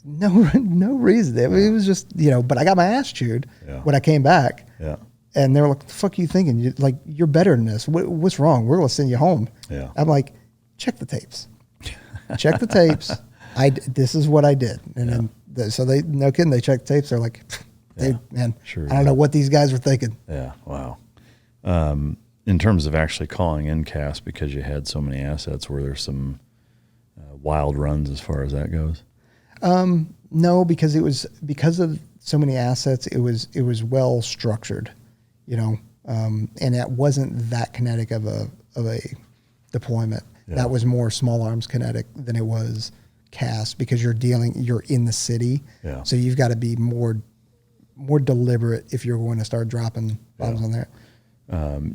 No reason. I mean, it was just, but I got my ass chewed when I came back. Yeah. And they were like, what the fuck are you thinking? You're better than this. What's wrong? We're going to send you home. Yeah. I'm like, check the tapes. Check the tapes. This is what I did. And then, so they, no kidding, they checked tapes. They're like, man, sure, I don't know what these guys were thinking. Yeah. Wow. In terms of actually calling in CAS, because you had so many assets, were there some wild runs as far as that goes? No, because of so many assets, it was well structured, and it wasn't that kinetic of a deployment. Yeah. That was more small arms kinetic than it was CAS, because you're in the city. Yeah. So you've got to be more deliberate if you're going to start dropping bombs on there.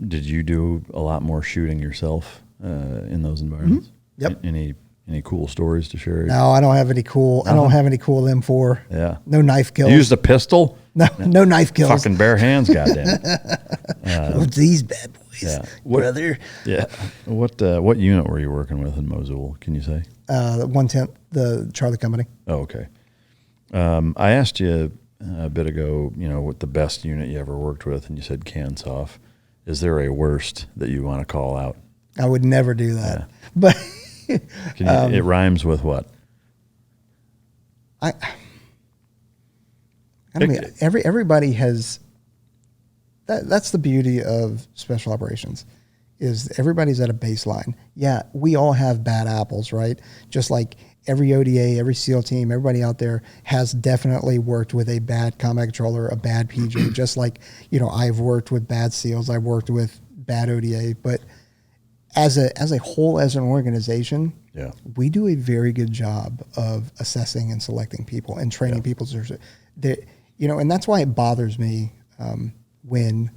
Did you do a lot more shooting yourself in those environments? Mm-hmm. Yep. Any cool stories to share? No, I don't have any cool. I don't have any cool M4. Yeah. No knife kills. You used a pistol? No knife kills. Fucking bare hands, goddamn. What's these bad boys, brother? Yeah. What unit were you working with in Mosul? Can you say? 110th, the Charlie Company. Oh, okay. I asked you a bit ago, what the best unit you ever worked with, and you said Kansoff. Is there a worst that you want to call out? I would never do that, but. It rhymes with what? I mean, everybody has. That's the beauty of special operations, is everybody's at a baseline. Yeah, we all have bad apples, right? Just like every ODA, every SEAL team, everybody out there has definitely worked with a bad combat controller, a bad PJ. Just like I've worked with bad SEALs, I've worked with bad ODA, but as a whole, as an organization, we do a very good job of assessing and selecting people and training people. And that's why it bothers me when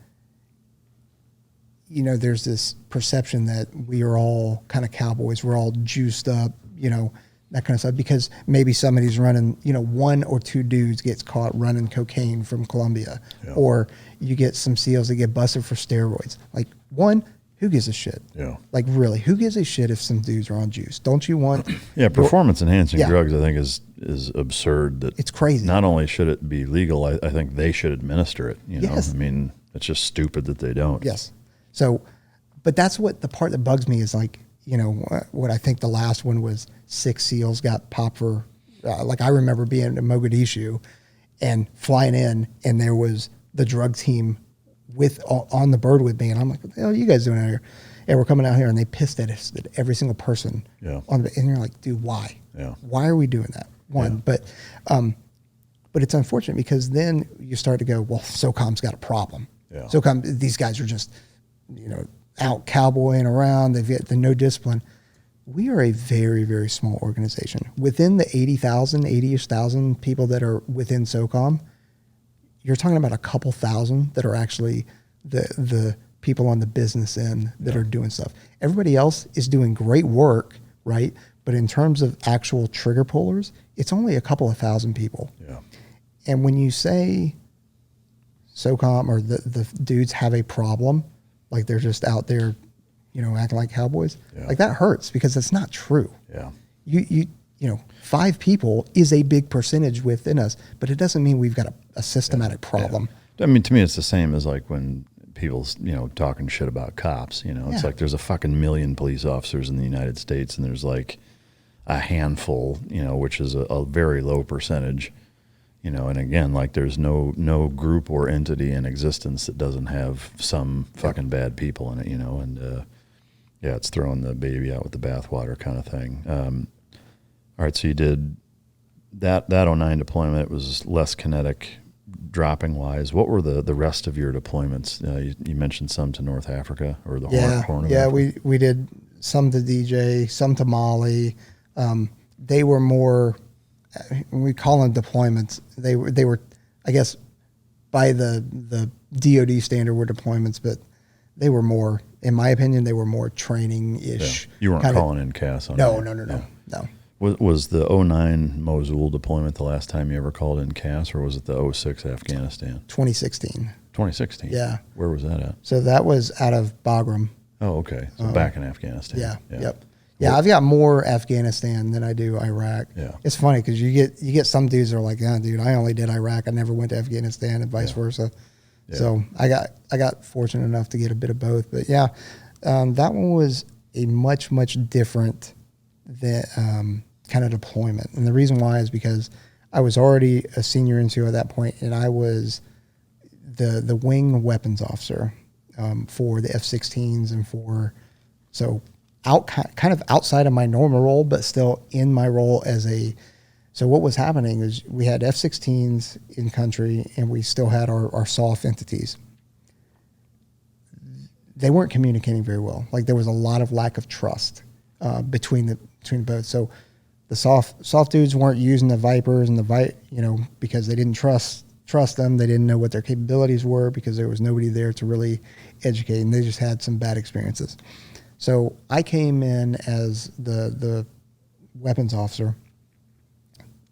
there's this perception that we are all kind of cowboys, we're all juiced up, that kind of stuff, because maybe somebody's running, one or two dudes gets caught running cocaine from Colombia, or you get some SEALs that get busted for steroids. Like, who gives a shit? Yeah. Like, really, who gives a shit if some dudes are on juice? Don't you want? Performance enhancing drugs, I think, is absurd. That it's crazy. Not only should it be legal, I think they should administer it. Yes. I mean, it's just stupid that they don't. Yes. So, but that's what the part that bugs me is, like, what I think the last one was 6 SEALs got popped for, like I remember being in Mogadishu and flying in, and there was the drug team on the bird with me, and I'm like, what the hell are you guys doing out here? And we're coming out here, and they pissed at us, at every single person. Yeah. And you're like, dude, why? Yeah. Why are we doing that? One, but it's unfortunate because then you start to go, well, SOCOM's got a problem. Yeah. SOCOM, these guys are just, out cowboying around. They've got the no discipline. We are a very, very small organization. Within the 80-ish thousand people that are within SOCOM, you're talking about a couple thousand that are actually the people on the business end that are doing stuff. Everybody else is doing great work, right? But in terms of actual trigger pullers, it's only a couple of thousand people. Yeah. And when you say SOCOM or the dudes have a problem, like they're just out there, acting like cowboys, like that hurts because it's not true. Yeah. You 5 people is a big percentage within us, but it doesn't mean we've got a systematic problem. Yeah. I mean, to me, it's the same as like when people's, talking shit about cops, it's like there's a fucking million police officers in the United States and there's like a handful, which is a very low percentage, and again, like there's no group or entity in existence that doesn't have some fucking bad people in it, and it's throwing the baby out with the bathwater kind of thing. All right, so you did that 09 deployment. It was less kinetic dropping wise. What were the rest of your deployments? You mentioned some to North Africa or the Horn of Africa. we did some to DJ, some to Mali. They were more, we call them deployments. They were, I guess, by the DoD standard were deployments, but they were more, in my opinion, they were more training-ish. Yeah. You weren't calling in CAS on No. that? No. Was the 09 Mosul deployment the last time you ever called in CAS, or was it the 06 Afghanistan? 2016. 2016? Yeah. Where was that at? So that was out of Bagram. Oh, okay. So back in Afghanistan. Yeah. Yep. Yeah, I've got more Afghanistan than I do Iraq. Yeah. It's funny because you get some dudes that are like, yeah, dude, I only did Iraq. I never went to Afghanistan and vice versa. Yeah. So I got fortunate enough to get a bit of both. But yeah, that one was a much different kind of deployment. And the reason why is because I was already a senior NCO at that point, and I was the wing weapons officer for the F-16s and kind of outside of my normal role, but still in my role as so what was happening is we had F-16s in country and we still had our SOF entities. They weren't communicating very well. Like there was a lot of lack of trust between both. So the soft dudes weren't using the Vipers and because they didn't trust them. They didn't know what their capabilities were because there was nobody there to really educate, and they just had some bad experiences. So I came in as the weapons officer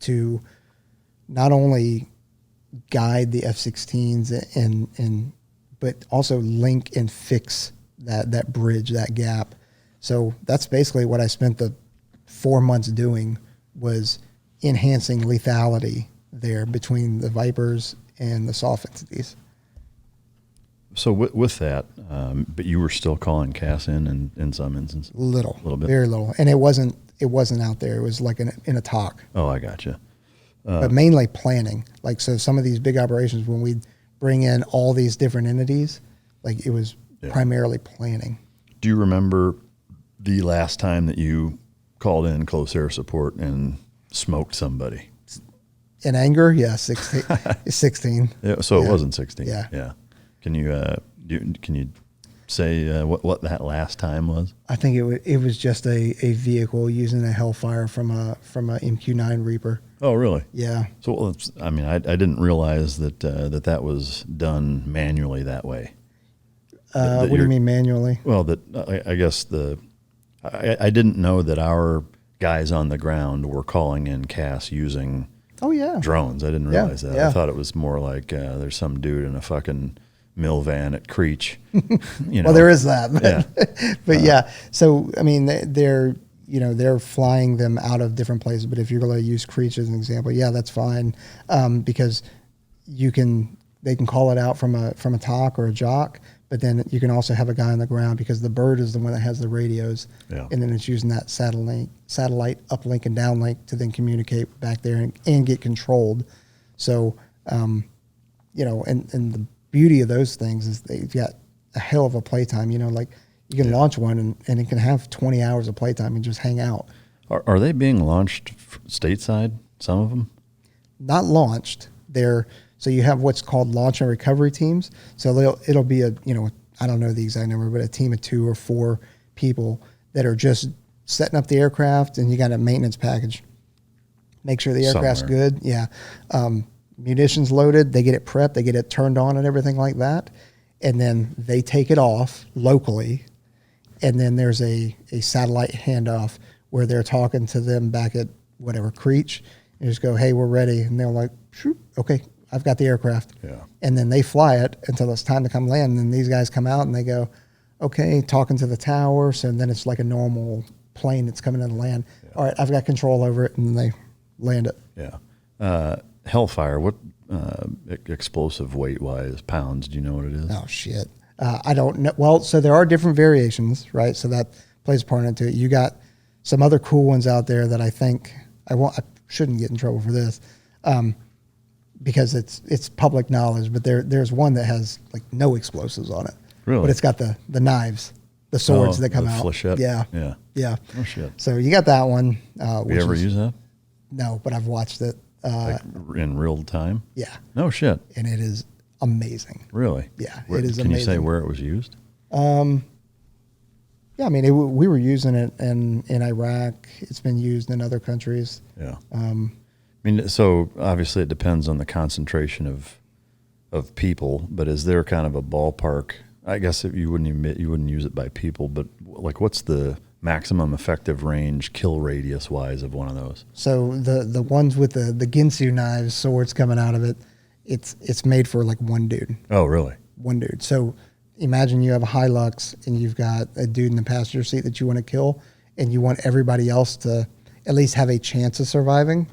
to not only guide the F-16s but also link and fix that bridge, that gap. So that's basically what I spent the 4 months doing, was enhancing lethality there between the Vipers and the soft entities. So with that, but you were still calling CAS in some instances? A little bit? Very little. And it wasn't out there. It was like in a talk. Oh, I gotcha. But mainly planning. Like, so some of these big operations, when we bring in all these different entities, like it was primarily planning. Do you remember the last time that you called in close air support and smoked somebody? In anger? Yeah, 16. 16. Yeah, so it wasn't 16. Yeah. Can you say what that last time was? I think it was just a vehicle using a Hellfire from a MQ-9 Reaper. Oh, really? Yeah. So I I didn't realize that was done manually that way. What do you mean manually? Well, I guess I didn't know that our guys on the ground were calling in CAS using drones. I didn't realize that. Yeah. I thought it was more like there's some dude in a fucking mill van at Creech. Well, there is that. But yeah. So I mean, they're flying them out of different places. But if you're going to use Creech as an example, that's fine, because you can they can call it out from a TOC or a jock, but then you can also have a guy on the ground because the bird is the one that has the radios, and then it's using that satellite uplink and downlink to then communicate back there and get controlled. So, you know, and the beauty of those things is they've got a hell of a playtime. You know, like you can launch one and it can have 20 hours of playtime and just hang out. Are they being launched stateside, some of them? Not launched. So you have what's called launch and recovery teams. So it'll be I don't know the exact number, but a team of 2 or 4 people that are just setting up the aircraft, and you got a maintenance package. Make sure the aircraft's good. Yeah. Munitions loaded. They get it prepped. They get it turned on and everything like that. And then they take it off locally. And then there's a satellite handoff where they're talking to them back at whatever, Creech, and just go, hey, we're ready. And they're like, shoot, okay, I've got the aircraft. Yeah. And then they fly it until it's time to come land. And then these guys come out and they go, okay, talking to the tower. So then it's like a normal plane that's coming in to land. Yeah. All right, I've got control over it. And then they land it. Yeah. Hellfire, what explosive weight-wise, pounds, do you know what it is? Oh, shit. I don't know. Well, so there are different variations, right? So that plays a part into it. You got some other cool ones out there that I think I shouldn't get in trouble for this, because it's public knowledge. But there's one that has like no explosives on it. Really? But it's got the knives, the swords that come the out. Flechette? Yeah. Oh shit. So you got that one. You ever use that? No, but I've watched it. Like in real time? Yeah. No shit. And it is amazing. Really? Yeah, it is amazing. Can you say where it was used? Yeah, I mean, we were using it in Iraq. It's been used in other countries. Yeah. I mean, so obviously it depends on the concentration of people, but is there kind of a ballpark? I guess if you wouldn't use it by people, but like what's the maximum effective range, kill radius wise of one of those? So the ones with the Ginsu knives, swords coming out of it, it's made for like one dude. Oh, really? One dude. So imagine you have a Hilux and you've got a dude in the passenger seat that you want to kill, and you want everybody else to at least have a chance of surviving.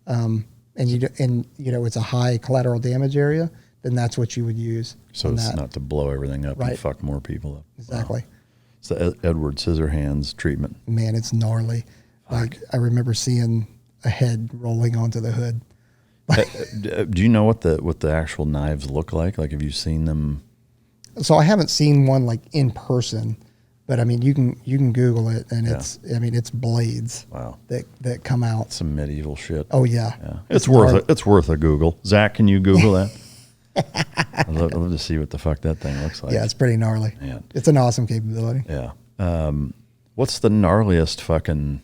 And it's a high collateral damage area, then that's what you would use. So it's not to blow everything up and fuck more people up. Exactly. Wow. It's the Edward Scissorhands treatment. Man, it's gnarly. Like I remember seeing a head rolling onto the hood. Do you know what the actual knives look like? Like, have you seen them? So I haven't seen one like in person, but I mean you can Google it, and it's blades. Wow. That come out. Some medieval shit. Oh yeah. It's worth a Google. Zach, can you Google that? I'd love to see what the fuck that thing looks like. Yeah, it's pretty gnarly. Yeah. It's an awesome capability. Yeah. What's the gnarliest fucking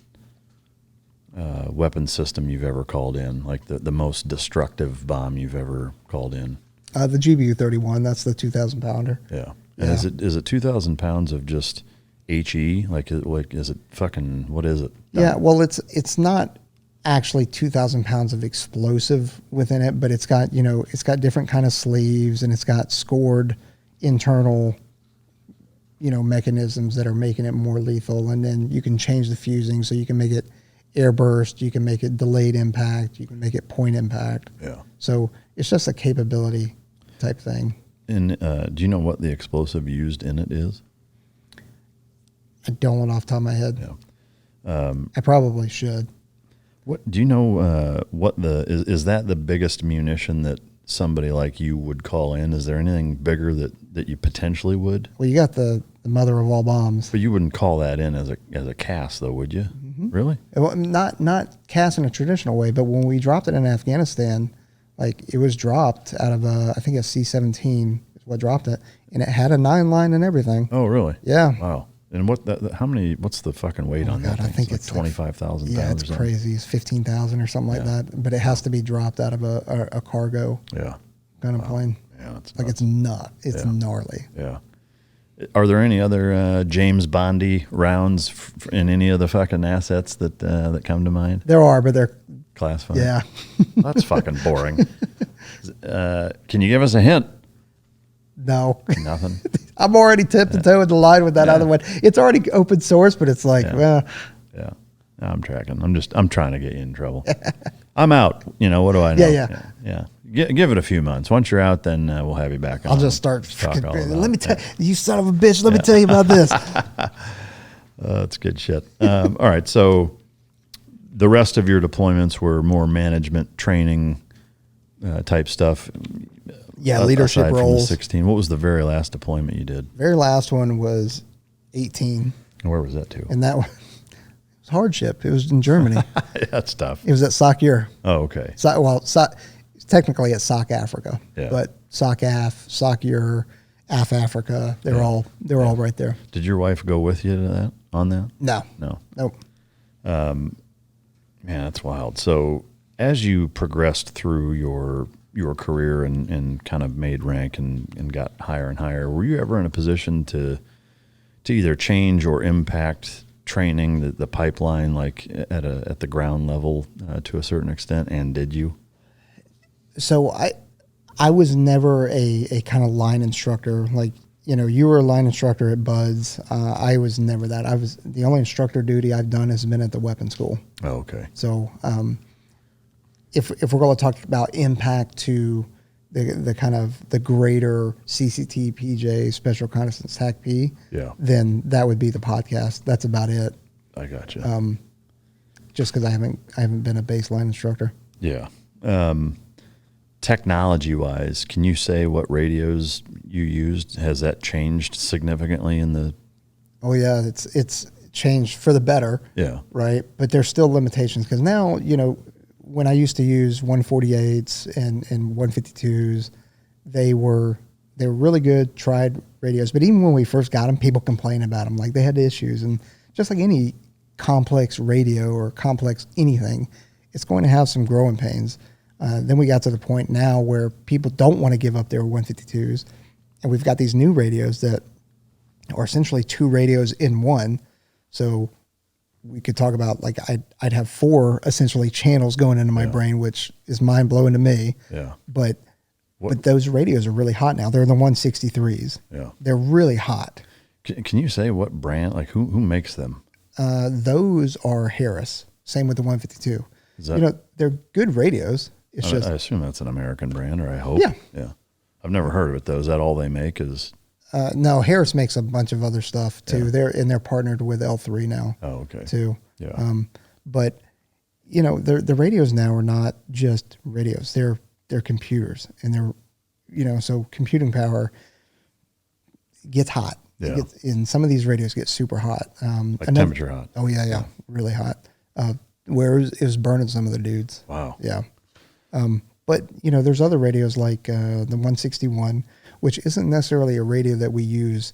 weapon system you've ever called in? Like the most destructive bomb you've ever called in? The GBU-31. That's the 2,000 pounder. Yeah. And is it 2,000 pounds of just HE? Like is it fucking, what is it? Yeah. Well, it's not actually 2,000 pounds of explosive within it, but it's got different kind of sleeves, and it's got scored internal, mechanisms that are making it more lethal. And then you can change the fusing, so you can make it air burst, you can make it delayed impact, you can make it point impact. Yeah. So it's just a capability type thing. And do you know what the explosive used in it is? I don't off the top of my head. Yeah. I probably should. What do you know? What is that the biggest munition that somebody like you would call in? Is there anything bigger that you potentially would? Well, you got the mother of all bombs. But you wouldn't call that in as a cast, though, would you? Mm-hmm. Really? Well, not cast in a traditional way, but when we dropped it in Afghanistan, like it was dropped out of I think a C-17 is what dropped it, and it had a 9-line and everything. Oh, really? Yeah. Wow. And what's the fucking weight on that thing? I think it's like 25,000 pounds. Yeah, it's crazy. It's 15,000 or something like that. But it has to be dropped out of a cargo kind of plane. Yeah, it's like it's not. It's gnarly. Yeah. Are there any other James Bondy rounds in any of the fucking assets that come to mind? There are, but they're classified. Yeah. That's fucking boring. Can you give us a hint? No. Nothing. I'm already tipped to toe in the line with that other one. It's already open source, but it's like, well. Yeah. I'm tracking. I'm trying to get you in trouble. I'm out. What do I know? Yeah. Yeah. Give it a few months. Once you're out, then we'll have you back on. I'll just start. Let me tell you, son of a bitch. Let me tell you about this. That's good shit. All right, so the rest of your deployments were more management training type stuff. Yeah, leadership aside roles. From the 16. What was the very last deployment you did? Very last one was 18. And where was that to? And that was hardship. It was in Germany. That's tough. It was at Sakir. Oh, okay. Technically at SOC Africa, yeah. but SOC Af, Sakir, Af Africa, they're all right there. Did your wife go with you to that on that? No. Nope. Man, that's wild. So as you progressed through your career and kind of made rank and got higher and higher, were you ever in a position to either change or impact training, the pipeline, like at the ground level to a certain extent? And did you? So I was never a kind of line instructor. Like, you were a line instructor at Buds. I was never that. I was the only instructor duty I've done has been at the weapons school. Oh, okay. So if we're going to talk about impact to the kind of the greater CCT PJ Special Reconnaissance TACP, then that would be the podcast. That's about it. I got you. Just because I haven't been a baseline instructor. Yeah. Technology-wise, can you say what radios you used? Has that changed significantly in the? Oh yeah, it's changed for the better. Yeah. Right, but there's still limitations because now when I used to use 148s and 152s, they were really good, tried radios. But even when we first got them, people complained about them, like they had issues. And just like any complex radio or complex anything, it's going to have some growing pains. Then we got to the point now where people don't want to give up their 152s. And we've got these new radios that are essentially two radios in one. So we could talk about, like, I'd have 4 essentially channels going into my brain, which is mind blowing to me. Yeah. But those radios are really hot now. They're the 163s. Yeah. They're really hot. Can you say what brand, like who makes them? Those are Harris. Same with the 152. They're good radios. It's I assume that's an American brand, or I hope. Yeah. I've never heard of it though. Is that all they make? No, Harris makes a bunch of other stuff too. Yeah. They're partnered with L3 now. Oh, okay. Too. Yeah. But the radios now are not just radios. They're computers, and they're so computing power gets hot. Yeah. And some of these radios get super hot. Like temperature hot. Oh yeah, really hot. Where it was burning some of the dudes. Wow. Yeah. But there's other radios like the 161, which isn't necessarily a radio that we use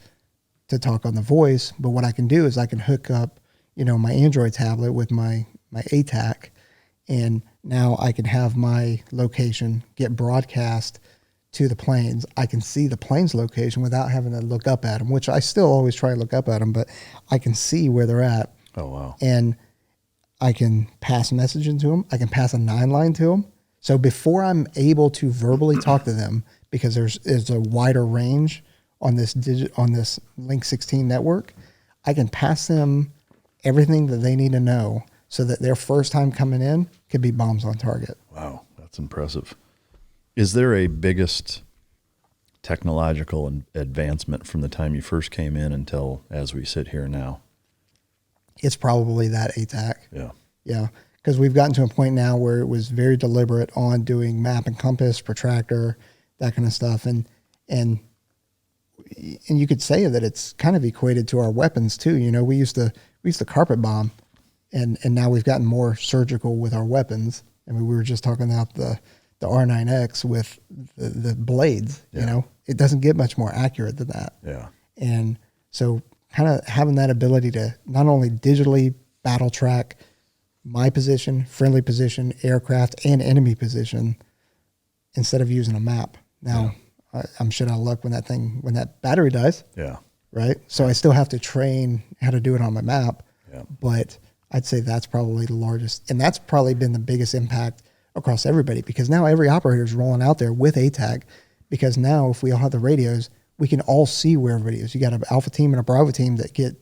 to talk on the voice. But what I can do is I can hook up, my Android tablet with my ATAC, and now I can have my location get broadcast to the planes. I can see the plane's location without having to look up at them, which I still always try to look up at them, but I can see where they're at. Oh, wow. And I can pass a message into them. I can pass a 9-line to them. So before I'm able to verbally talk to them, because there's a wider range on this Link 16 network, I can pass them everything that they need to know so that their first time coming in could be bombs on target. Wow, that's impressive. Is there a biggest technological advancement from the time you first came in until as we sit here now? It's probably that ATAC. Yeah. Yeah. Because we've gotten to a point now where it was very deliberate on doing map and compass, protractor, that kind of stuff. And you could say that it's kind of equated to our weapons too. We used to carpet bomb, and now we've gotten more surgical with our weapons. I mean, we were just talking about the R9X with the blades. Yeah. It doesn't get much more accurate than that. Yeah. And so kind of having that ability to not only digitally battle track my position, friendly position, aircraft, and enemy position instead of using a map. Now, I'm shit out of luck when that battery dies. Yeah. Right? So I still have to train how to do it on my map. Yeah. But I'd say that's probably the largest. And that's probably been the biggest impact across everybody, because now every operator is rolling out there with ATAG, because now if we all have the radios, we can all see where everybody is. You got an Alpha team and a Bravo team that get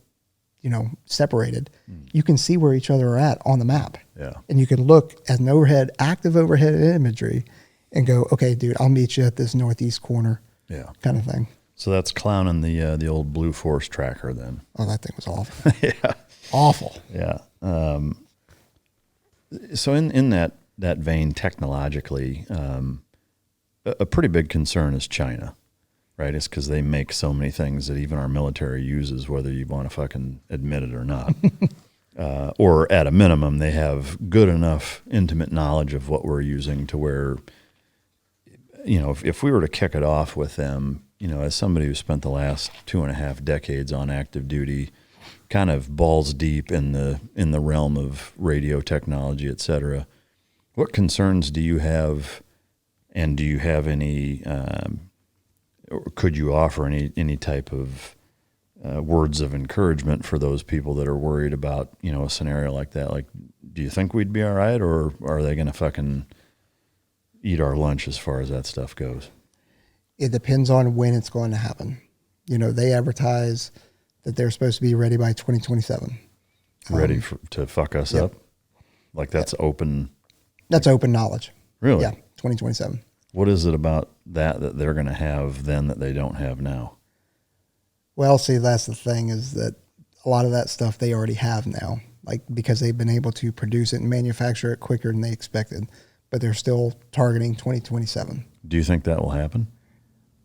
separated. You can see where each other are at on the map. Yeah. And you can look at an active overhead imagery and go, okay, dude, I'll meet you at this northeast corner. Yeah. Kind of thing. So that's clowning the old Blue Force tracker then. Oh, that thing was awful. Yeah. Awful. Yeah. So in that vein, technologically, a pretty big concern is China, right? It's because they make so many things that even our military uses, whether you want to fucking admit it or not. Or at a minimum, they have good enough intimate knowledge of what we're using to where, if we were to kick it off with them, as somebody who spent the last 2.5 decades on active duty, kind of balls deep in the realm of radio technology, et cetera, what concerns do you have, and do you have any, or could you offer any type of words of encouragement for those people that are worried about, a scenario like that? Like, do you think we'd be all right, or are they going to fucking eat our lunch as far as that stuff goes? It depends on when it's going to happen. They advertise that they're supposed to be ready by 2027. Ready to fuck us up? Like that's open? That's open knowledge. Really? Yeah, 2027. What is it about that they're going to have then that they don't have now? Well, see, that's the thing, is that a lot of that stuff they already have now, like because they've been able to produce it and manufacture it quicker than they expected, but they're still targeting 2027. Do you think that will happen?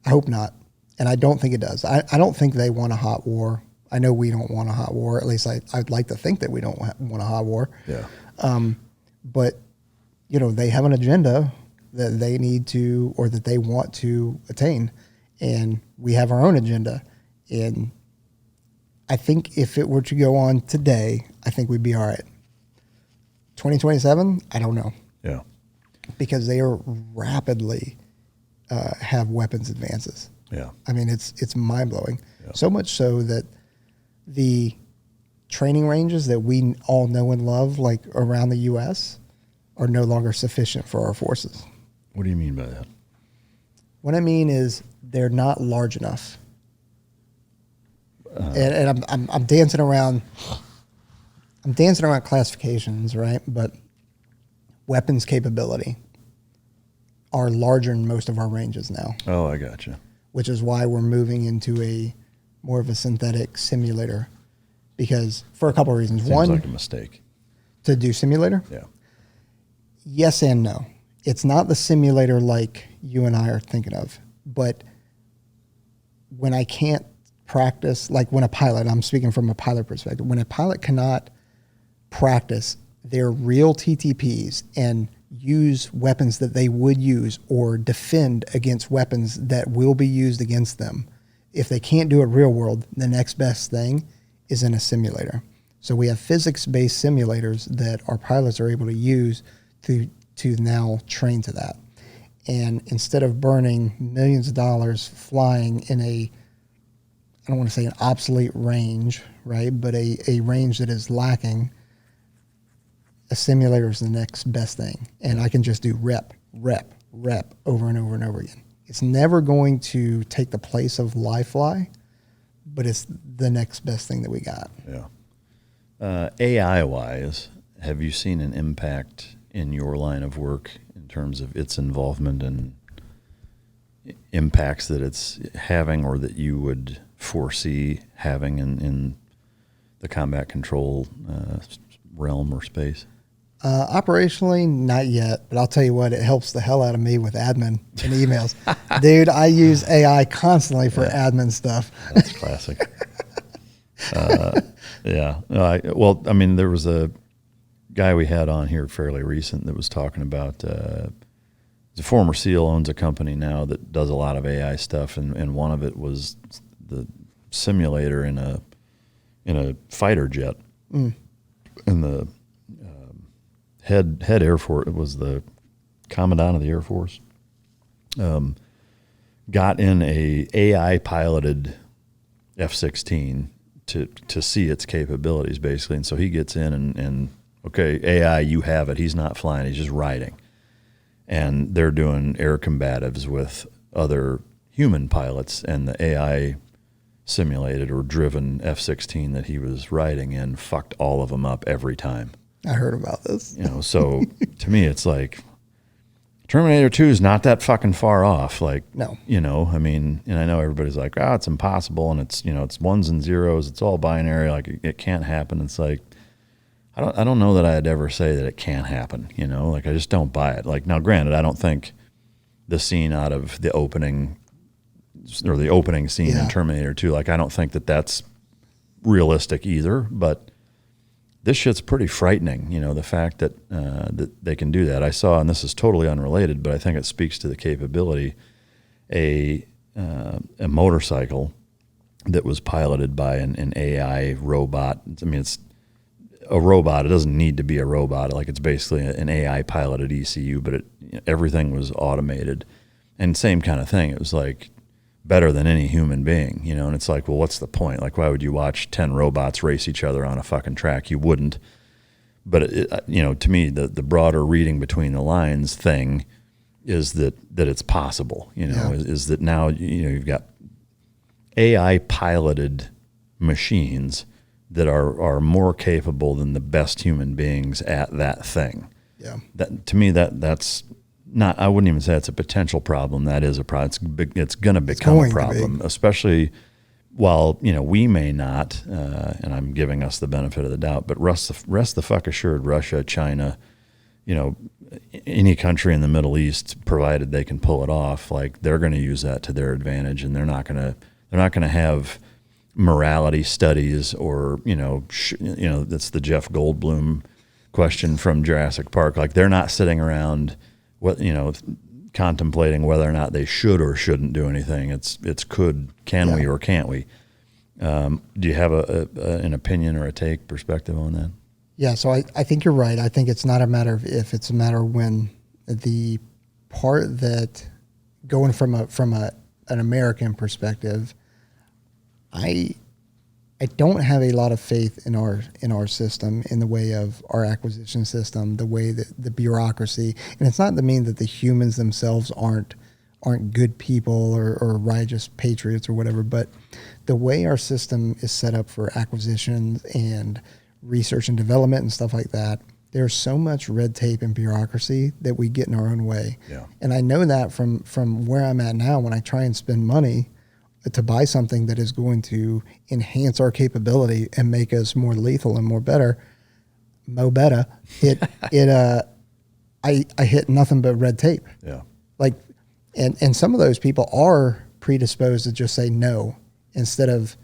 I hope not. And I don't think it does. I don't think they want a hot war. I know we don't want a hot war. At least I'd like to think that we don't want a hot war. Yeah. But, they have an agenda that they need to, or that they want to attain. And we have our own agenda. And I think if it were to go on today, I think we'd be all right. 2027, I don't know. Yeah. Because they are rapidly have weapons advances. Yeah. I mean, it's mind-blowing. Yeah. So much so that the training ranges that we all know and love, like around the U.S., are no longer sufficient for our forces. What do you mean by that? What I mean is they're not large enough. And I'm dancing around. I'm dancing around classifications, right? But weapons capability are larger in most of our ranges now. Oh, I gotcha. Which is why we're moving into a more of a synthetic simulator, because for a couple of reasons. Seems One, like a mistake. To do simulator? Yeah. Yes and no. It's not the simulator like you and I are thinking of, but when I can't practice, like when a pilot, I'm speaking from a pilot perspective, when a pilot cannot practice their real TTPs and use weapons that they would use or defend against weapons that will be used against them, if they can't do it real world, the next best thing is in a simulator. So we have physics-based simulators that our pilots are able to use to now train to that. And instead of burning millions of dollars flying in I don't want to say an obsolete range, right? But a range that is lacking, a simulator is the next best thing. And I can just do rep over and over and over again. It's never going to take the place of live fly, but it's the next best thing that we got. Yeah. AI-wise, have you seen an impact in your line of work in terms of its involvement and impacts that it's having, or that you would foresee having in the combat control realm or space? Operationally, not yet, but I'll tell you what, it helps the hell out of me with admin and emails. Dude, I use AI constantly for admin stuff. That's classic. Yeah. There was a guy we had on here fairly recent that was talking about, he's a former SEAL, owns a company now that does a lot of AI stuff, and one of it was the simulator in a fighter jet. And the head Air Force, it was the commandant of the Air Force, got in a AI piloted F-16 to see its capabilities, basically. And so he gets in and okay, AI, you have it. He's not flying, he's just riding. And they're doing air combatives with other human pilots, and the AI simulated or driven F-16 that he was riding in fucked all of them up every time. I heard about this. So to me, it's like Terminator 2 is not that fucking far off. Like, No. you know, I mean, and I know everybody's like, it's impossible, and it's, you know, it's ones and zeros, it's all binary, like it can't happen. It's like, I don't know that I'd ever say that it can't happen, you know, like I just don't buy it. Like, now granted, I don't think the scene out of the opening scene in Terminator 2, like I don't think that that's realistic either, but this shit's pretty frightening, you know, the fact that that they can do that. I saw, and this is totally unrelated, but I think it speaks to the capability, a motorcycle that was piloted by an AI robot. I mean, it's a robot. It doesn't need to be a robot. Like, it's basically an AI piloted ECU, but everything was automated. And same kind of thing. It was like better than any human being, you know, and it's like, well, what's the point? Like, why would you watch 10 robots race each other on a fucking track? You wouldn't. But, you know, to me, the broader reading between the lines thing is that it's possible, you know, is that now, you know, you've got AI piloted machines that are more capable than the best human beings at that thing. Yeah. That, to me, that's not, I wouldn't even say it's a potential problem. That is a problem. It's going to become a problem, especially while, you know, we may not, and I'm giving us the benefit of the doubt, but rest the fuck assured, Russia, China, you know, any country in the Middle East, provided they can pull it off, like they're going to use that to their advantage, and they're not going to have morality studies or, you know, that's the Jeff Goldblum question from Jurassic Park. Like, they're not sitting around, contemplating whether or not they should or shouldn't do anything. It's can we or can't we? Do you have an opinion or a perspective on that? Yeah, so I think you're right. I think it's not a matter of if, it's a matter of when. The part that, going from an American perspective, I don't have a lot of faith in our system, in the way of our acquisition system, the way that the bureaucracy, and it's not to mean that the humans themselves aren't good people or righteous patriots or whatever, but the way our system is set up for acquisitions and research and development and stuff like that, there's so much red tape and bureaucracy that we get in our own way. Yeah. And I know that from where I'm at now, when I try and spend money to buy something that is going to enhance our capability and make us more lethal and more better, I hit nothing but red tape. Yeah. Like, and some of those people are predisposed to just say no instead of,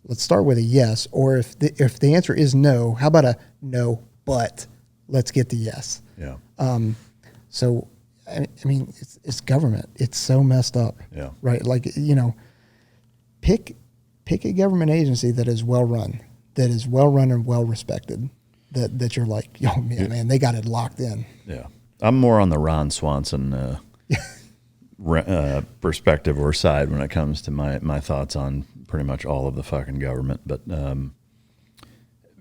let's start with a yes, or if the answer is no, how about a no, but let's get the yes. Yeah. So, I mean, it's government. It's so messed up. Yeah. Right. Like, you know, pick a government agency that is well run and well respected. That you're like, yo, man, they got it locked in. Yeah. I'm more on the Ron Swanson perspective or side when it comes to my thoughts on pretty much all of the fucking government. But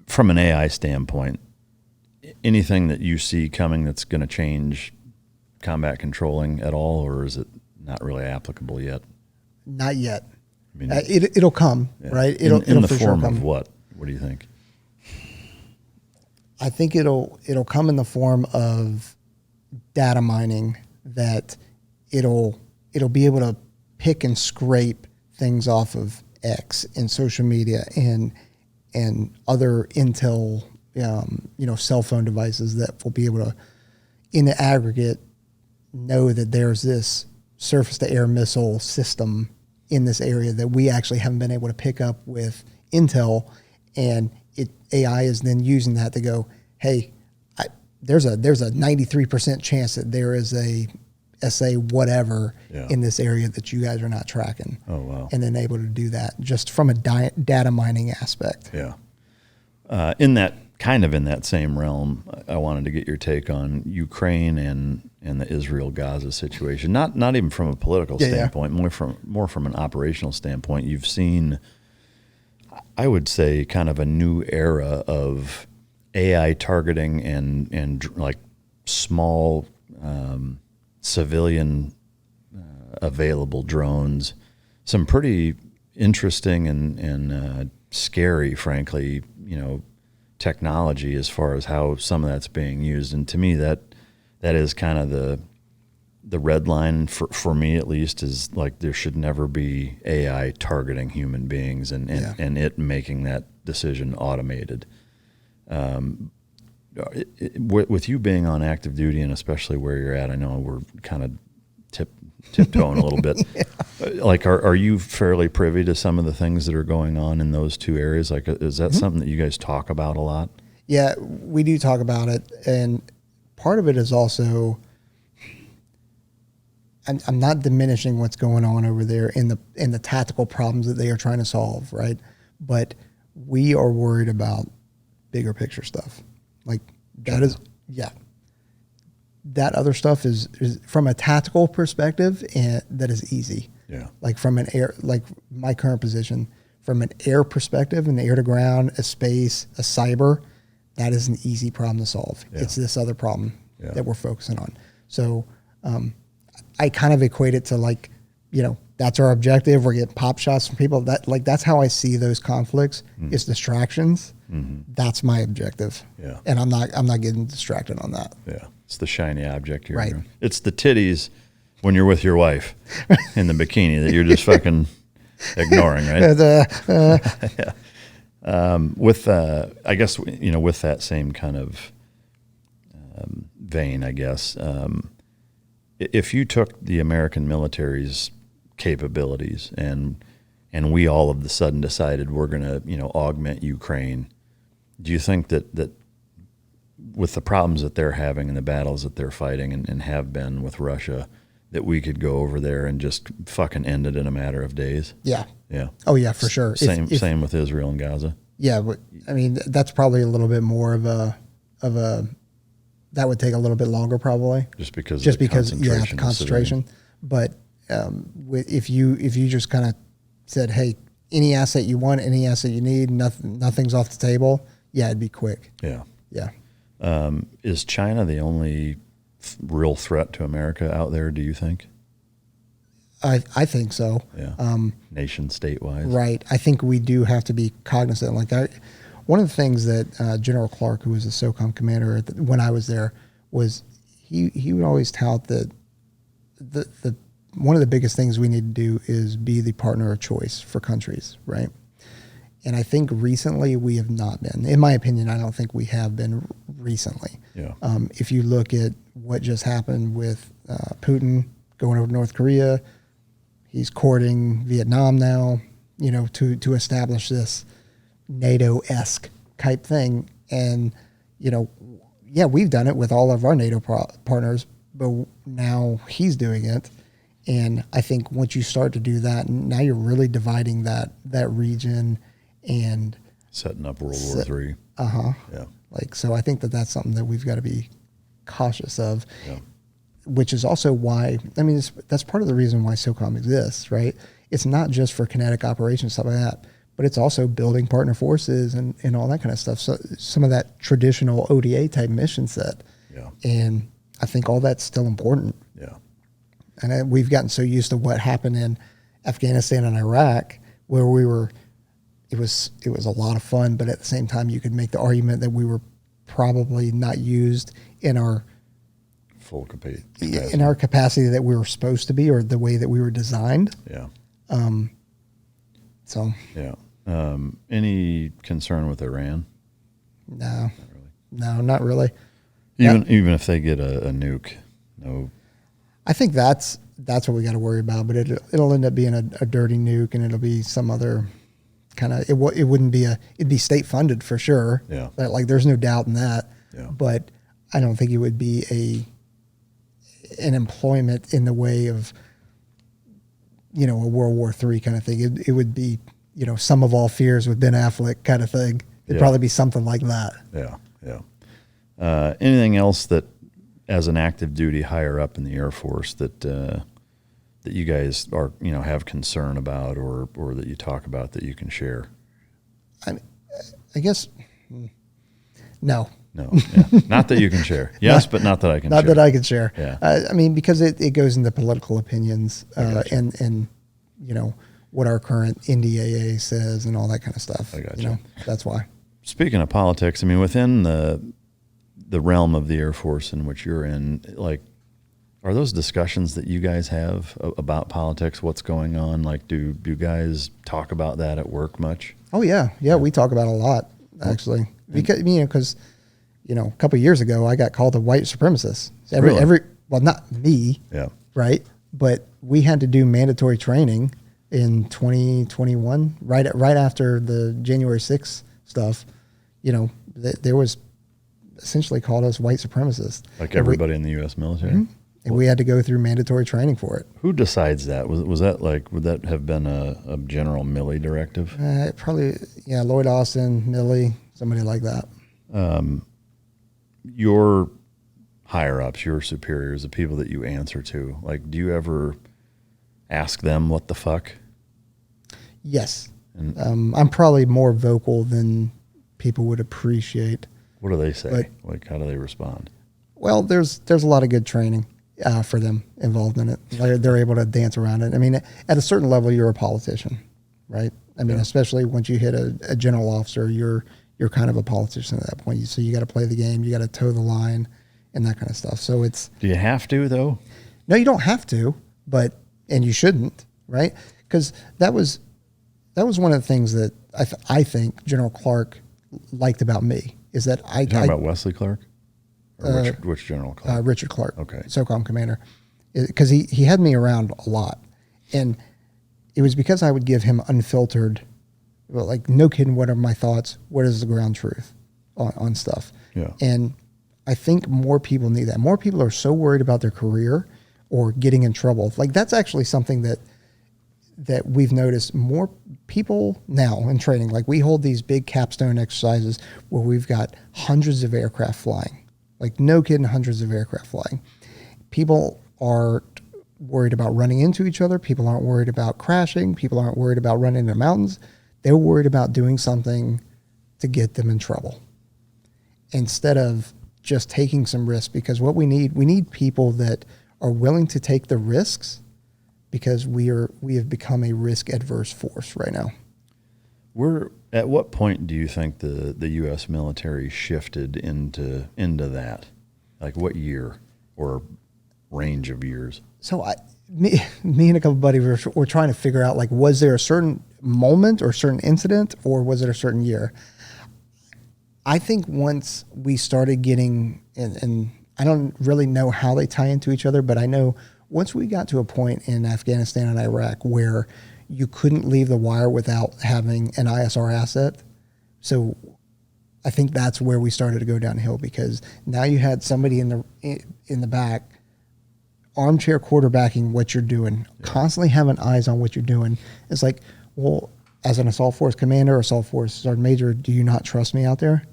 from an AI standpoint, anything that you see coming that's going to change combat controlling at all, or is it not really applicable yet? Not yet. I mean, it'll come, yeah. Right? It'll in the for form sure come. Of what? What do you think? I think it'll come in the form of data mining, that it'll be able to pick and scrape things off of X and social media and other intel, cell phone devices, that will be able to, in the aggregate, know that there's this surface-to-air missile system in this area that we actually haven't been able to pick up with intel, and AI is then using that to go, hey, there's a 93% chance that there is a SA whatever in this area that you guys are not tracking. Oh, wow. And then able to do that just from a data mining aspect. Yeah. In that same realm, I wanted to get your take on Ukraine and the Israel-Gaza situation. Not even from a political standpoint, more from an operational standpoint. You've seen, I would say, kind of a new era of AI targeting and like small civilian available drones. Some pretty interesting and scary, frankly, technology as far as how some of that's being used. And to me, that is kind of the red line for me at least is like there should never be AI targeting human beings and it making that decision automated. With you being on active duty and especially where you're at, I know we're kind of tiptoeing a little bit. Like, are you fairly privy to some of the things that are going on in those two areas? Like, is that something that you guys talk about a lot? Yeah, we do talk about it, and part of it is also, I'm not diminishing what's going on over there in the tactical problems that they are trying to solve, right? But we are worried about bigger picture stuff. Like that is, that other stuff is from a tactical perspective, and that is easy. Yeah. Like from an air, like my current position, from an air perspective, an air to ground, a space, a cyber, that is an easy problem to solve. Yeah. It's this other problem that we're focusing on. So I kind of equate it to like, that's our objective. We're getting pop shots from people. That's how I see those conflicts. It's distractions. Mm-hmm. That's my objective. Yeah. And I'm not getting distracted on that. Yeah. It's the shiny object here. Right. It's the titties when you're with your wife in the bikini that you're just fucking ignoring, right? Yeah. With I guess with that same kind of vein, I guess, if you took the American military's capabilities and we all of a sudden decided we're going to augment Ukraine, do you think that with the problems that they're having and the battles that they're fighting and have been with Russia, that we could go over there and just fucking end it in a matter of days? Yeah. Yeah. Oh yeah, for sure. Same with Israel and Gaza. Yeah, but I mean that's probably a little bit more of a that would take a little bit longer probably. Just because the concentration. But if you just kind of said, hey, any asset you want, any asset you need, nothing's off the table. Yeah, it'd be quick. Yeah. Yeah. Is China the only real threat to America out there, do you think? I think so. Yeah. Nation state wise. Right. I think we do have to be cognizant. Like one of the things that General Clark, who was the SOCOM commander when I was there, was he would always tout that the one of the biggest things we need to do is be the partner of choice for countries, right? And I think recently we have not been. In my opinion, I don't think we have been recently. Yeah. If you look at what just happened with Putin going over to North Korea, he's courting Vietnam now, to establish this NATO-esque type thing. And, we've done it with all of our NATO partners, but now he's doing it. And I think once you start to do that, now you're really dividing that region and setting up World War III. Yeah. So I think that's something that we've got to be cautious of, which is also why, that's part of the reason why SOCOM exists, right? It's not just for kinetic operations, stuff like that, but it's also building partner forces and all that kind of stuff. So some of that traditional ODA type mission set. Yeah. And I think all that's still important. Yeah. And we've gotten so used to what happened in Afghanistan and Iraq, where it was a lot of fun, but at the same time, you could make the argument that we were probably not used in our full capacity. In our capacity that we were supposed to be, or the way that we were designed. Yeah. So. Yeah. Any concern with Iran? No. Not really. No, not really. Even if they get a nuke, no. I think that's what we got to worry about, but it'll end up being a dirty nuke, and it'll be some other kind of, it wouldn't be it'd be state funded for sure. Yeah. There's no doubt in that. Yeah. But I don't think it would be an employment in the way of, a World War III kind of thing. It would be, Sum of All Fears with Ben Affleck kind of thing. It'd probably be something like that. Yeah. Yeah. Anything else that, as an active duty higher up in the Air Force, that you guys are have concern about or that you talk about that you can share? I guess no. Yeah. Not that you can share. Yes, but not that I can share. Not that I can share. Yeah. Because it goes into political opinions and what our current NDAA says and all that kind of stuff. I got you. That's why. Speaking of politics, within the realm of the Air Force in which you're in, Are those discussions that you guys have about politics, what's going on? Like, do you guys talk about that at work much? Oh yeah. We talk about it a lot, actually. Because, a couple of years ago, I got called a white supremacist. Well, not me. Yeah. Right. But we had to do mandatory training in 2021, right after the January 6th stuff. There was essentially called us white supremacists. Like everybody in the U.S. military? Mm-hmm. And we had to go through mandatory training for it. Who decides that? Was that would that have been a general Milley directive? Probably, Lloyd Austin, Milley, somebody like that. Your higher ups, your superiors, the people that you answer to, like, do you ever ask them what the fuck? Yes. And, I'm probably more vocal than people would appreciate. What do they say? Like, how do they respond? Well, there's a lot of good training for them involved in it. They're able to dance around it. I mean, at a certain level, you're a politician, right? I mean, especially once you hit a general officer, you're kind of a politician at that point. So you got to play the game, you got to toe the line, and that kind of stuff. So it's. Do you have to though? No, you don't have to, and you shouldn't, right? Because that was one of the things that I think General Clark liked about me is that You're talking about Wesley Clark? Or which General Clark? Richard Clark, okay, SOCOM commander, because he had me around a lot, and it was because I would give him unfiltered, like, no kidding, what are my thoughts? What is the ground truth on stuff? Yeah, and I think more people need that. More people are so worried about their career or getting in trouble. Like, that's actually something that we've noticed. More people now in training, like, we hold these big capstone exercises where we've got hundreds of aircraft flying. Like, no kidding, hundreds of aircraft flying. People aren't worried about running into each other. People aren't worried about crashing. People aren't worried about running into mountains. They're worried about doing something to get them in trouble instead of just taking some risks. Because what we need people that are willing to take the risks, because we have become a risk adverse force right now. At what point do you think the U.S. military shifted into that? Like, what year or range of years? So me and a couple of buddies were trying to figure out, like, was there a certain moment or certain incident, or was it a certain year? I think once we started getting, and I don't really know how they tie into each other, but I know once we got to a point in Afghanistan and Iraq where you couldn't leave the wire without having an ISR asset. So I think that's where we started to go downhill, because now you had somebody in the back, armchair quarterbacking what you're doing, constantly having eyes on what you're doing. It's like, well, as an assault force commander or assault force sergeant major, do you not trust me out there?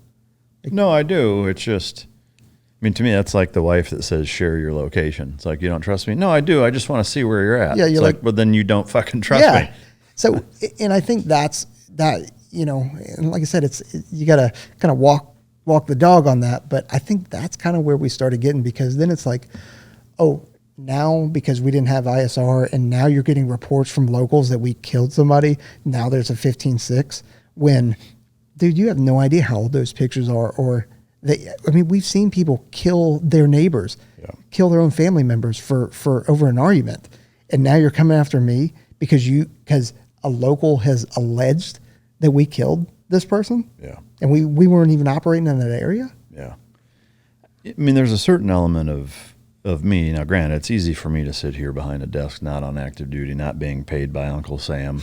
Like, no, I do. It's just, I mean, to me, that's like the wife that says, share your location. It's like, you don't trust me? No, I do. I just want to see where you're at. Yeah, you're like, well, then you don't fucking trust me. So, and I think that's that, and like I said, you got to kind of walk the dog on that. But I think that's kind of where we started getting, because then it's like, oh, now because we didn't have ISR, and now you're getting reports from locals that we killed somebody. Now there's a 15-6 when, dude, you have no idea how old those pictures are, or we've seen people kill their neighbors, kill their own family members for over an argument. And now you're coming after me because a local has alleged that we killed this person. Yeah. And we weren't even operating in that area. Yeah. I mean, there's a certain element of me. Now, granted, it's easy for me to sit here behind a desk, not on active duty, not being paid by Uncle Sam,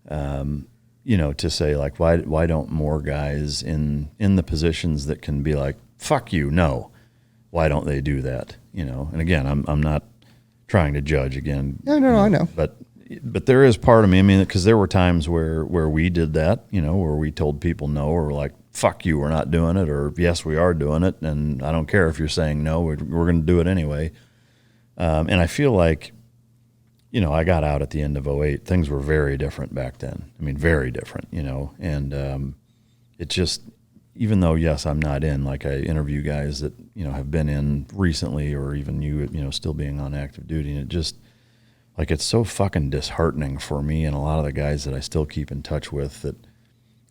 to say, like, why don't more guys in the positions that can be like, fuck you, no, why don't they do that? And again, I'm not trying to judge again. No, I know. But there is part of me, I mean, because there were times where we did that, where we told people no, or we're like, fuck you, we're not doing it, or yes, we are doing it, and I don't care if you're saying no, we're going to do it anyway. And I feel like, I got out at the end of 2008. Things were very different back then. I mean, very different, and it just, even though, yes, I'm not in, like, I interview guys that, have been in recently, or even you, still being on active duty, and it just, like, it's so fucking disheartening for me and a lot of the guys that I still keep in touch with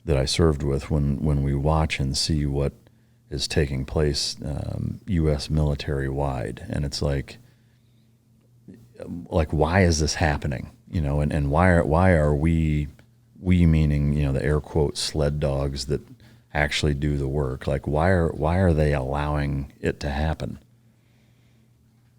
that I served with when we watch and see what is taking place U.S. military-wide. And it's like, like, why is this happening? And why are we meaning, the air quote sled dogs that actually do the work? Like, why are they allowing it to happen?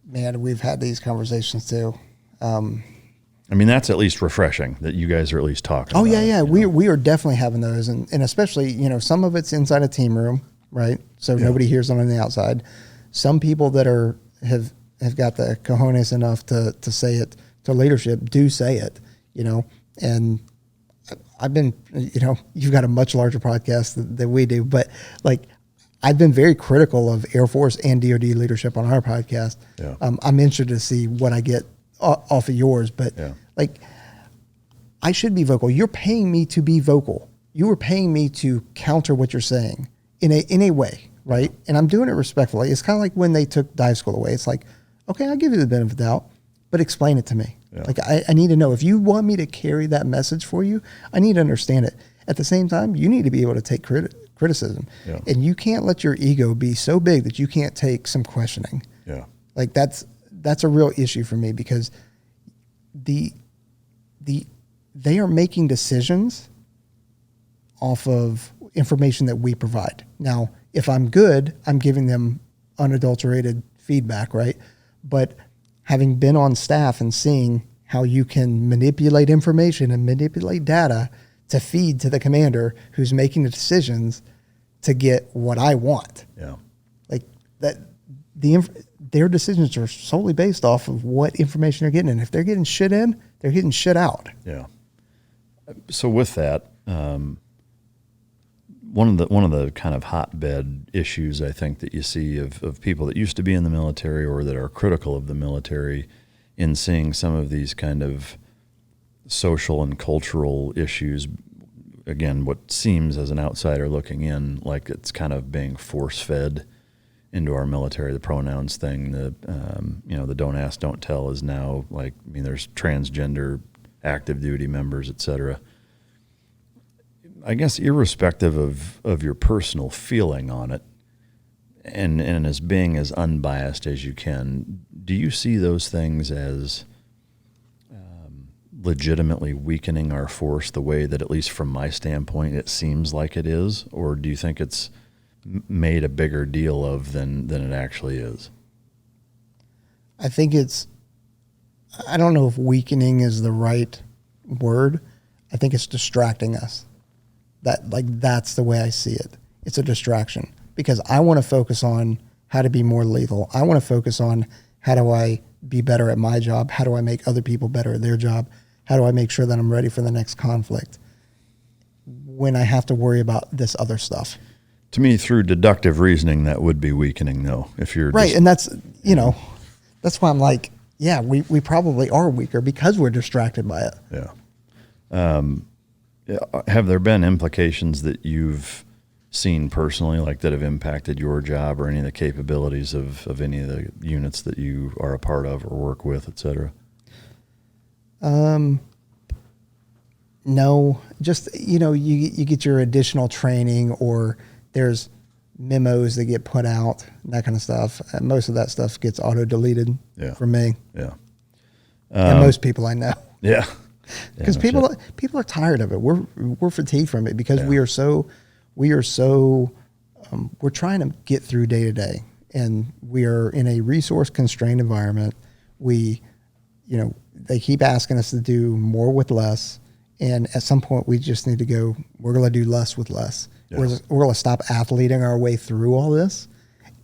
Man, we've had these conversations too. I mean, that's at least refreshing that you guys are at least talking. Oh about yeah. it, We are definitely having those, and especially some of it's inside a team room, right? So nobody hears them on the outside. Some people that have got the cojones enough to say it to leadership do say it, and I've been, you've got a much larger podcast than we do, but like I've been very critical of Air Force and DoD leadership on our podcast. Yeah. I'm interested to see what I get off of yours, but like I should be vocal. You're paying me to be vocal. You are paying me to counter what you're saying in a way, right? And I'm doing it respectfully. It's kind of like when they took dive school away. It's like, okay, I'll give you the benefit of the doubt, but explain it to me. Yeah. Like I need to know. If you want me to carry that message for you, I need to understand it. At the same time, you need to be able to take criticism. Yeah. And you can't let your ego be so big that you can't take some questioning. Yeah. Like that's a real issue for me, because they are making decisions off of information that we provide. Now, if I'm good, I'm giving them unadulterated feedback, right? But having been on staff and seeing how you can manipulate information and manipulate data to feed to the commander who's making the decisions to get what I want. Yeah. Like that, their decisions are solely based off of what information they're getting. And if they're getting shit in, they're getting shit out. Yeah. So with that, one of the kind of hotbed issues I think that you see of people that used to be in the military or that are critical of the military in seeing some of these kind of social and cultural issues, again, what seems as an outsider looking in like it's kind of being force-fed into our military. The pronouns thing, the don't ask, don't tell is now like, I mean, there's transgender active duty members, et cetera. I guess irrespective of your personal feeling on it, and as being as unbiased as you can, do you see those things as legitimately weakening our force the way that, at least from my standpoint, it seems like it is? Or do you think it's made a bigger deal of than it actually is? I think I don't know if weakening is the right word. I think it's distracting us. That's the way I see it. It's a distraction, because I want to focus on how to be more lethal. I want to focus on how do I be better at my job? How do I make other people better at their job? How do I make sure that I'm ready for the next conflict when I have to worry about this other stuff? To me, through deductive reasoning, that would be weakening, though. If you're right, and that's that's why I'm like, yeah, we probably are weaker because we're distracted by it. Yeah. Have there been implications that you've seen personally, like that have impacted your job or any of the capabilities of any of the units that you are a part of or work with, et cetera? No, just, you get your additional training, or there's memos that get put out, that kind of stuff. And most of that stuff gets auto-deleted for me. Yeah. And most people I know. Yeah. Because people are tired of it. We're fatigued from it because we're trying to get through day to day, and we are in a resource constrained environment. They keep asking us to do more with less, and at some point we just need to go, we're going to do less with less. Yeah. We're going to stop athleting our way through all this,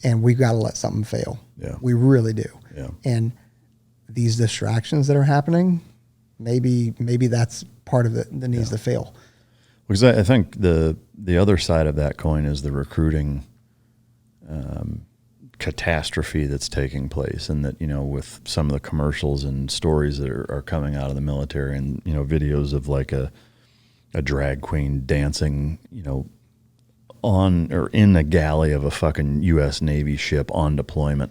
and we've got to let something fail. Yeah. We really do. Yeah. And these distractions that are happening, maybe that's part of it that needs to fail. Because I think the other side of that coin is the recruiting catastrophe that's taking place, and that, with some of the commercials and stories that are coming out of the military, and, videos of like a drag queen dancing, on or in a galley of a fucking U.S. Navy ship on deployment.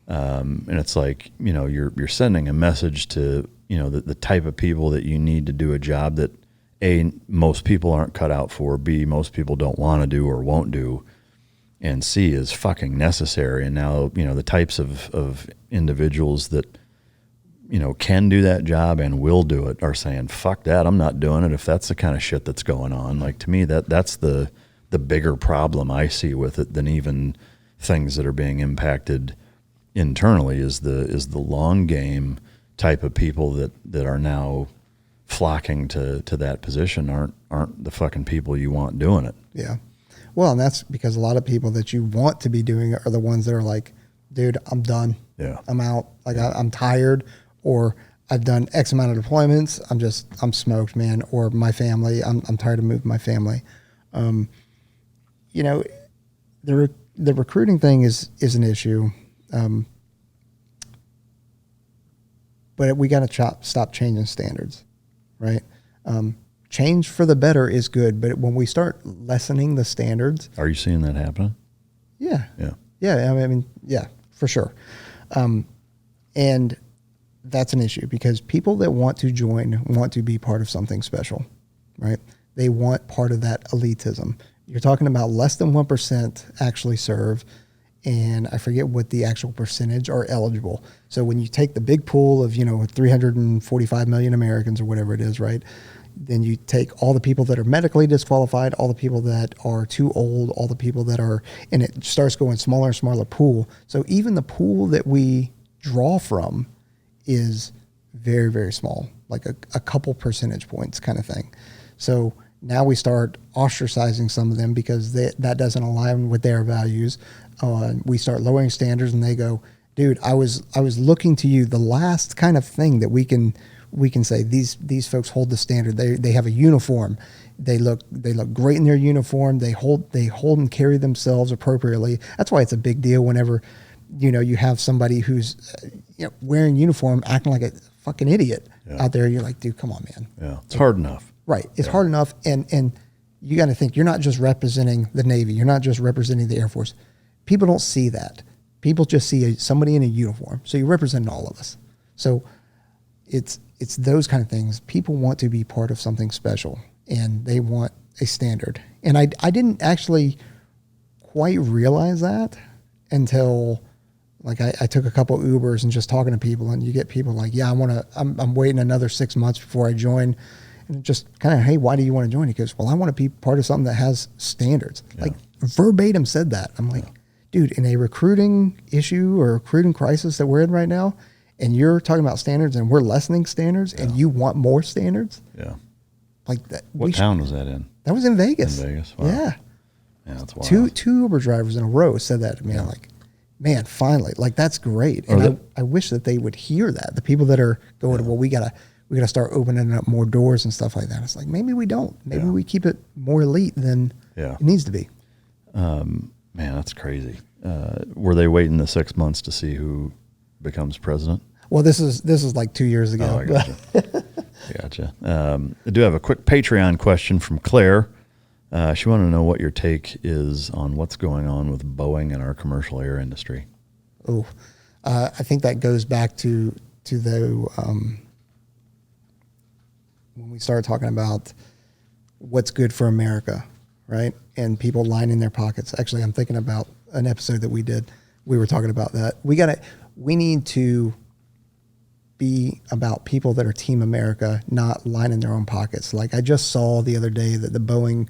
And it's like, you're sending a message to, the type of people that you need to do a job that A, most people aren't cut out for, B, most people don't want to do or won't do, and C, is fucking necessary. And now, the types of individuals that can do that job and will do it are saying, fuck that, I'm not doing it if that's the kind of shit that's going on. Like, to me, that's the bigger problem I see with it than even things that are being impacted internally is the long game type of people that are now flocking to that position aren't the fucking people you want doing it. Yeah. Well, and that's because a lot of people that you want to be doing it are the ones that are like, dude, I'm done. Yeah. I'm out. Like, I'm tired, or I've done X amount of deployments. I'm smoked, man. Or my family, I'm tired of moving my family. The recruiting thing is an issue. But we got to stop changing standards, right? Change for the better is good, but when we start lessening the standards. Are you seeing that happening? Yeah. Yeah. Yeah. I mean, yeah, for sure. And that's an issue because people that want to join want to be part of something special, right? They want part of that elitism. You're talking about less than 1% actually serve, and I forget what the actual percentage are eligible. So when you take the big pool of, 345 million Americans or whatever it is, right? Then you take all the people that are medically disqualified, all the people that are too old, all the people that are, and it starts going smaller and smaller pool. So even the pool that we draw from is very, very small, like a couple percentage points kind of thing. So now we start ostracizing some of them because that doesn't align with their values. We start lowering standards, and they go, dude, I was looking to you. The last kind of thing that we can say, these folks hold the standard. They have a uniform. They look great in their uniform. They hold and carry themselves appropriately. That's why it's a big deal whenever you have somebody who's wearing uniform acting like a fucking idiot out there. You're like, dude, come on, man. Yeah, it's hard enough. Right. It's hard enough. And you got to think, you're not just representing the Navy. You're not just representing the Air Force. People don't see that. People just see somebody in a uniform. So you're representing all of us. So it's those kind of things. People want to be part of something special, and they want a standard. And I didn't actually quite realize that until I took a couple Ubers and just talking to people, and you get people like, yeah, I'm waiting another 6 months before I join. And just kind of, hey, why do you want to join? He goes, well, I want to be part of something that has standards. Yeah. Like verbatim said that. I'm like, dude, in a recruiting issue or recruiting crisis that we're in right now, and you're talking about standards and we're lessening standards and you want more standards? Yeah. Like that. What town was that in? That was in Vegas. In Vegas? Wow. Yeah. Yeah, that's wild. Two Uber drivers in a row said that to me. I'm like, man, finally, like that's great. And I wish that they would hear that. The people that are going, well, we gotta start opening up more doors and stuff like that. It's like, maybe we don't. Maybe we keep it more elite than it needs to be. Man, that's crazy. Were they waiting the 6 months to see who becomes president? Well, this is like 2 years ago. Oh, I gotcha. Gotcha. I do have a quick Patreon question from Claire. She wanted to know what your take is on what's going on with Boeing and our commercial air industry. Oh, I think that goes back to the when we started talking about what's good for America, right? And people lining their pockets. Actually, I'm thinking about an episode that we did. We were talking about that. We need to be about people that are Team America, not lining their own pockets. Like I just saw the other day that the Boeing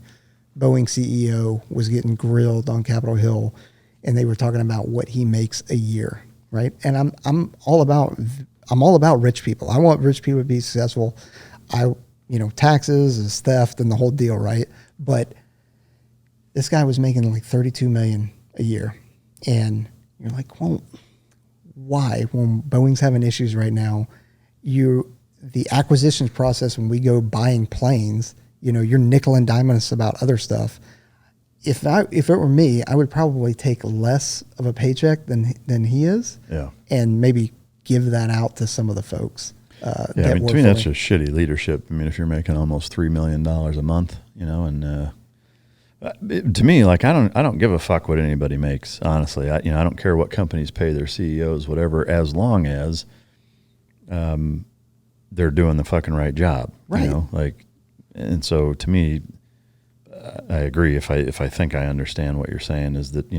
CEO was getting grilled on Capitol Hill, and they were talking about what he makes a year, right? And I'm all about rich people. I want rich people to be successful. Taxes is theft and the whole deal, right? But this guy was making like $32 million a year, and you're like, well, why? When Boeing's having issues right now, the acquisitions process when we go buying planes, you're nickel and diming us about other stuff. If it were me, I would probably take less of a paycheck than he is, and maybe give that out to some of the folks. To me, that's just shitty leadership. I mean, if you're making almost $3 million a month, and to me, like I don't give a fuck what anybody makes. Honestly, I don't care what companies pay their CEOs, whatever, as long as they're doing the fucking right job. Right. And so to me, I agree. If I think I understand what you're saying, is that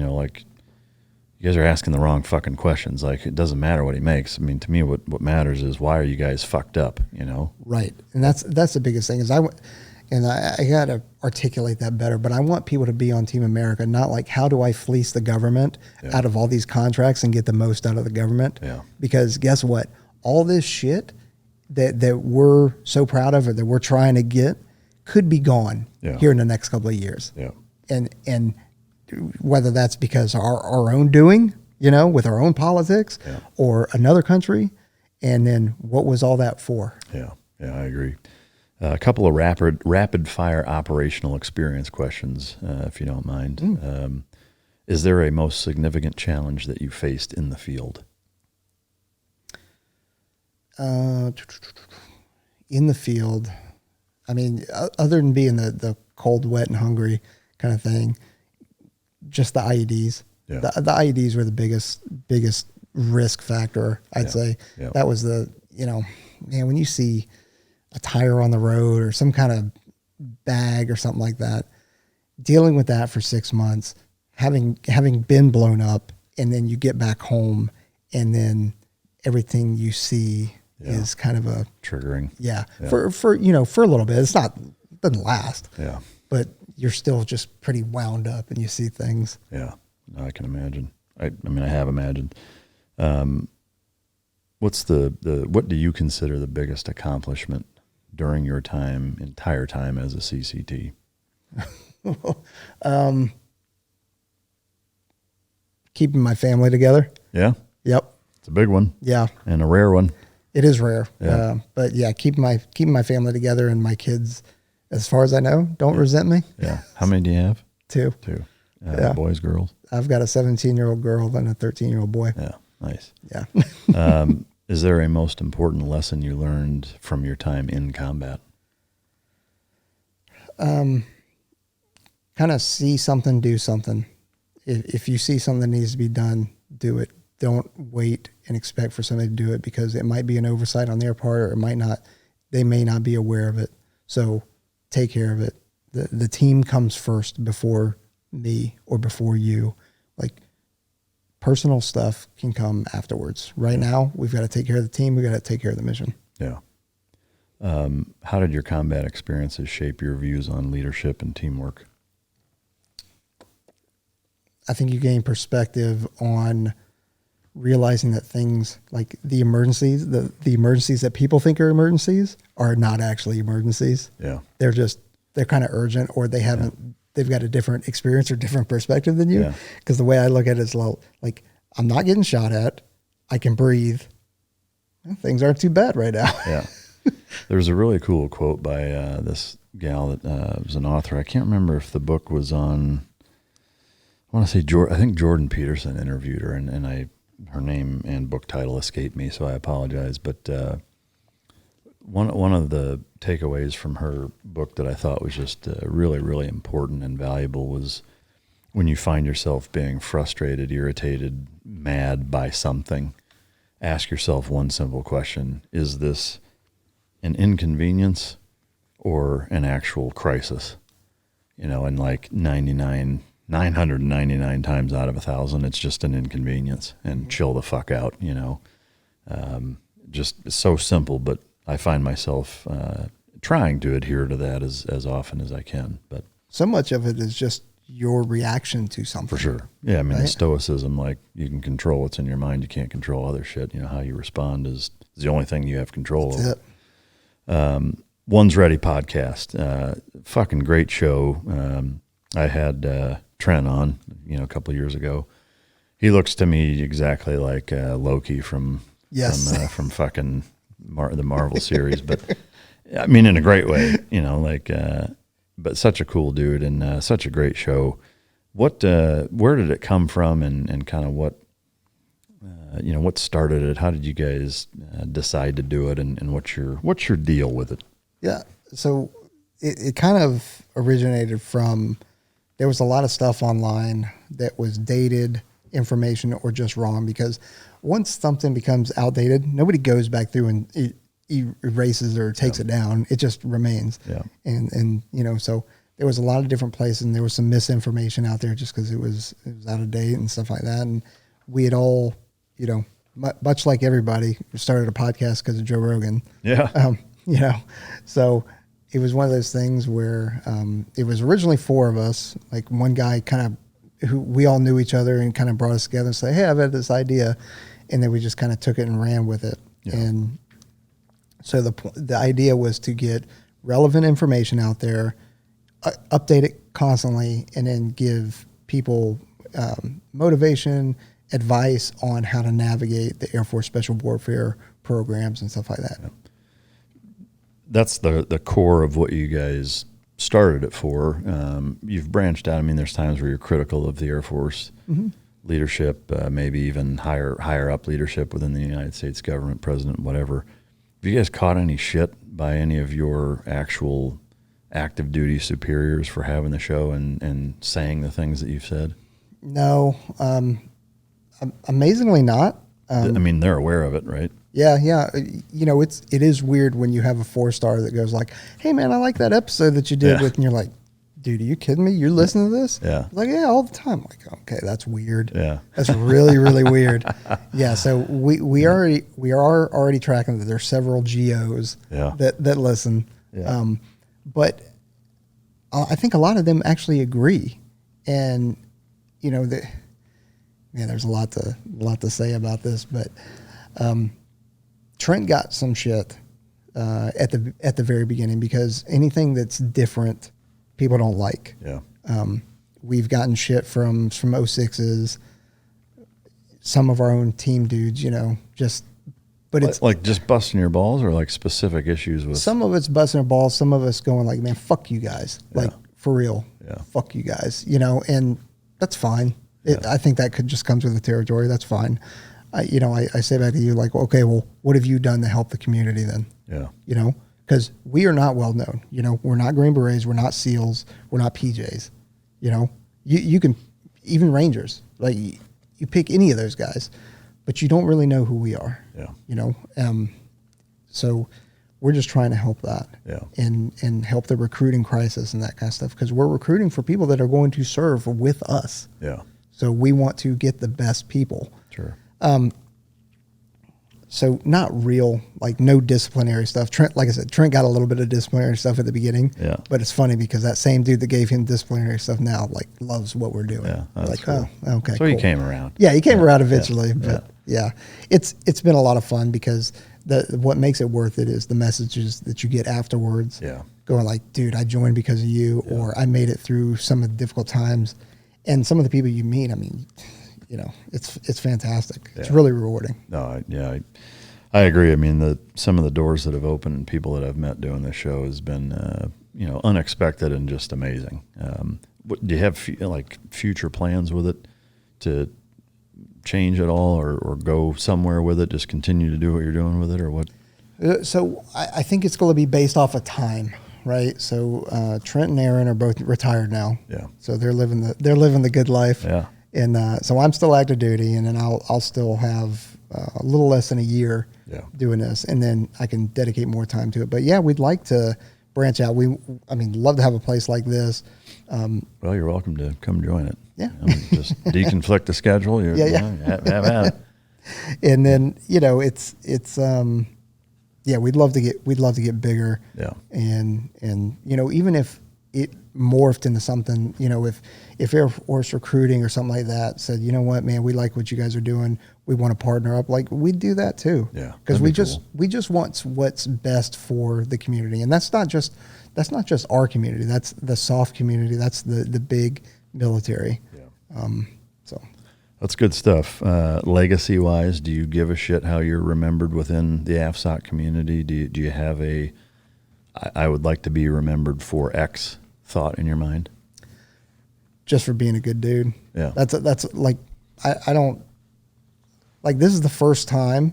you guys are asking the wrong fucking questions. Like, it doesn't matter what he makes. I mean, to me, what matters is, why are you guys fucked up, you know? Right. And that's the biggest thing is I got to articulate that better, but I want people to be on Team America, not like, how do I fleece the government out of all these contracts and get the most out of the government? Yeah. Because guess what? All this shit that we're so proud of, or that we're trying to get, could be gone here in the next couple of years. Yeah. And whether that's because our own doing, you know, with our own politics, or another country, and then what was all that for? Yeah, I agree. A couple of rapid fire operational experience questions, if you don't mind. Is there a most significant challenge that you faced in the field? In the field, I mean, other than being the cold, wet, and hungry kind of thing, just the IEDs. Yeah. The IEDs were the biggest risk factor, I'd say. Yeah. That was man, when you see a tire on the road or some kind of bag or something like that, dealing with that for 6 months, having been blown up, and then you get back home, and then everything you see is kind of a triggering. For for a little bit. It doesn't last. Yeah. But you're still just pretty wound up, and you see things. Yeah. No, I can imagine. I mean, I have imagined. What's what do you consider the biggest accomplishment during your entire time as a CCT? Keeping my family together. Yeah. Yep. It's a big one. Yeah. And a rare one. It is rare. Yeah. But yeah, keeping my family together, and my kids, as far as I know, don't resent me. Yeah. How many do you have? Two. Boys, girls? I've got a 17-year-old girl and a 13-year-old boy. Yeah. Nice. Yeah. Is there a most important lesson you learned from your time in combat? Kind of see something, do something. If you see something that needs to be done, do it. Don't wait and expect for somebody to do it, because it might be an oversight on their part, or it might not. They may not be aware of it. So take care of it. The team comes first before me or before you. Like, personal stuff can come afterwards. Right now, we've got to take care of the team. We've got to take care of the mission. Yeah. How did your combat experiences shape your views on leadership and teamwork? I think you gain perspective on realizing that things like the emergencies, the emergencies that people think are emergencies, are not actually emergencies. Yeah. They're kind of urgent, or they've got a different experience or different perspective than you. Because the way I look at it is like, I'm not getting shot at. I can breathe. Things aren't too bad right now. Yeah. There's a really cool quote by this gal that was an author. I can't remember if the book was on, I want to say I think Jordan Peterson interviewed her, and her name and book title escaped me, so I apologize. But one of the takeaways from her book that I thought was just really, really important and valuable was, when you find yourself being frustrated, irritated, mad by something, ask yourself one simple question: is this an inconvenience or an actual crisis? And like 999 times out of 1,000, it's just an inconvenience, and chill the fuck out, just it's so simple, but I find myself trying to adhere to that as often as I can. But so much of it is just your reaction to something. For sure. Yeah. I mean, the stoicism, like, you can control what's in your mind. You can't control other shit. How you respond is the only thing you have control over. One's Ready podcast. Fucking great show. I had Trent on, a couple of years ago. He looks to me exactly like Loki from fucking the Marvel series, but I mean, in a great way, but such a cool dude, and such a great show. Where did it come from, and kind of what started it? How did you guys decide to do it, and what's your deal with it? Yeah. So it kind of originated from, there was a lot of stuff online that was dated information or just wrong, because once something becomes outdated, nobody goes back through and erases or takes it down. It just remains. Yeah. And so there was a lot of different places, and there was some misinformation out there just because it was out of date and stuff like that. And we had all, much like everybody, started a podcast because of Joe Rogan. Yeah. So it was one of those things where it was originally 4 of us. Like one guy who we all knew each other and kind of brought us together and say, hey, I've had this idea. And then we just kind of took it and ran with it. Yeah. And so the idea was to get relevant information out there, update it constantly, and then give people motivation, advice on how to navigate the Air Force Special Warfare programs and stuff like that. Yeah. That's the core of what you guys started it for. You've branched out. I mean, there's times where you're critical of the Air Force leadership, maybe even higher up leadership within the United States government, president, whatever. Have you guys caught any shit by any of your actual active duty superiors for having the show and saying the things that you've said? No, amazingly not. I mean, they're aware of it, right? Yeah. It is weird when you have a 4-star that goes like, hey man, I like that episode that you did with, and you're like, dude, are you kidding me? You're listening to this? Yeah. Like, yeah, all the time. Like, okay, that's weird. Yeah. That's really, really weird. Yeah. So we are already tracking that there's several GOs that listen. Yeah. But I think a lot of them actually agree. And, there's a lot to say about this, but Trent got some shit at the very beginning because anything that's different, people don't like. Yeah. We've gotten shit from 06s, some of our own team dudes, but it's like just busting your balls or like specific issues with. Some of it's busting our balls. Some of us going like, man, fuck you guys. Like for real. Yeah. Fuck you guys, and that's fine. I think that could just comes with the territory. That's fine. I say back to you like, okay, well, what have you done to help the community then? Yeah. Because we are not well known. We're not Green Berets. We're not SEALs. We're not PJs. You can, even Rangers, like you pick any of those guys, but you don't really know who we are. Yeah. So we're just trying to help that. Yeah. And help the recruiting crisis and that kind of stuff because we're recruiting for people that are going to serve with us. Yeah. So we want to get the best people. Sure. So not real, like no disciplinary stuff. Trent, like I said, Trent got a little bit of disciplinary stuff at the beginning. Yeah. But it's funny because that same dude that gave him disciplinary stuff now like loves what we're doing. Yeah. Like, cool. Oh, okay. So cool. he came around. Yeah, he came around eventually. But yeah. It's been a lot of fun because what makes it worth it is the messages that you get afterwards. Yeah. Going like, dude, I joined because of you, or I made it through some of the difficult times. And some of the people you meet, I mean, it's fantastic. Yeah. It's really rewarding. No, I agree. I mean, some of the doors that have opened and people that I've met doing this show has been, unexpected and just amazing. Do you have future plans with it to change at all or go somewhere with it? Just continue to do what you're doing with it, or what? So I think it's going to be based off of time, right? So Trent and Aaron are both retired now. Yeah. So they're living the good life. Yeah. And so I'm still active duty, and then I'll still have a little less than a year doing this, and then I can dedicate more time to it. But yeah, we'd like to branch out. Love to have a place like this. Well, you're welcome to come join it. Yeah. Just deconflict the schedule. Have at it. And then it's we'd love to get bigger. Yeah. And even if it morphed into something, if Air Force recruiting or something like that said, you know what, man, we like what you guys are doing, we want to partner up, like we'd do that too. Yeah. Because we just want what's best for the community. And that's not just our community. That's the soft community. That's the big military. Yeah. So that's good stuff. Legacy wise, do you give a shit how you're remembered within the AFSOC community? Do you have I would like to be remembered for X thought in your mind? Just for being a good dude. Yeah. That's like, I don't, like, this is the first time,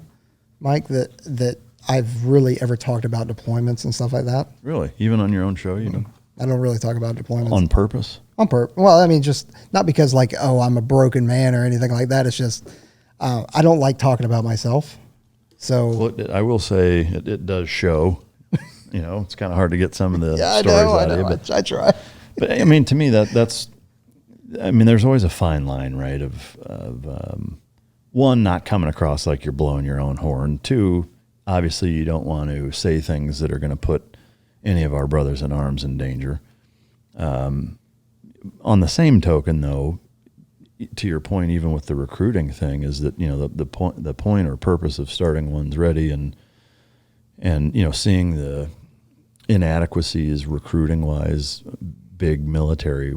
Mike, that I've really ever talked about deployments and stuff like that. Really? Even on your own show, you don't? I don't really talk about deployments. On purpose? On purpose. Well, I mean, just not because like, oh, I'm a broken man or anything like that. It's just, I don't like talking about myself. So. Well, I will say it does show. It's kind of hard to get some of the stories out of you. But I try. But I mean, to me, that's. I mean, there's always a fine line, right? Of one, not coming across like you're blowing your own horn. Two, obviously you don't want to say things that are going to put any of our brothers in arms in danger. On the same token, though, to your point, even with the recruiting thing, is that, the point or purpose of starting One's Ready and seeing the inadequacies recruiting wise, big military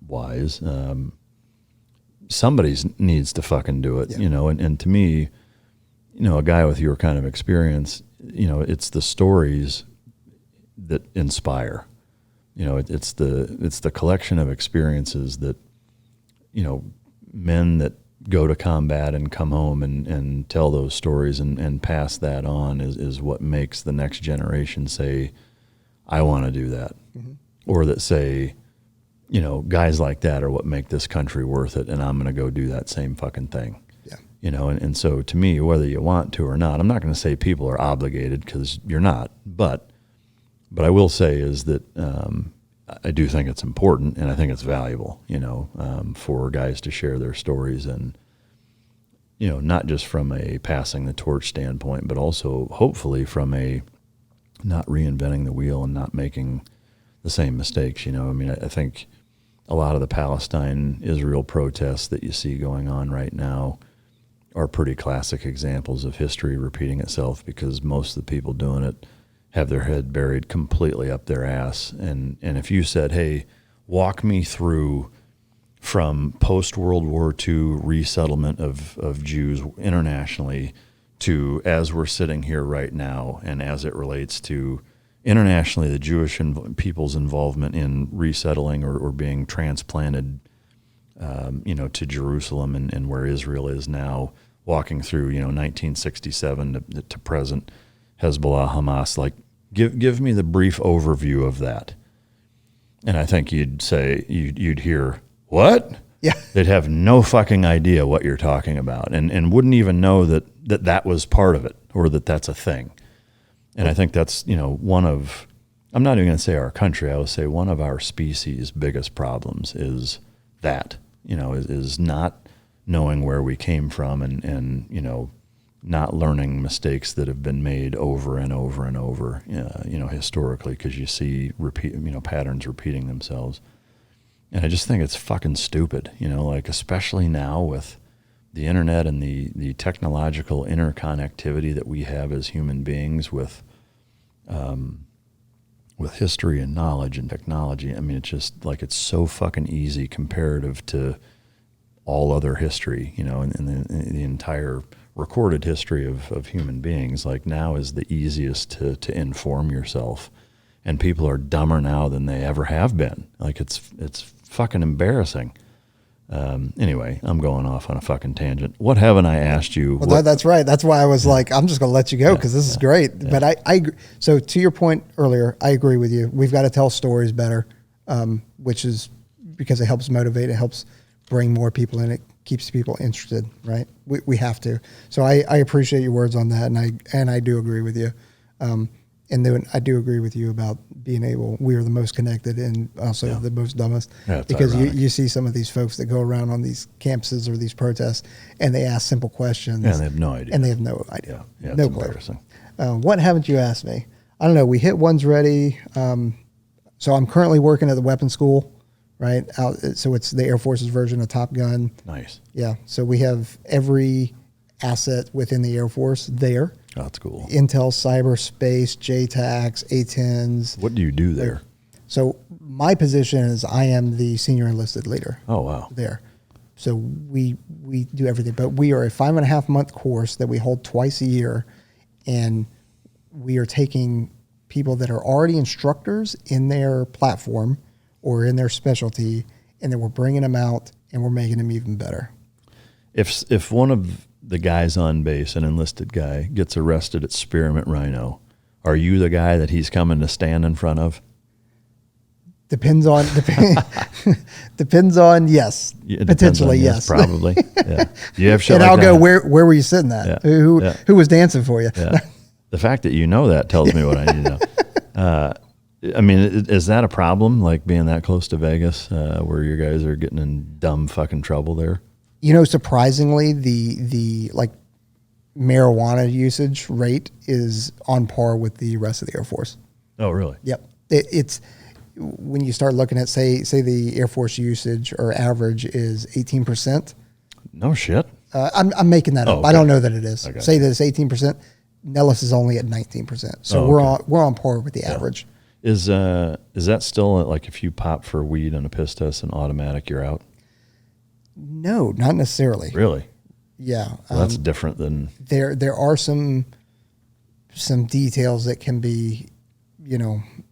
wise, somebody needs to fucking do it, and to me, a guy with your kind of experience, it's the stories that inspire. It's the collection of experiences that, men that go to combat and come home and tell those stories and pass that on is what makes the next generation say, I want to do that. Mm-hmm. Or that say, guys like that are what make this country worth it, and I'm going to go do that same fucking thing. Yeah. And so to me, whether you want to or not, I'm not going to say people are obligated, because you're not, but I will say is that I do think it's important, and I think it's valuable, for guys to share their stories, and, not just from a passing the torch standpoint, but also hopefully from a not reinventing the wheel and not making the same mistakes. I think a lot of the Palestine-Israel protests that you see going on right now are pretty classic examples of history repeating itself, because most of the people doing it have their head buried completely up their ass. And if you said, hey, walk me through from post-World War II resettlement of Jews internationally to as we're sitting here right now, and as it relates to internationally the Jewish people's involvement in resettling or being transplanted, to Jerusalem and where Israel is now, walking through, 1967 to present, Hezbollah, Hamas, like give me the brief overview of that. And I think you'd say, you'd hear, what? Yeah. They'd have no fucking idea what you're talking about, and wouldn't even know that was part of it, or that's a thing. And I think that's, one of, I'm not even going to say our country, I will say one of our species' biggest problems is that, is not knowing where we came from and not learning mistakes that have been made over and over and over, historically, because you see patterns repeating themselves. And I just think it's fucking stupid, especially now with the internet and the technological interconnectivity that we have as human beings with history and knowledge and technology. I mean, it's just like, it's so fucking easy comparative to all other history, and the entire recorded history of human beings. Like, now is the easiest to inform yourself, and people are dumber now than they ever have been. Like, it's fucking embarrassing. Anyway, I'm going off on a fucking tangent. What haven't I asked you? Well, that's right. That's why I was like, I'm just going to let you go, because this is great. Yeah. But I so to your point earlier, I agree with you. We've got to tell stories better, which is because it helps motivate, it helps bring more people in, it keeps people interested, right? We have to. So I appreciate your words on that, and I do agree with you. And then I do agree with you about being able, we are the most connected and also the most dumbest, because you see some of these folks that go around on these campuses or these protests, and they ask simple questions. Yeah, and they have no idea. Yeah, no clue. Embarrassing. What haven't you asked me? I don't know. We hit One's Ready. So I'm currently working at the weapons school, right? So it's the Air Force's version of Top Gun. Nice. Yeah. So we have every asset within the Air Force there. Oh, that's cool. Intel, cyberspace, JTACs, A-10s. What do you do there? So my position is I am the senior enlisted leader. Oh, wow. There. So we do everything. But we are a 5.5-month course that we hold twice a year. And we are taking people that are already instructors in their platform or in their specialty, and then we're bringing them out and we're making them even better. If one of the guys on base, an enlisted guy, gets arrested at Spearmint Rhino, are you the guy that he's coming to stand in front of? Depends on yes. Potentially, yes. Probably. Yeah. You have shit and like I'll that? Go, where were you sitting at? Yeah. Who was dancing for you? Yeah. The fact that you know that tells me what I need to know. I mean, is that a problem, like being that close to Vegas, where you guys are getting in dumb fucking trouble there? Surprisingly, the like marijuana usage rate is on par with the rest of the Air Force. Oh, really? Yep. It's when you start looking at say the Air Force usage or average is 18%. No shit. I'm making that up. Okay. I don't know that it is. Okay. Say that it's 18%. Nellis is only at 19%. So we're on par with the average. Is that still like if you pop for weed on a piss test and automatic, you're out? No, not necessarily. Really? Yeah. Well, that's different than There are some details that can be,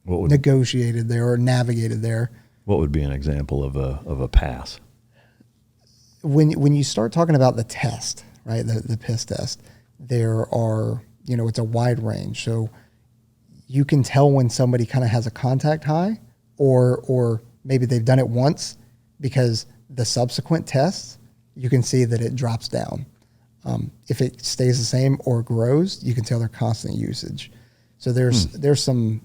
negotiated there or navigated there. what would be an example of a pass? When you start talking about the test, right, the piss test, there are, it's a wide range. So you can tell when somebody kind of has a contact high or maybe they've done it once because the subsequent tests, you can see that it drops down. If it stays the same or grows, you can tell their constant usage. So there's some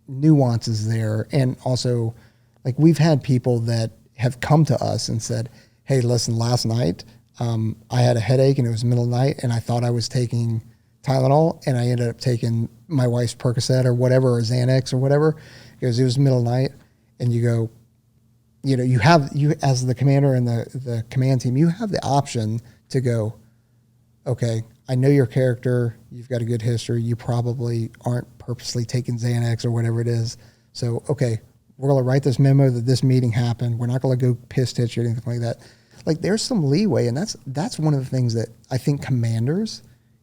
nuances there. And also, like, we've had people that have come to us and said, hey, listen, last night I had a headache and it was middle of the night and I thought I was taking Tylenol and I ended up taking my wife's Percocet or whatever, or Xanax or whatever, because it was middle of the night. And you go, you as the commander and the command team, you have the option to go, okay, I know your character, you've got a good history, you probably aren't purposely taking Xanax or whatever it is. So, okay, we're going to write this memo that this meeting happened. We're not going to go piss stitch or anything like that. Like, there's some leeway, and that's one of the things that I think commanders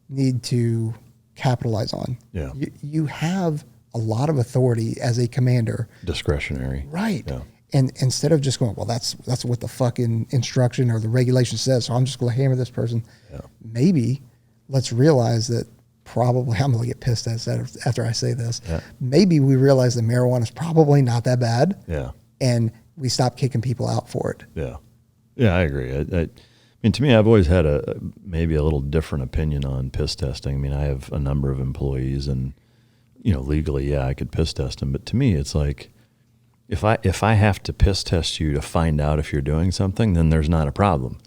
need to capitalize on. Yeah. You have a lot of authority as a commander. Discretionary. Right. Yeah. And instead of just going, well, that's what the fucking instruction or the regulation says, so I'm just going to hammer this person. Yeah. Maybe let's realize that probably, I'm going to get pissed at after I say this. Yeah. Maybe we realize that marijuana is probably not that bad. Yeah. And we stop kicking people out for it. Yeah. Yeah, I agree. I mean, to me, I've always had maybe a little different opinion on piss testing. I mean, I have a number of employees and, legally, yeah, I could piss test them. But to me, it's like, if I have to piss test you to find out if you're doing something, then there's not a problem.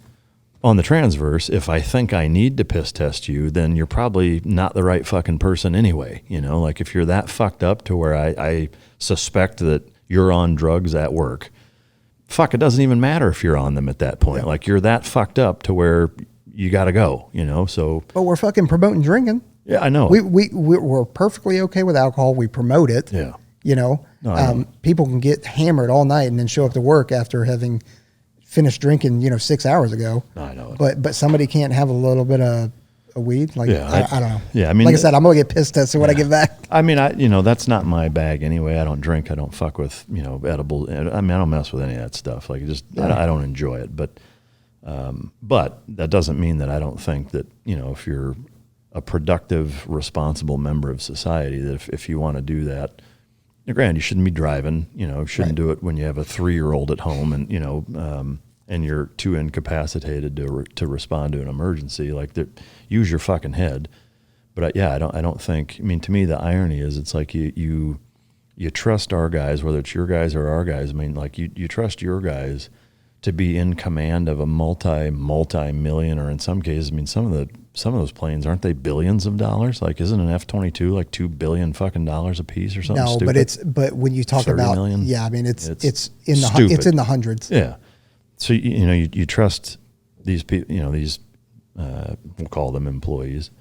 On the transverse, if I think I need to piss test you, then you're probably not the right fucking person anyway. Like if you're that fucked up to where I suspect that you're on drugs at work, fuck, it doesn't even matter if you're on them at that point. Yeah. Like you're that fucked up to where you got to go, so. But we're fucking promoting drinking. Yeah, I know. We're perfectly okay with alcohol. We promote it. Yeah. No, people can get hammered all night and then show up to work after having finished drinking, 6 hours ago. No, I know. But somebody can't have a little bit of weed. Like, yeah, I don't know. Yeah, I mean, like I said, I'm gonna get pissed at when I get back. I mean, that's not my bag anyway. I don't drink. I don't fuck with edible. I mean, I don't mess with any of that stuff. Like, I don't enjoy it. But that doesn't mean that I don't think that if you're a productive, responsible member of society, that if you want to do that. Granted, you shouldn't be driving, shouldn't do it when you have a 3-year-old at home and, and you're too incapacitated to respond to an emergency. Like, use your fucking head. But I don't think, I mean, to me, the irony is it's like you trust our guys, whether it's your guys or our guys. I mean, like you trust your guys to be in command of a multi-million, or in some cases, I mean, some of those planes, aren't they billions of dollars? Like, isn't an F-22 like $2 billion fucking dollars a piece or something? No, stupid? but when you talk about million? Yeah, I mean it's in stupid. it's in the hundreds. Yeah, so you trust these people, these we'll call them employees,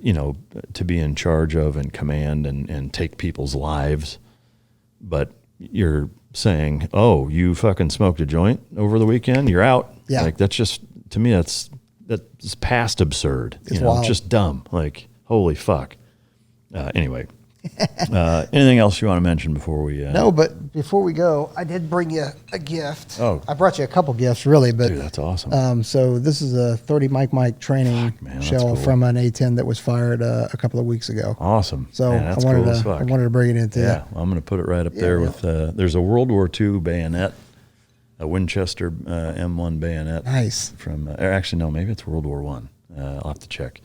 to be in charge of and command and take people's lives, but you're saying, oh, you fucking smoked a joint over the weekend, you're out. Yeah. Like, that's just, to me, that's past absurd. It's wild. It's just dumb. Like, holy fuck. Anyway, anything else you want to mention before we? No, but before we go, I did bring you a gift. Oh, I brought you a couple gifts, really. But dude, that's awesome. So this is a 30 Mike training shell cool. from an A-10 that was fired a couple of weeks ago. Awesome. So man, I wanted to bring it into you. Yeah, well, I'm going to put it right up there with. There's a World War II bayonet, a Winchester M1 bayonet. Nice. From actually, no, maybe it's World War I. I'll have to check.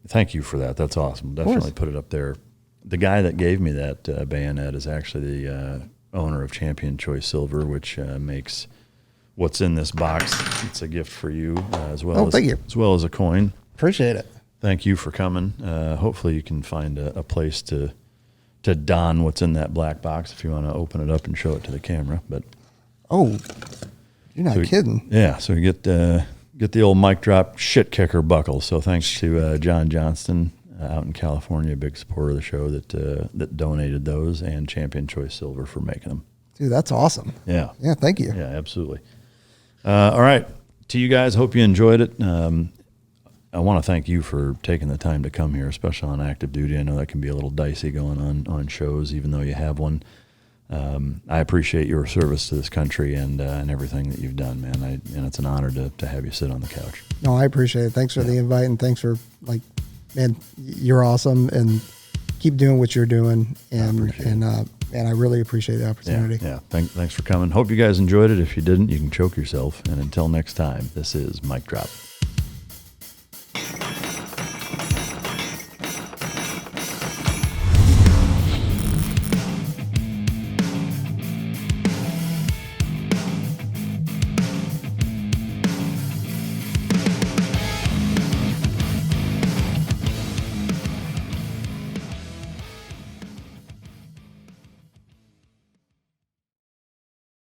Thank you for that. That's awesome. Definitely put it up there. The guy that gave me that bayonet is actually the owner of Champion Choice Silver, which makes what's in this box. It's a gift for you as well. Thank you. As well as a coin. Appreciate it. Thank you for coming. Hopefully you can find a place to don what's in that black box if you want to open it up and show it to the camera. But you're not kidding. Yeah, so you get the old mic drop shit kicker buckle. So thanks to John Johnston out in California, a big supporter of the show that donated those, and Champion Choice Silver for making them. Dude, that's awesome. Yeah. Yeah, thank you. Yeah, absolutely. All right. To you guys, hope you enjoyed it. I want to thank you for taking the time to come here, especially on active duty. I know that can be a little dicey going on shows, even though you have one. I appreciate your service to this country and everything that you've done, man. And it's an honor to have you sit on the couch. No, I appreciate it. Thanks for the invite, and thanks for, man, you're awesome, and keep doing what you're doing. And I really appreciate the opportunity. Yeah. Thanks for coming. Hope you guys enjoyed it. If you didn't, you can choke yourself. And until next time, this is Mic Drop.